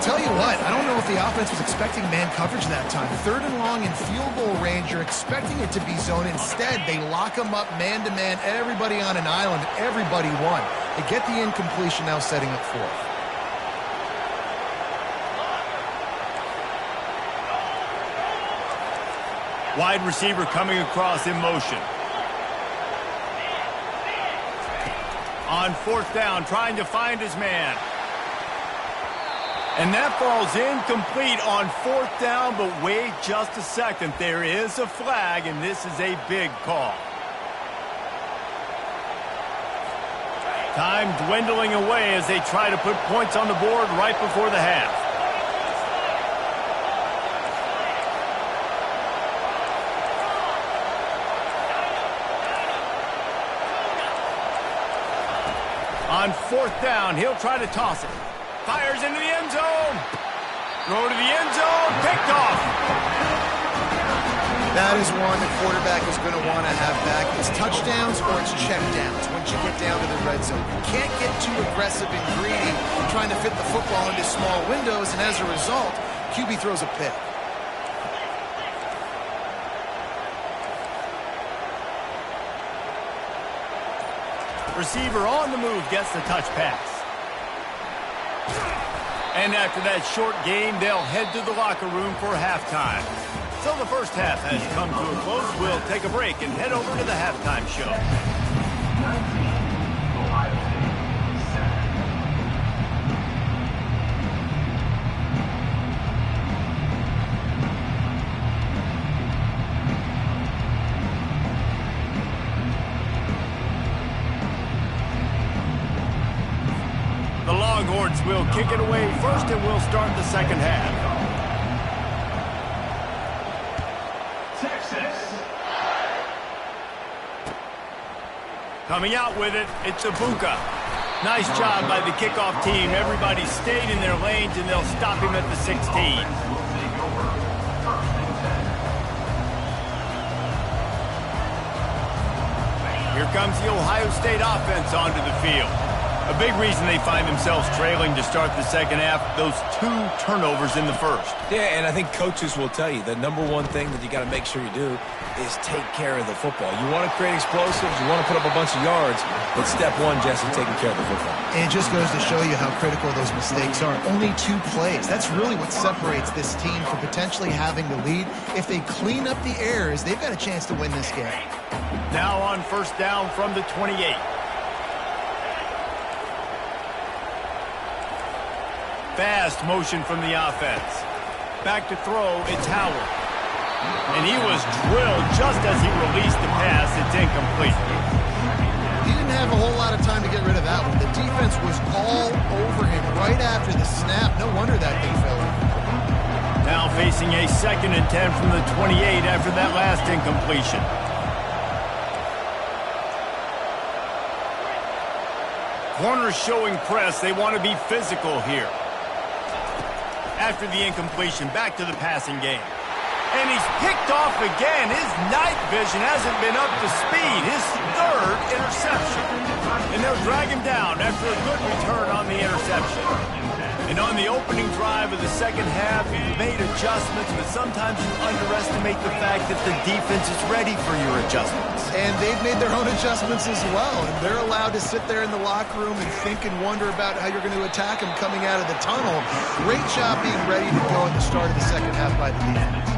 Tell you what, I don't know if the offense was expecting man coverage that time. 3rd and long in field goal range, you're expecting it to be zone. Instead, they lock him up man-to-man, everybody on an island, everybody won. They get the incompletion, now setting up 4th. Wide receiver coming across in motion. On 4th down, trying to find his man. And that falls incomplete on 4th down, but wait just a second. There is a flag, and this is a big call. Time dwindling away as they try to put points on the board right before the half. On 4th down, he'll try to toss it. Fires into the end zone. Throw to the end zone. Picked off. That is one the quarterback is going to want to have back. It's touchdowns or it's checkdowns once you get down to the red zone. You can't get too aggressive and greedy trying to fit the football into small windows, and as a result, QB throws a pick. Receiver on the move gets the touch pass. And after that short game, they'll head to the locker room for halftime. So the first half has come to a close. We'll take a break and head over to the halftime show. The Longhorns will kick it away first, and we'll start the second half. Coming out with it, it's Ibuka. Nice job by the kickoff team. Everybody stayed in their lanes, and they'll stop him at the 16. Here comes the Ohio State offense onto the field. A big reason they find themselves trailing to start the second half, those 2 turnovers in the first. Yeah, and I think coaches will tell you the number one thing that you got to make sure you do is take care of the football. You want to create explosives, you want to put up a bunch of yards, but step one, Jesse, taking care of the football. And it just goes to show you how critical those mistakes are. Only 2 plays. That's really what separates this team from potentially having the lead. If they clean up the errors, they've got a chance to win this game. Now on first down from the 28. Fast motion from the offense. Back to throw, it's Howard. And he was drilled just as he released the pass. It's incomplete. He didn't have a whole lot of time to get rid of that one. The defense was all over him right after the snap. No wonder that thing fell in. Now facing a 2nd and 10 from the 28 after that last incompletion. Corners showing press. They want to be physical here. After the incompletion, back to the passing game. And he's picked off again. His night vision hasn't been up to speed. His 3rd interception. And they'll drag him down after a good return on the interception. And on the opening drive of the second half, you've made adjustments, but sometimes you underestimate the fact that the defense is ready for your adjustments. And they've made their own adjustments as well. And they're allowed to sit there in the locker room and think and wonder about how you're going to attack them coming out of the tunnel. Great job being ready to go at the start of the second half by the defense.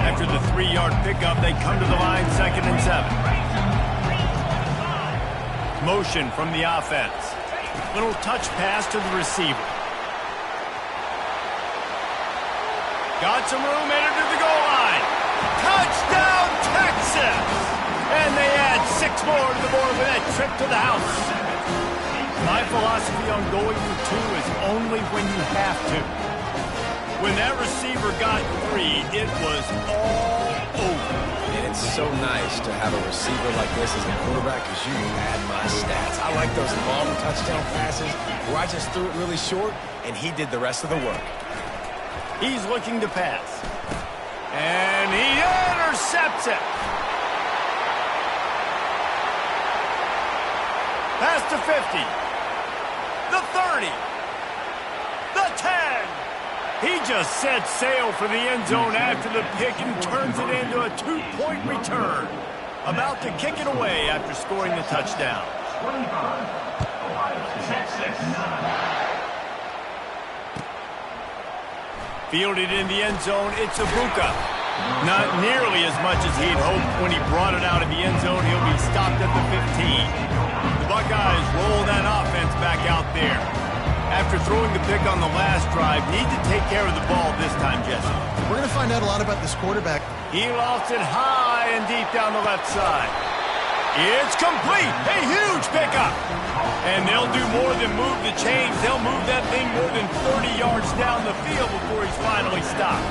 After the 3-yard pickup, they come to the line 2nd and 7. Motion from the offense. Little touch pass to the receiver. Got some room, entered to the goal line. Touchdown, Texas! And they add 6 more to the board with that trip to the house. My philosophy on going for 2 is only when you have to. When that receiver got 3, it was all over. And it's so nice to have a receiver like this as a quarterback because you add my stats. I like those long touchdown passes where I just threw it really short and he did the rest of the work. He's looking to pass. And he intercepts it. Pass to 50. The 30. The 10. He just set sail for the end zone after the pick and turns it into a 2-point return. About to kick it away after scoring the touchdown. 25. Ohio State 6-9. Fielded in the end zone, it's Ibuka. Not nearly as much as he'd hoped when he brought it out of the end zone. He'll be stopped at the 15. The Buckeyes roll that offense back out there. After throwing the pick on the last drive, need to take care of the ball this time, Jesse. We're going to find out a lot about this quarterback. He lofts it high and deep down the left side. It's complete. A huge pickup. And they'll do more than move the chains. They'll move that thing more than 30 yards down the field before he's finally stopped.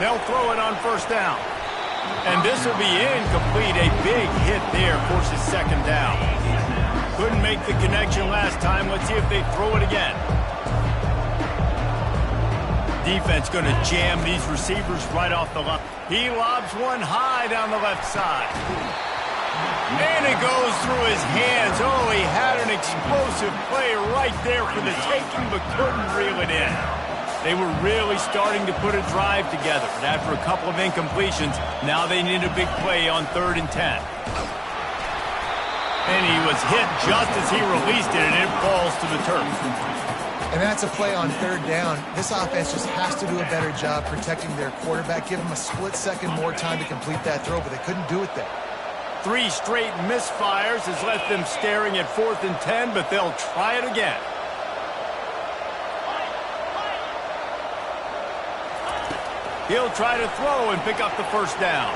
They'll throw it on 1st down. And this will be incomplete. A big hit there forces 2nd down. Couldn't make the connection last time. Let's see if they throw it again. Defense going to jam these receivers right off the line. He lobs one high down the left side. And it goes through his hands. Oh, he had an explosive play right there for the taking, but couldn't reel it in. They were really starting to put a drive together. But after a couple of incompletions, now they need a big play on 3rd and 10. And he was hit just as he released it, and it falls to the turf. And that's a play on 3rd down. This offense just has to do a better job protecting their quarterback. Give him a split second more time to complete that throw, but they couldn't do it there. 3 straight misfires has left them staring at 4th and 10, but they'll try it again. He'll try to throw and pick up the 1st down.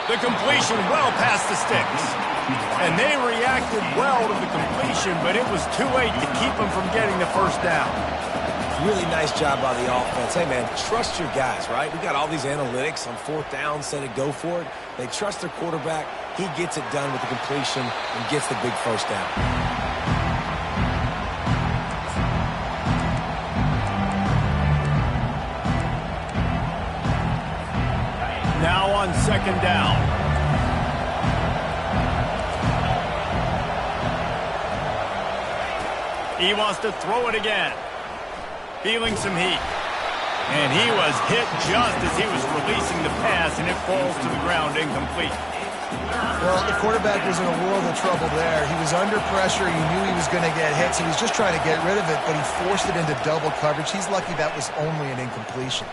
The completion well past the sticks. And they reacted well to the completion, but it was too late to keep them from getting the 1st down. Really nice job by the offense. Hey, man, trust your guys, right? We got all these analytics on 4th down, set it, go for it. They trust their quarterback. He gets it done with the completion and gets the big 1st down. Now on 2nd down. He wants to throw it again. Feeling some heat. And he was hit just as he was releasing the pass, and it falls to the ground incomplete. Well, the quarterback was in a world of trouble there. He was under pressure. He knew he was going to get hit, so he was just trying to get rid of it, but he forced it into double coverage. He's lucky that was only an incompletion.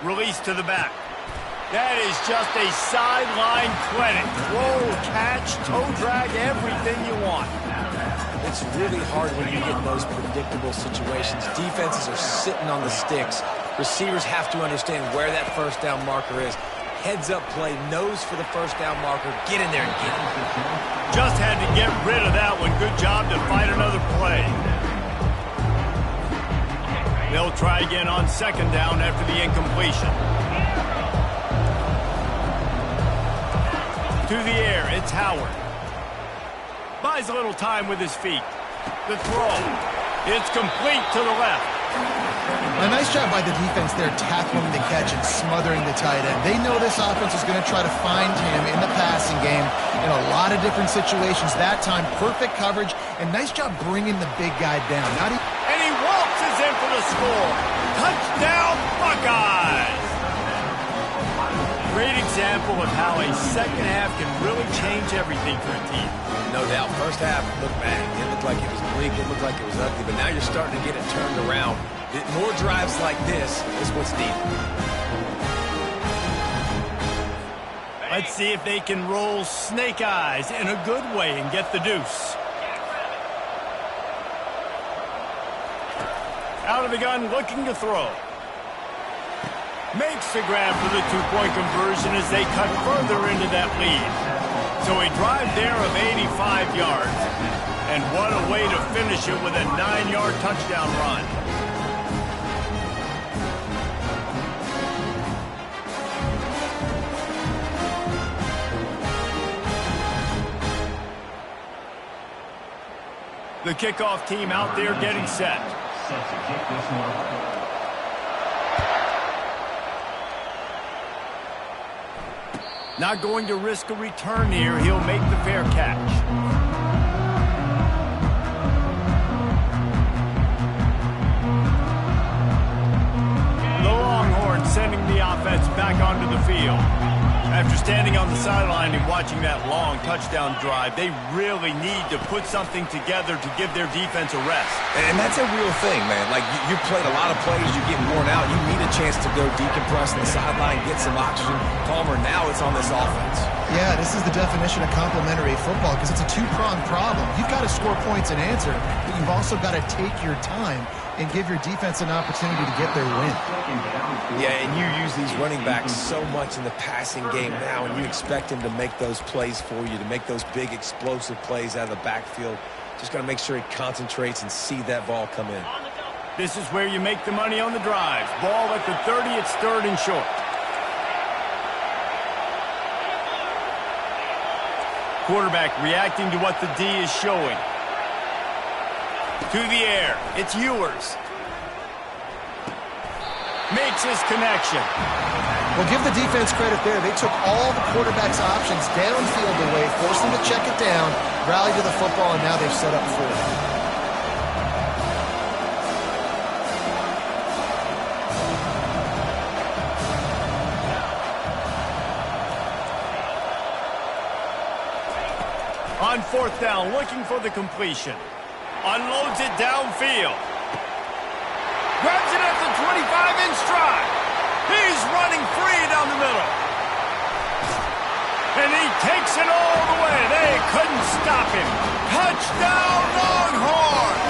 Release to the back. That is just a sideline clinic. Throw, catch, toe drag, everything you want. It's really hard when you get in those predictable situations. Defenses are sitting on the sticks. Receivers have to understand where that 1st down marker is. Heads-up play, nose for the 1st down marker. Get in there and get it. Just had to get rid of that one. Good job to fight another play. They'll try again on 2nd down after the incompletion. To the air, it's Howard. Buys a little time with his feet. The throw. It's complete to the left. A nice job by the defense there, tackling the catch and smothering the tight end. They know this offense is going to try to find him in the passing game in a lot of different situations. That time, perfect coverage, and nice job bringing the big guy down. And he waltzes in for the score. Touchdown, Buckeyes! Great example of how a second half can really change everything for a team. No doubt. First half looked bad. It looked like it was bleak. It looked like it was ugly. But now you're starting to get it turned around. More drives like this is what's needed. Let's see if they can roll snake eyes in a good way and get the deuce. Out of the gun, looking to throw. Makes the grab for the two-point conversion as they cut further into that lead. So a drive there of 85 yards. And what a way to finish it with a 9-yard touchdown run. The kickoff team out there getting set. Set to kick this one. Not going to risk a return here. He'll make the fair catch. The Longhorns sending the offense back onto the field. After standing on the sideline and watching that long touchdown drive, they really need to put something together to give their defense a rest. And that's a real thing, man. Like, you played a lot of plays, you get worn out. You need a chance to go decompress on the sideline, get some oxygen. Palmer, now it's on this offense. Yeah, this is the definition of complementary football because it's a two-pronged problem. You've got to score points and answer, but you've also got to take your time and give your defense an opportunity to get their win. Yeah, and you use these running backs so much in the passing game now, and you expect them to make those plays for you, to make those big explosive plays out of the backfield. Just got to make sure he concentrates and see that ball come in. This is where you make the money on the drives. Ball at the 30, it's third and short. Quarterback reacting to what the D is showing. To the air, it's Ewers. Makes his connection. Well, give the defense credit there. They took all the quarterback's options downfield away, forced them to check it down, rally to the football, and now they've set up for it. On fourth down, looking for the completion. Unloads it downfield. Grabs it at the 25 in stride. He's running free down the middle. And he takes it all the way. They couldn't stop him. Touchdown, Longhorns!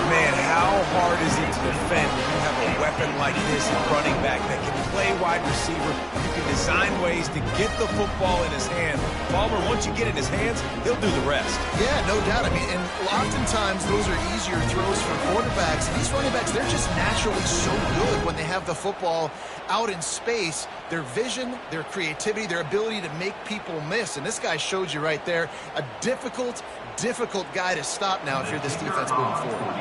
Man, how hard is it to defend when you have a weapon like this, a running back that can play wide receiver? You can design ways to get the football in his hand. Palmer, once you get it in his hands, he'll do the rest. Yeah, no doubt. I mean, and oftentimes those are easier throws for quarterbacks. And these running backs, they're just naturally so good when they have the football out in space. Their vision, their creativity, their ability to make people miss. And this guy showed you right there, a difficult guy to stop now if you're this defense moving forward.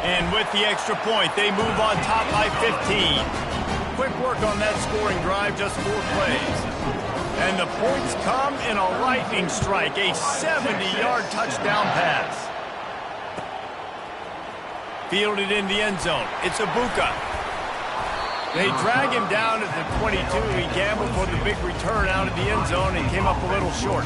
And with the extra point, they move on top by 15. Quick work on that scoring drive, just 4 plays. And the points come in a lightning strike, a 70-yard touchdown pass. Fielded in the end zone. It's Ibuka. They drag him down at the 22. He gambled for the big return out of the end zone and came up a little short.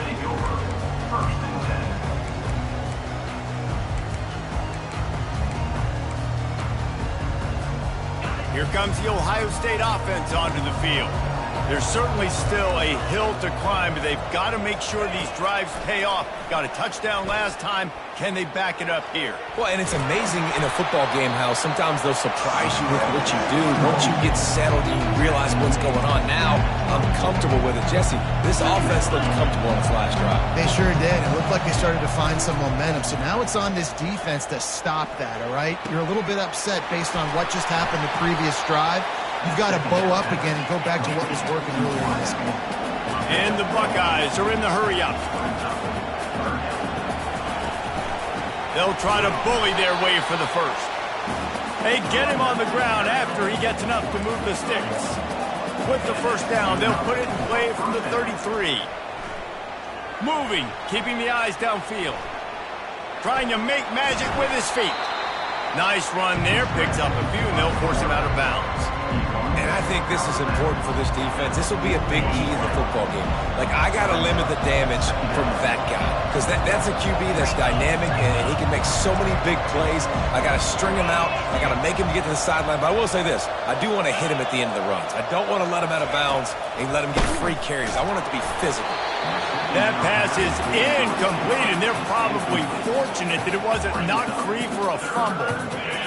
Here comes the Ohio State offense onto the field. There's certainly still a hill to climb, but they've got to make sure these drives pay off. Got a touchdown last time. Can they back it up here? Well, and it's amazing in a football game how sometimes they'll surprise you with what you do. Once you get settled and you realize what's going on now, I'm comfortable with it. Jesse, this offense looked comfortable on its last drive. They sure did. It looked like they started to find some momentum. So now it's on this defense to stop that, all right? You're a little bit upset based on what just happened the previous drive. You've got to bow up again and go back to what was working earlier in this game. And the Buckeyes are in the hurry-up. They'll try to bully their way for the first. They get him on the ground after he gets enough to move the sticks. With the first down, they'll put it in play from the 33. Moving, keeping the eyes downfield. Trying to make magic with his feet. Nice run there, picks up a few, and they'll force him out of bounds. And I think this is important for this defense. This will be a big key in the football game. Like, I got to limit the damage from that guy. Because that's a QB that's dynamic, and he can make so many big plays. I got to string him out. I got to make him get to the sideline. But I will say this. I do want to hit him at the end of the runs. I don't want to let him out of bounds and let him get free carries. I want it to be physical. That pass is incomplete, and they're probably fortunate that it wasn't knocked free for a fumble.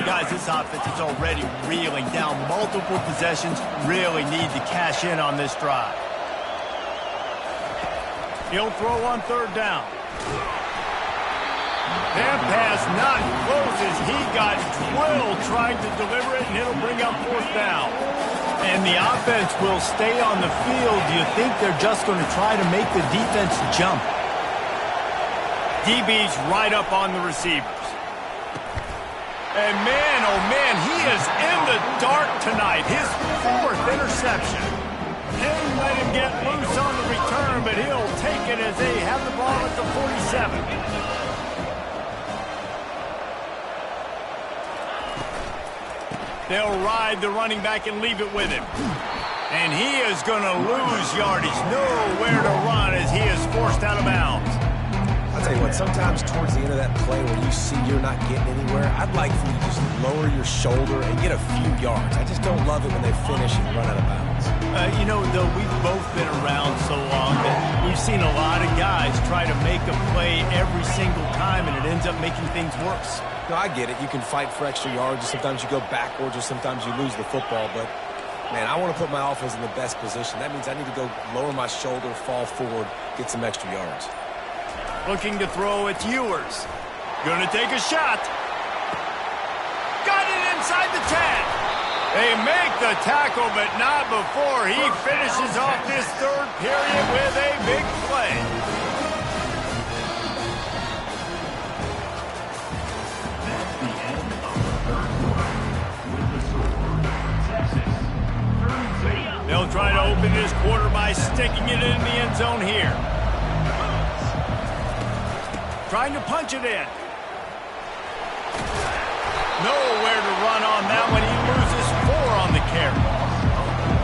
Guys, this offense is already reeling down multiple possessions. Really need to cash in on this drive. He'll throw on third down. That pass not close as he got drilled trying to deliver it, and it'll bring up fourth down. And the offense will stay on the field. Do you think they're just going to try to make the defense jump? DB's right up on the receivers. And man, oh man, he is in the dark tonight. His fourth interception. Didn't let him get loose on the return, but he'll take it as they have the ball at the 47. They'll ride the running back and leave it with him. And he is going to lose yardage. Nowhere to run as he is forced out of bounds. I'll tell you what, sometimes towards the end of that play where you see you're not getting anywhere, I'd like for you to just lower your shoulder and get a few yards. I just don't love it when they finish and run out of bounds. You know, though, we've both been around so long that we've seen a lot of guys try to make a play every single time, and it ends up making things worse. No, I get it. You can fight for extra yards, or sometimes you go backwards, or sometimes you lose the football. But, man, I want to put my offense in the best position. That means I need to go lower my shoulder, fall forward, get some extra yards. Looking to throw, it's Ewers. Gonna take a shot. Got it inside the 10. They make the tackle, but not before he finishes off this third period with a big play. That's the end of the third quarter. With the score, Texas 36. They'll try to open this quarter by sticking it in the end zone here. Trying to punch it in. Nowhere to run on that one. He loses 4 on the carry.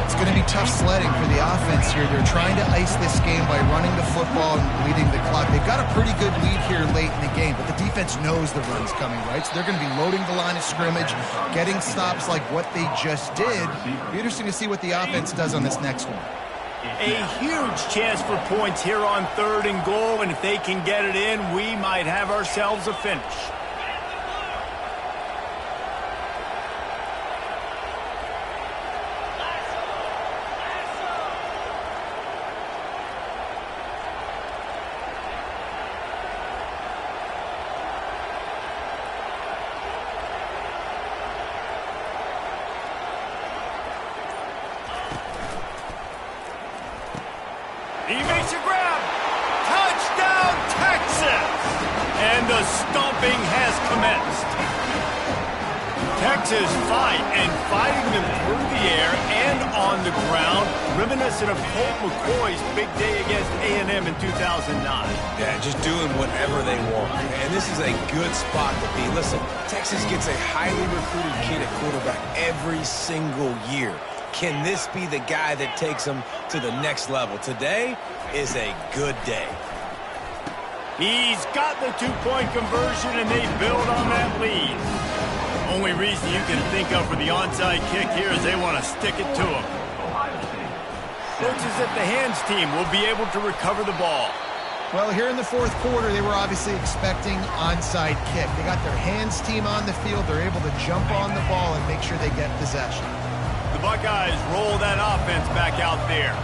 It's going to be tough sledding for the offense here. They're trying to ice this game by running the football and leading the clock. They've got a pretty good lead here late in the game, but the defense knows the run's coming, right? So they're going to be loading the line of scrimmage, getting stops like what they just did. It'll be interesting to see what the offense does on this next one. A huge chance for points here on 3rd and goal, and if they can get it in, we might have ourselves a finish. He makes a grab. Touchdown, Texas! And the stomping has commenced. Texas fighting them through the air and on the ground, reminiscent of Colt McCoy's big day against A&M in 2009. Yeah, just doing whatever they want. And this is a good spot to be. Listen, Texas gets a highly recruited kid at quarterback every single year. Can this be the guy that takes them to the next level? Today is a good day. He's got the 2-point conversion, and they build on that lead. Only reason you can think of for the onside kick here is they want to stick it to him. Coaches at the hands team will be able to recover the ball. Well, here in the 4th quarter, they were obviously expecting onside kick. They got their hands team on the field. They're able to jump on the ball and make sure they get possession. The Buckeyes roll that offense back out there.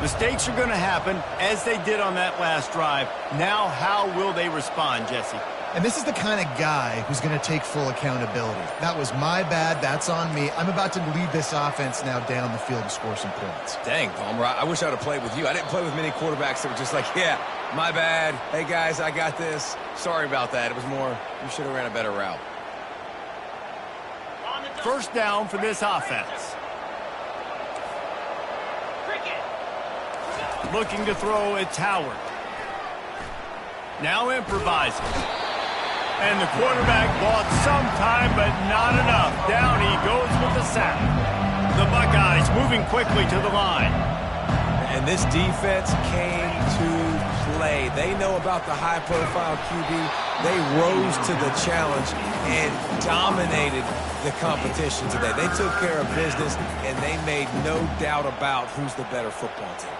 Mistakes are going to happen, as they did on that last drive. Now, how will they respond, Jesse? And this is the kind of guy who's going to take full accountability. That was my bad. That's on me. I'm about to lead this offense now down the field and score some points. Dang, Palmer, I wish I would have played with you. I didn't play with many quarterbacks that were just like, yeah, My bad. Hey, guys, I got this. Sorry about that. It was more, you should have ran a better route. First down for this offense. Looking to throw, it's Howard. Now improvising. And the quarterback bought some time, but not enough. Down he goes with the sack. The Buckeyes moving quickly to the line. And this defense came to play. They know about the high-profile QB. They rose to the challenge and dominated the competition today. They took care of business, and they made no doubt about who's the better football team.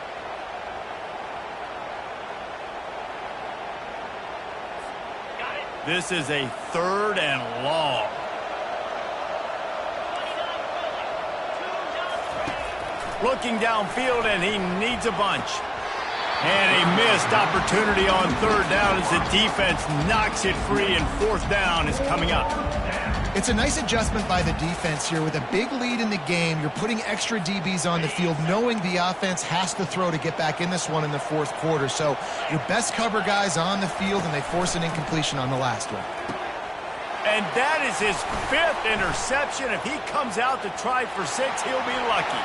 This is a 3rd and long. Looking downfield, and he needs a bunch. And a missed opportunity on 3rd down as the defense knocks it free, and 4th down is coming up. It's a nice adjustment by the defense here. With a big lead in the game, you're putting extra DBs on the field, knowing the offense has to throw to get back in this one in the 4th quarter. So your best cover guys on the field, and they force an incompletion on the last one. And that is his 5th interception. If he comes out to try for 6, he'll be lucky.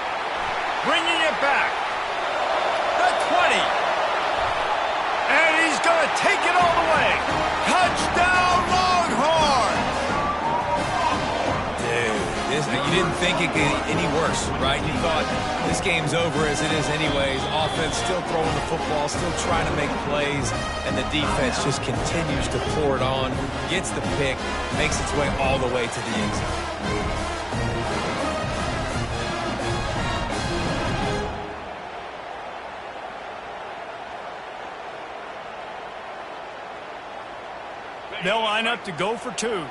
Bringing it back. The 20. And he's going to take it all the way. Touchdown, Longhorns! You didn't think it could get any worse, right? You thought this game's over as it is anyways. Offense still throwing the football, still trying to make plays, and the defense just continues to pour it on, gets the pick, makes its way all the way to the end zone. They'll line up to go for 2.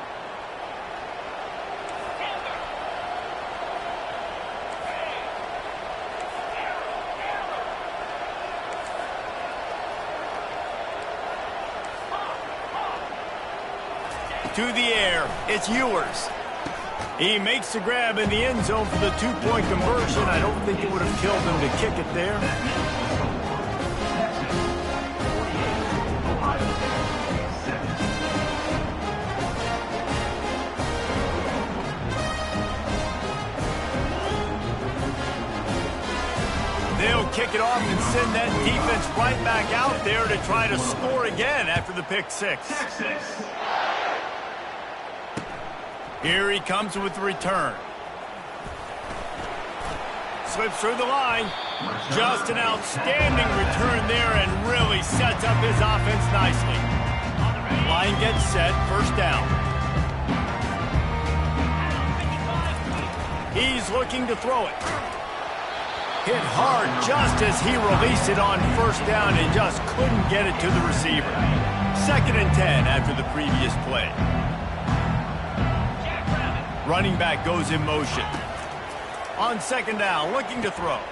To the air, it's Ewers. He makes the grab in the end zone for the 2-point conversion. I don't think it would have killed him to kick it there. They'll kick it off and send that defense right back out there to try to score again after the pick 6. Here he comes with the return. Slips through the line. Just an outstanding return there and really sets up his offense nicely. Line gets set, 1st down. He's looking to throw it. Hit hard just as he released it on 1st down and just couldn't get it to the receiver. 2nd and 10 after the previous play. Running back goes in motion. On 2nd down, looking to throw.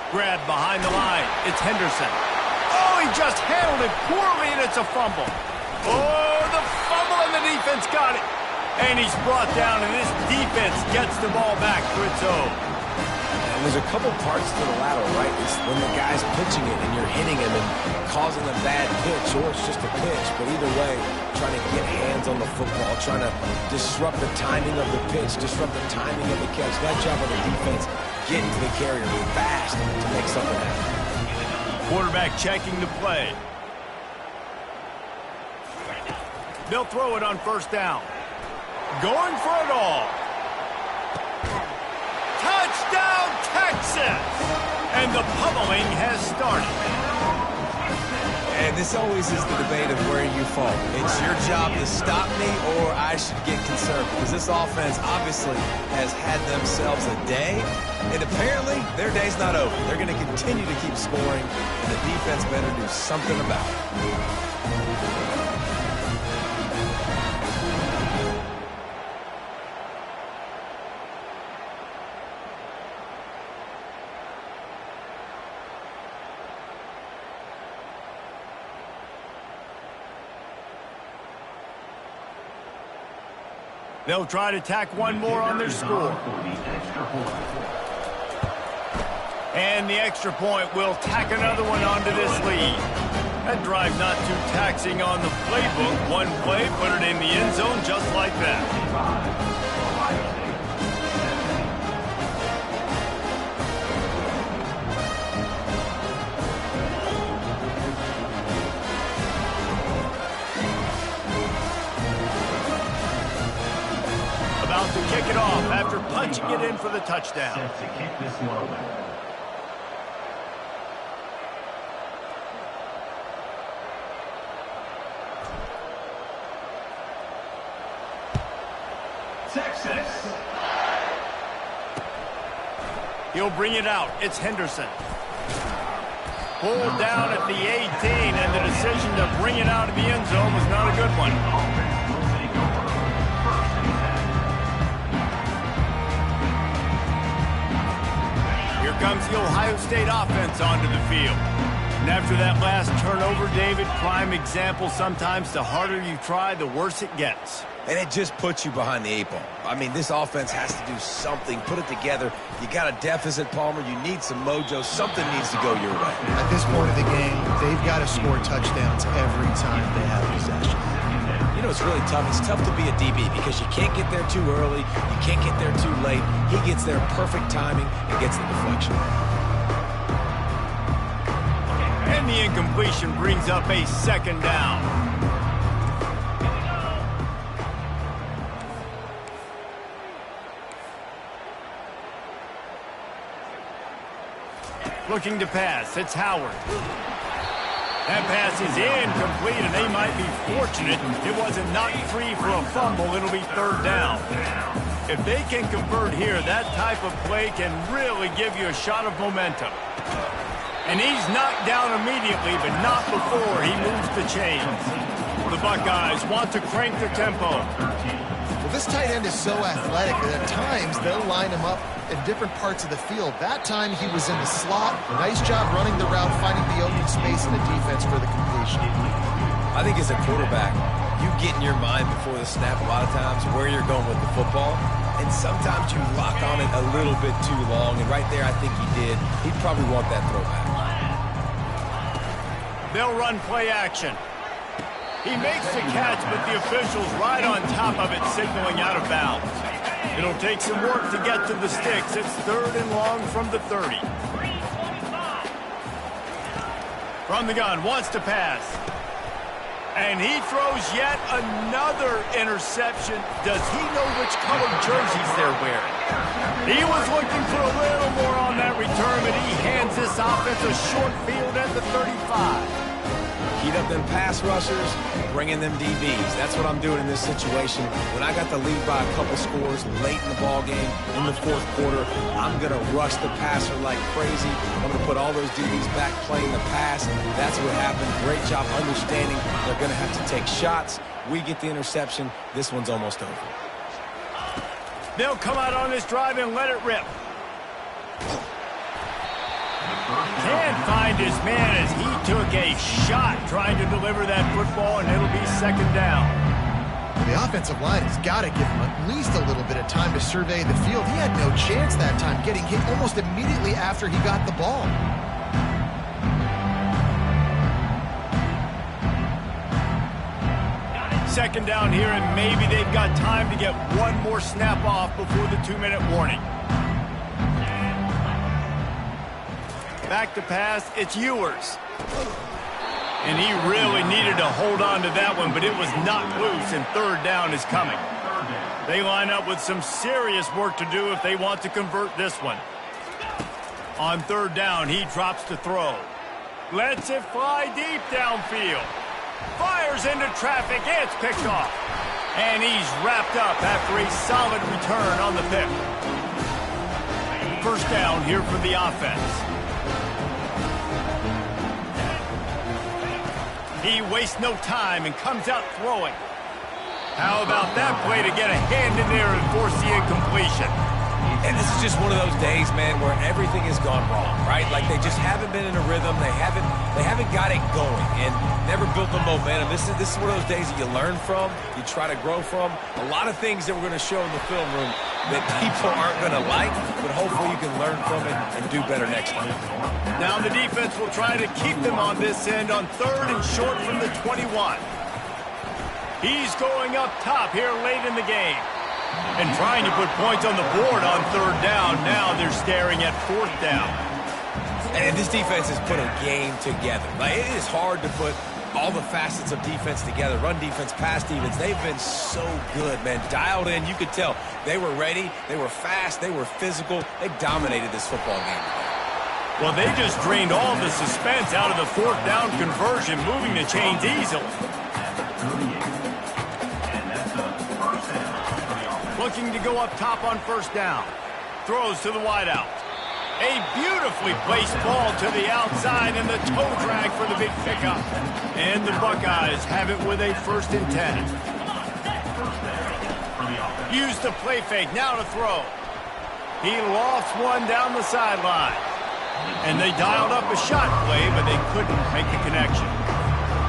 Grab behind the line. It's Henderson. Oh, he just handled it poorly, and it's a fumble. Oh, the fumble, and the defense got it. And he's brought down, and this defense gets the ball back for its own. And there's a couple parts to the lateral, right? It's when the guy's pitching it and you're hitting him and causing a bad pitch, or it's just a pitch. But either way, trying to get hands on the football, trying to disrupt the timing of the pitch, disrupt the timing of the catch. That job of the defense getting to the carrier fast to make something happen. Quarterback checking the play. They'll throw it on 1st down. Going for it all. Touchdown, Texas! And the pummeling has started. And this always is the debate of where you fall. It's your job to stop me, or I should get concerned, because this offense obviously has had themselves a day, and apparently their day's not over. They're going to continue to keep scoring, and the defense better do something about it. They'll try to tack one more on their score. And the extra point will tack another one onto this lead. That drive not too taxing on the playbook. One play, put it in the end zone just like that. About to kick it off after punching it in for the touchdown. Set to kick this one away. Texas. He'll bring it out. It's Henderson. Pulled down at the 18, and the decision to bring it out of the end zone was not a good one. Here comes the Ohio State offense onto the field. And after that last turnover, David, prime example, sometimes the harder you try, the worse it gets. And it just puts you behind the 8 ball. I mean, this offense has to do something, put it together. You got a deficit, Palmer. You need some mojo. Something needs to go your way. At this point of the game, they've got to score touchdowns every time they have possession. You know, it's really tough. It's tough to be a DB because you can't get there too early. You can't get there too late. He gets there perfect timing and gets the deflection. And the incompletion brings up a second down. Looking to pass. It's Howard. That pass is incomplete, and they might be fortunate it wasn't knocked free for a fumble. It'll be third down. If they can convert here, that type of play can really give you a shot of momentum. And he's knocked down immediately, but not before he moves the chains. The Buckeyes want to crank the tempo. Well, this tight end is so athletic that at times they'll line him up in different parts of the field. That time he was in the slot. Nice job running the route, finding the open space in the defense for the completion. I think as a quarterback, you get in your mind before the snap a lot of times where you're going with the football. And sometimes you lock on it a little bit too long. And right there, I think he did. He'd probably want that throwback. They'll run play action. He makes the catch, but the official's right on top of it, signaling out of bounds. It'll take some work to get to the sticks. It's third and long from the 30. From the gun, wants to pass. And he throws yet another interception. Does he know which colored jerseys they're wearing? He was looking for a little more on that return, but he hands this offense a short field at the 35. Heat up them pass rushers, bring in them DBs. That's what I'm doing in this situation. When I got the lead by a couple scores late in the ball game, in the fourth quarter, I'm going to rush the passer like crazy. I'm going to put all those DBs back playing the pass. That's what happened. Great job understanding they're going to have to take shots. We get the interception. This one's almost over. They'll come out on this drive and let it rip. Can't find his man as he took a shot trying to deliver that football, and it'll be second down. The offensive line has got to give him at least a little bit of time to survey the field. He had no chance that time, getting hit almost immediately after he got the ball. Second down here, and maybe they've got time to get one more snap off before the 2-minute warning. Back to pass, it's Ewers. And he really needed to hold on to that one, but it was knocked loose, and third down is coming. They line up with some serious work to do if they want to convert this one. On third down, he drops to throw. Lets it fly deep downfield. Fires into traffic, it's picked off. And he's wrapped up after a solid return on the pick. First down here for the offense. He wastes no time and comes out throwing. How about that play to get a hand in there and force the incompletion? And this is just one of those days, man, where everything has gone wrong, right? Like they just haven't been in a rhythm. They haven't got it going and never built the momentum. This is one of those days that you learn from, you try to grow from. A lot of things that we're going to show in the film room that people aren't going to like, but hopefully you can learn from it and do better next time. Now the defense will try to keep them on this end on 3rd and short from the 21. He's going up top here late in the game. And trying to put points on the board on 3rd down. Now they're staring at 4th down. And this defense has put a game together. Like, it is hard to put all the facets of defense together. Run defense, pass defense. They've been so good, man. Dialed in. You could tell they were ready. They were fast. They were physical. They dominated this football game. Well, they just drained all the suspense out of the 4th down conversion, moving the chains easily. Looking to go up top on 1st down. Throws to the wideout. A beautifully placed ball to the outside and the toe drag for the big pickup. And the Buckeyes have it with a 1st and 10. Use the play fake, now to throw. He lofts one down the sideline. And they dialed up a shot play, but they couldn't make the connection.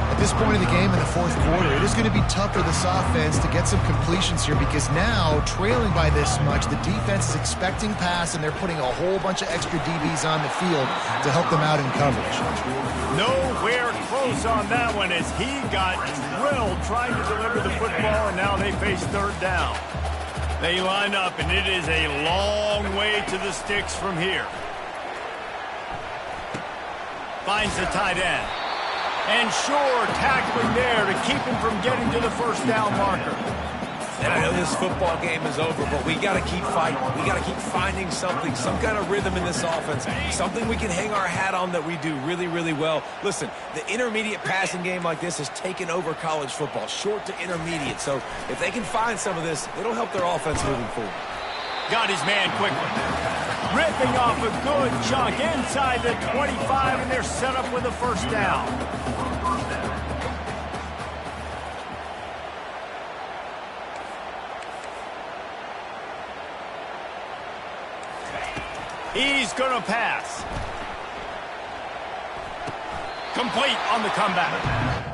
At this point in the game in the 4th quarter, it is going to be tough for this offense to get some completions here because now, trailing by this much, the defense is expecting pass and they're putting a whole bunch of extra DBs on the field to help them out in coverage. Nowhere close on that one as he got drilled trying to deliver the football, and now they face 3rd down. They line up, and it is a long way to the sticks from here. Finds the tight end. And sure, tackling there to keep him from getting to the 1st down marker. And I know this football game is over, but we got to keep fighting. We got to keep finding something, some kind of rhythm in this offense, something we can hang our hat on that we do really, really well. Listen, the intermediate passing game like this has taken over college football, short to intermediate. So if they can find some of this, it'll help their offense moving forward. Got his man quickly. Ripping off a good chunk inside the 25, and they're set up with a 1st down. He's going to pass. Complete on the comeback.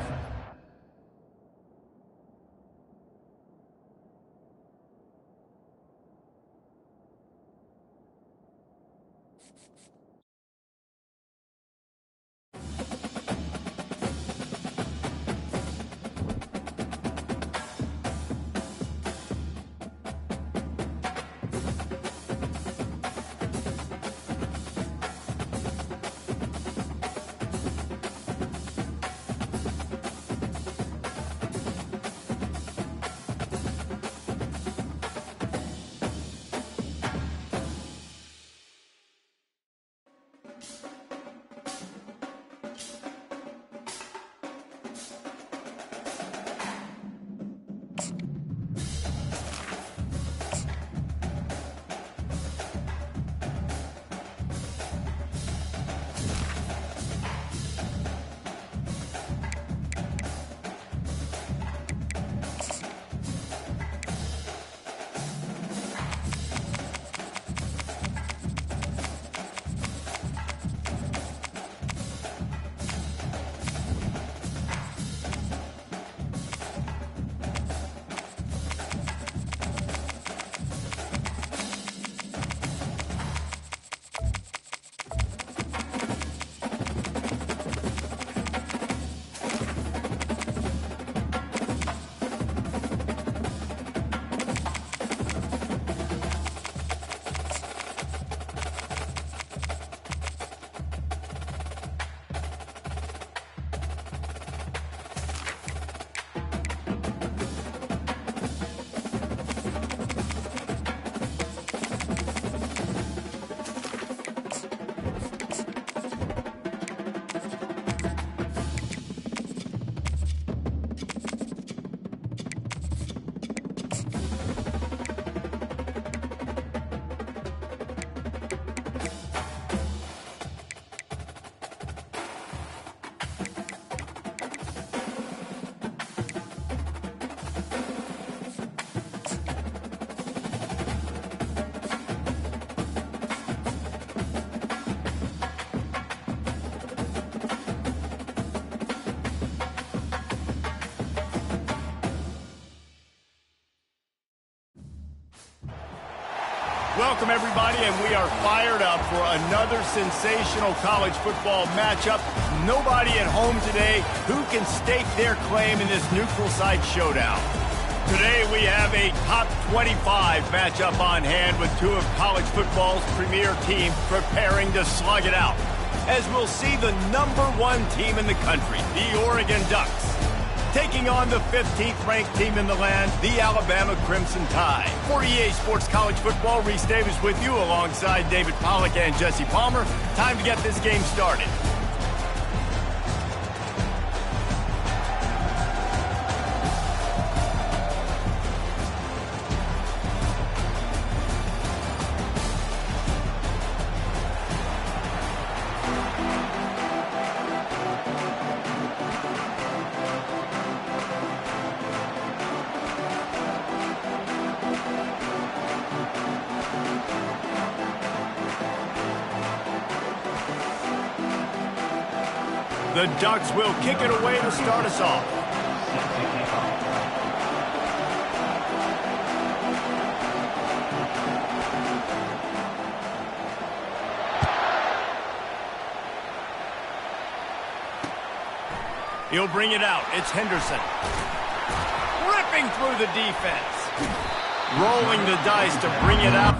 Welcome, everybody, and we are fired up for another sensational college football matchup. Nobody at home today who can stake their claim in this neutral site showdown. Today we have a top 25 matchup on hand with two of college football's premier teams preparing to slug it out, as we'll see the #1 team in the country, the Oregon Ducks, taking on the 15th ranked team in the land, the Alabama Crimson Tide. For EA Sports College Football, Reese Davis with you alongside David Pollack and Jesse Palmer. Time to get this game started. The Ducks will kick it away to start us off. He'll bring it out. It's Henderson. Ripping through the defense. Rolling the dice to bring it out.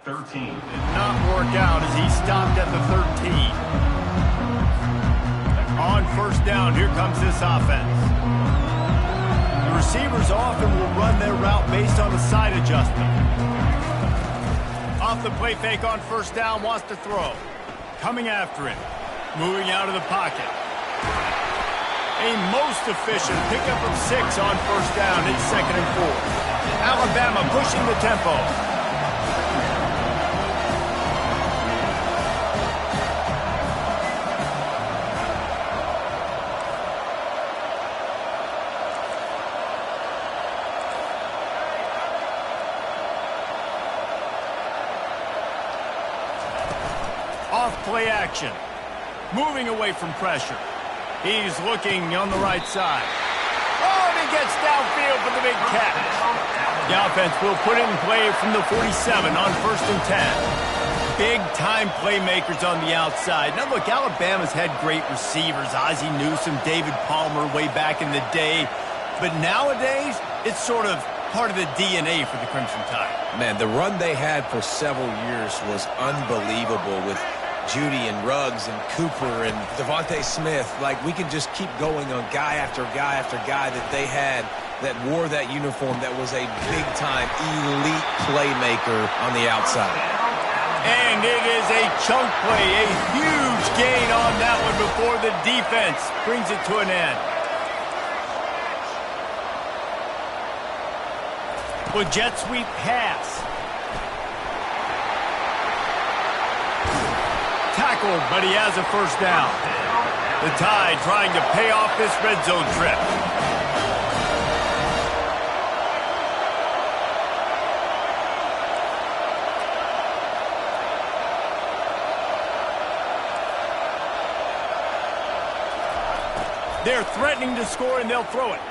Did 13. Did not work out as he stopped at the 13. On first down, here comes this offense. The receivers often will run their route based on a side adjustment. Off the play fake on first down, wants to throw. Coming after him. Moving out of the pocket. A most efficient pickup of 6 on first down. It's 2nd and 4. Alabama pushing the tempo. Off-play action. Moving away from pressure. He's looking on the right side. Oh, and he gets downfield for the big catch. The offense will put it in play from the 47 on 1st and 10. Big-time playmakers on the outside. Now, look, Alabama's had great receivers. Ozzie Newsome, David Palmer way back in the day. But nowadays, it's sort of part of the DNA for the Crimson Tide. Man, the run they had for several years was unbelievable with Judy and Ruggs and Cooper and Devontae Smith. Like, we can just keep going on guy after guy after guy that they had that wore that uniform that was a big-time elite playmaker on the outside. And it is a chunk play, a huge gain on that one before the defense brings it to an end. With jet sweep pass. Tackled, but he has a first down. The Tide trying to pay off this red zone trip. They're threatening to score, and they'll throw it.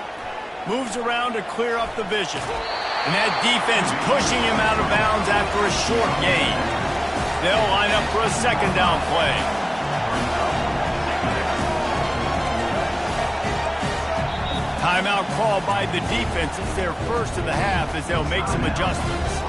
Moves around to clear up the vision. And that defense pushing him out of bounds after a short gain. They'll line up for a 2nd down play. Timeout called by the defense. It's their first of the half as they'll make some adjustments.